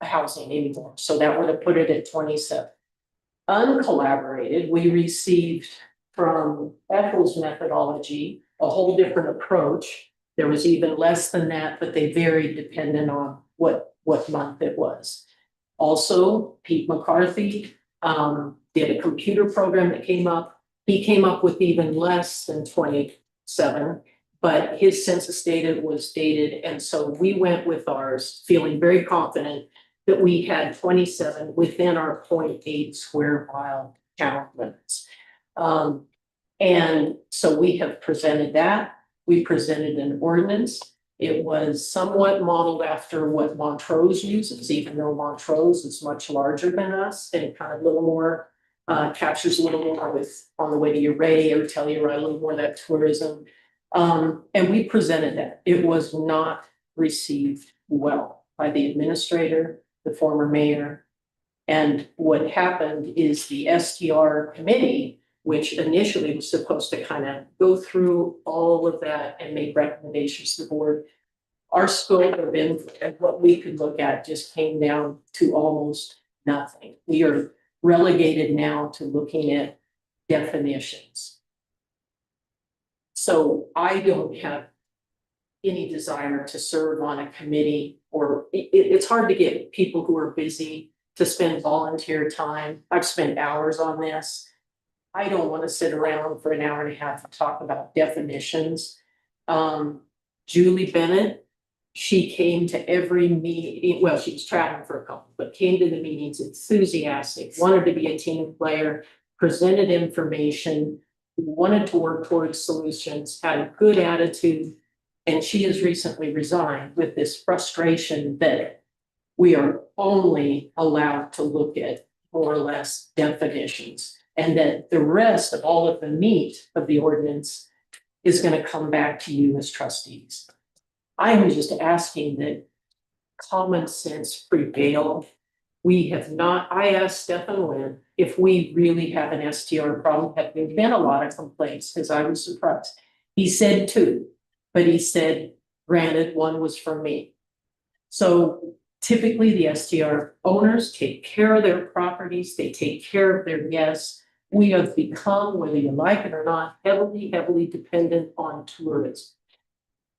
housing anymore. So that would have put it at 27. Uncollaborated, we received from Ethel's methodology a whole different approach. There was even less than that, but they varied depending on what month it was. Also, Pete McCarthy did a computer program that came up. He came up with even less than 27, but his census data was dated. And so we went with ours, feeling very confident that we had 27 within our 0.8 square mile town limits. And so we have presented that. We presented an ordinance. It was somewhat modeled after what Montrose uses, even though Montrose is much larger than us and kind of a little more captures a little more with on the way to Uray or Telluride, a little more of that tourism. And we presented that. It was not received well by the administrator, the former mayor. And what happened is the STR committee, which initially was supposed to kind of go through all of that and make recommendations to the board. Our scope of input and what we could look at just came down to almost nothing. We are relegated now to looking at definitions. So I don't have any desire to serve on a committee, or it's hard to get people who are busy to spend volunteer time. I've spent hours on this. I don't want to sit around for an hour and a half and talk about definitions. Julie Bennett, she came to every meeting. Well, she was traveling for a couple, but came to the meetings enthusiastic, wanted to be a team player, presented information, wanted to work towards solutions, had a good attitude. And she has recently resigned with this frustration that we are only allowed to look at more or less definitions, and that the rest of all of the meat of the ordinance is going to come back to you as trustees. I am just asking that common sense prevail. We have not, I asked Stefan Lynn if we really have an STR problem. Have there been a lot of complaints? Because I was surprised. He said 2, but he said, granted, 1 was from me. So typically the STR owners take care of their properties, they take care of their guests. We have become, whether you like it or not, heavily, heavily dependent on tourism.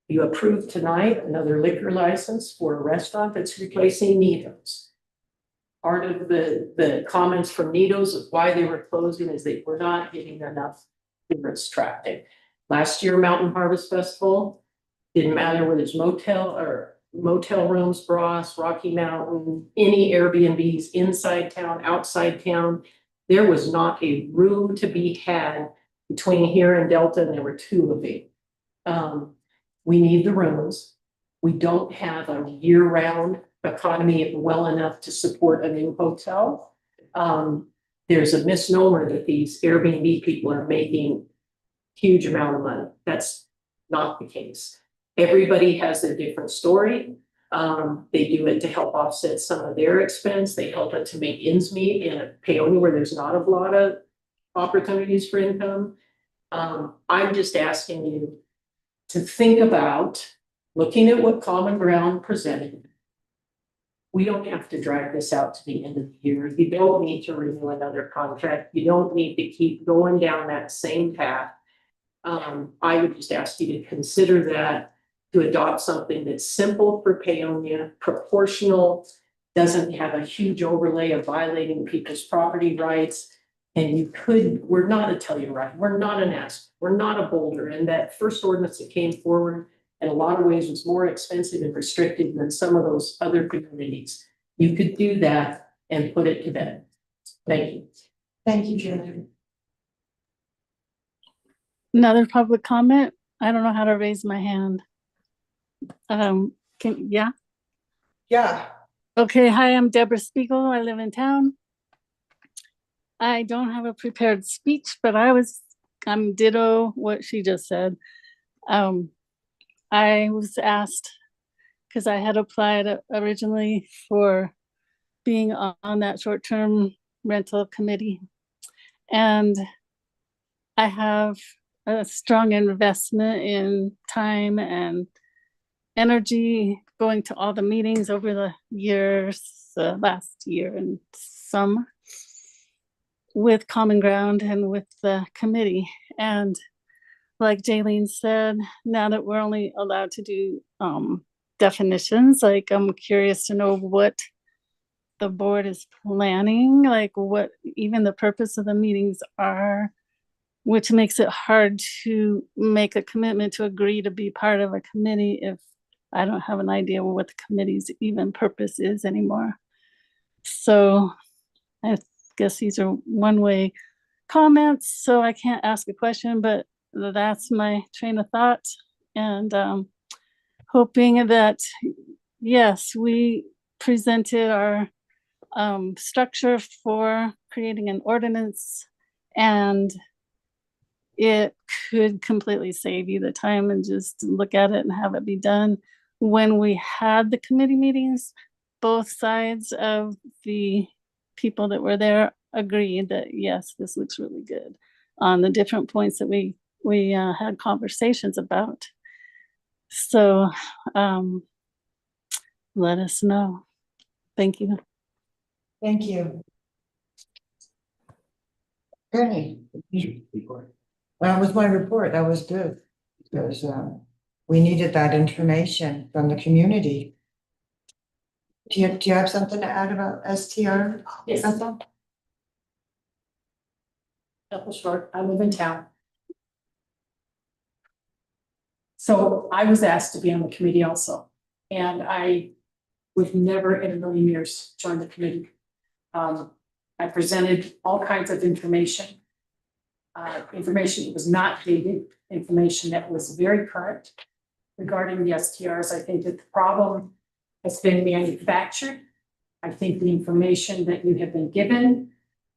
You approved tonight another liquor license for a restaurant that's replacing Nito's. Part of the comments from Nito's of why they were closing is they were not getting enough tourist traffic. Last year, Mountain Harvest Festival, didn't matter whether it's motel rooms, Bros, Rocky Mountain, any Airbnbs inside town, outside town. There was not a room to be had between here and Delta, and there were 2 of them. We need the rooms. We don't have a year-round economy well enough to support a new hotel. there's a misnomer that these Airbnb people are making huge amount of money. That's not the case. Everybody has a different story. They do it to help offset some of their expense. They help it to make ends meet in a Paonia where there's not a lot of opportunities for income. I'm just asking you to think about looking at what Common Ground presented. We don't have to drag this out to the end of the year. You don't need to renew another contract. You don't need to keep going down that same path. I would just ask you to consider that, to adopt something that's simple for Paonia, proportional, doesn't have a huge overlay of violating people's property rights. And you could, we're not a Telluride, we're not an Aspen, we're not a Boulder. And that first ordinance that came forward in a lot of ways was more expensive and restrictive than some of those other communities. You could do that and put it to bed. Thank you. Thank you, Julie. Another public comment? I don't know how to raise my hand. Yeah? Yeah. Okay, hi, I'm Deborah Spiegel. I live in town. I don't have a prepared speech, but I'm ditto what she just said. I was asked, because I had applied originally for being on that short-term rental committee. And I have a strong investment in time and energy going to all the meetings over the years, last year and some, with Common Ground and with the committee. And like Jaylene said, now that we're only allowed to do definitions, like I'm curious to know what the board is planning, like what even the purpose of the meetings are, which makes it hard to make a commitment to agree to be part of a committee if I don't have an idea what the committee's even purpose is anymore. So I guess these are one-way comments, so I can't ask a question, but that's my train of thought. And hoping that, yes, we presented our structure for creating an ordinance, and it could completely save you the time and just look at it and have it be done. When we had the committee meetings, both sides of the people that were there agreed that, yes, this looks really good on the different points that we had conversations about. So let us know. Thank you. Thank you. Great. That was my report. That was good. Because we needed that information from the community. Do you have something to add about STR? Yes. Couple short, I live in town. So I was asked to be on the committee also, and I would never in a million years join the committee. I presented all kinds of information. Information that was not dated, information that was very current regarding the STRs. I think that the problem has been manufactured. I think the information that you have been given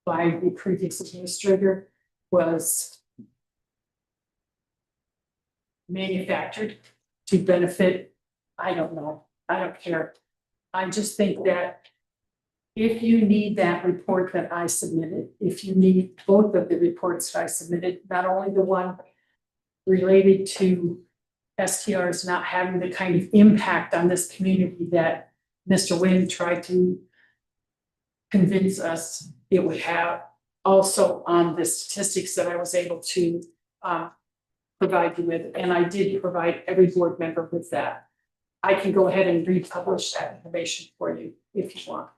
by the previous administrator was manufactured to benefit, I don't know, I don't care. I just think that if you need that report that I submitted, if you need both of the reports that I submitted, not only the one related to STRs not having the kind of impact on this community that Mr. Wynn tried to convince us it would have, also on the statistics that I was able to provide you with, and I did provide every board member with that. I can go ahead and republish that information for you if you want.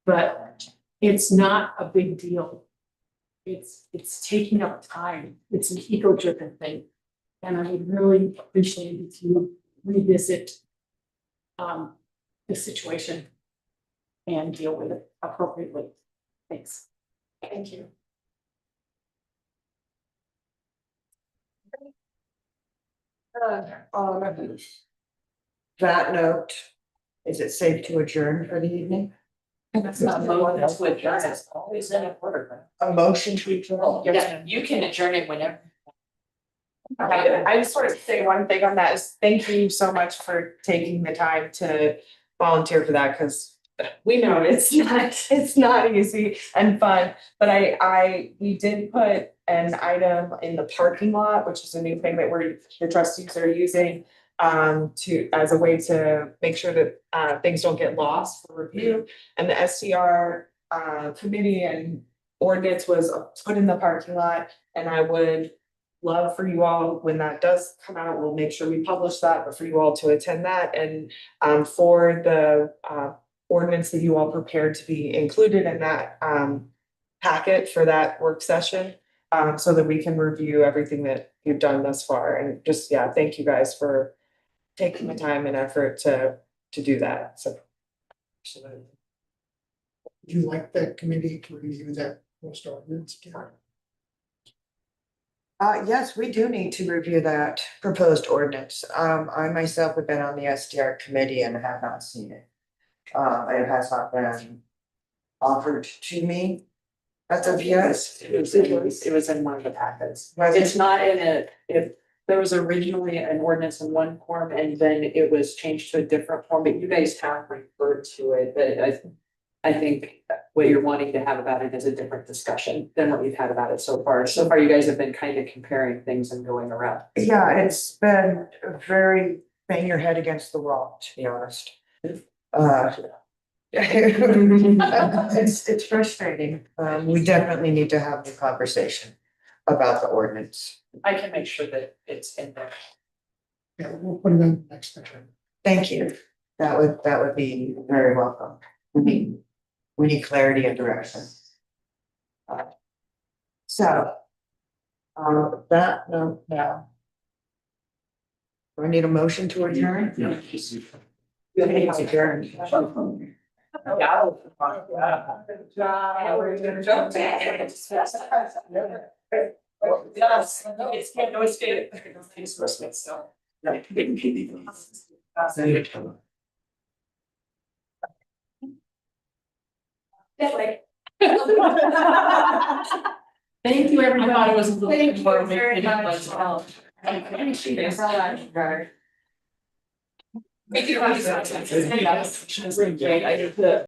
But it's not a big deal. It's taking up time. It's an ego-driven thing. And I would really appreciate it if you revisit the situation and deal with it appropriately. Thanks. Thank you. On that note, is it safe to adjourn for the evening? That's not voting, that's what adjourn is always in order. A motion to adjourn. Yeah, you can adjourn it whenever. I just sort of say one thing on that is thank you so much for taking the time to volunteer for that, because we know it's not easy and fun, but we did put an item in the parking lot, which is a new thing that the trustees are using as a way to make sure that things don't get lost for review. And the SDR committee and ordinance was put in the parking lot, and I would love for you all, when that does come out, we'll make sure we publish that, but for you all to attend that, and for the ordinance that you all prepared to be included in that packet for that work session, so that we can review everything that you've done thus far. And just, yeah, thank you guys for taking the time and effort to do that, so. Would you like the committee to review that post ordinance again? Yes, we do need to review that proposed ordinance. I myself have been on the SDR committee and have not seen it. It has not been offered to me as of yet. It was in one of the packets. It's not if there was originally an ordinance in one form and then it was changed to a different form, but you guys have referred to it, but I think what you're wanting to have about it is a different discussion than what you've had about it so far. So far, you guys have been kind of comparing things and going around. Yeah, it's been very bang your head against the wall, to be honest. It's frustrating. We definitely need to have the conversation about the ordinance. I can make sure that it's in there. Yeah, we'll put it on the next agenda. Thank you. That would be very welcome. We need clarity and direction. So. That note now. Do I need a motion to adjourn? Adjourn. Thank you, everybody. I thought it was a little Thank bit more you very maybe much. well. I appreciate it. Thank you.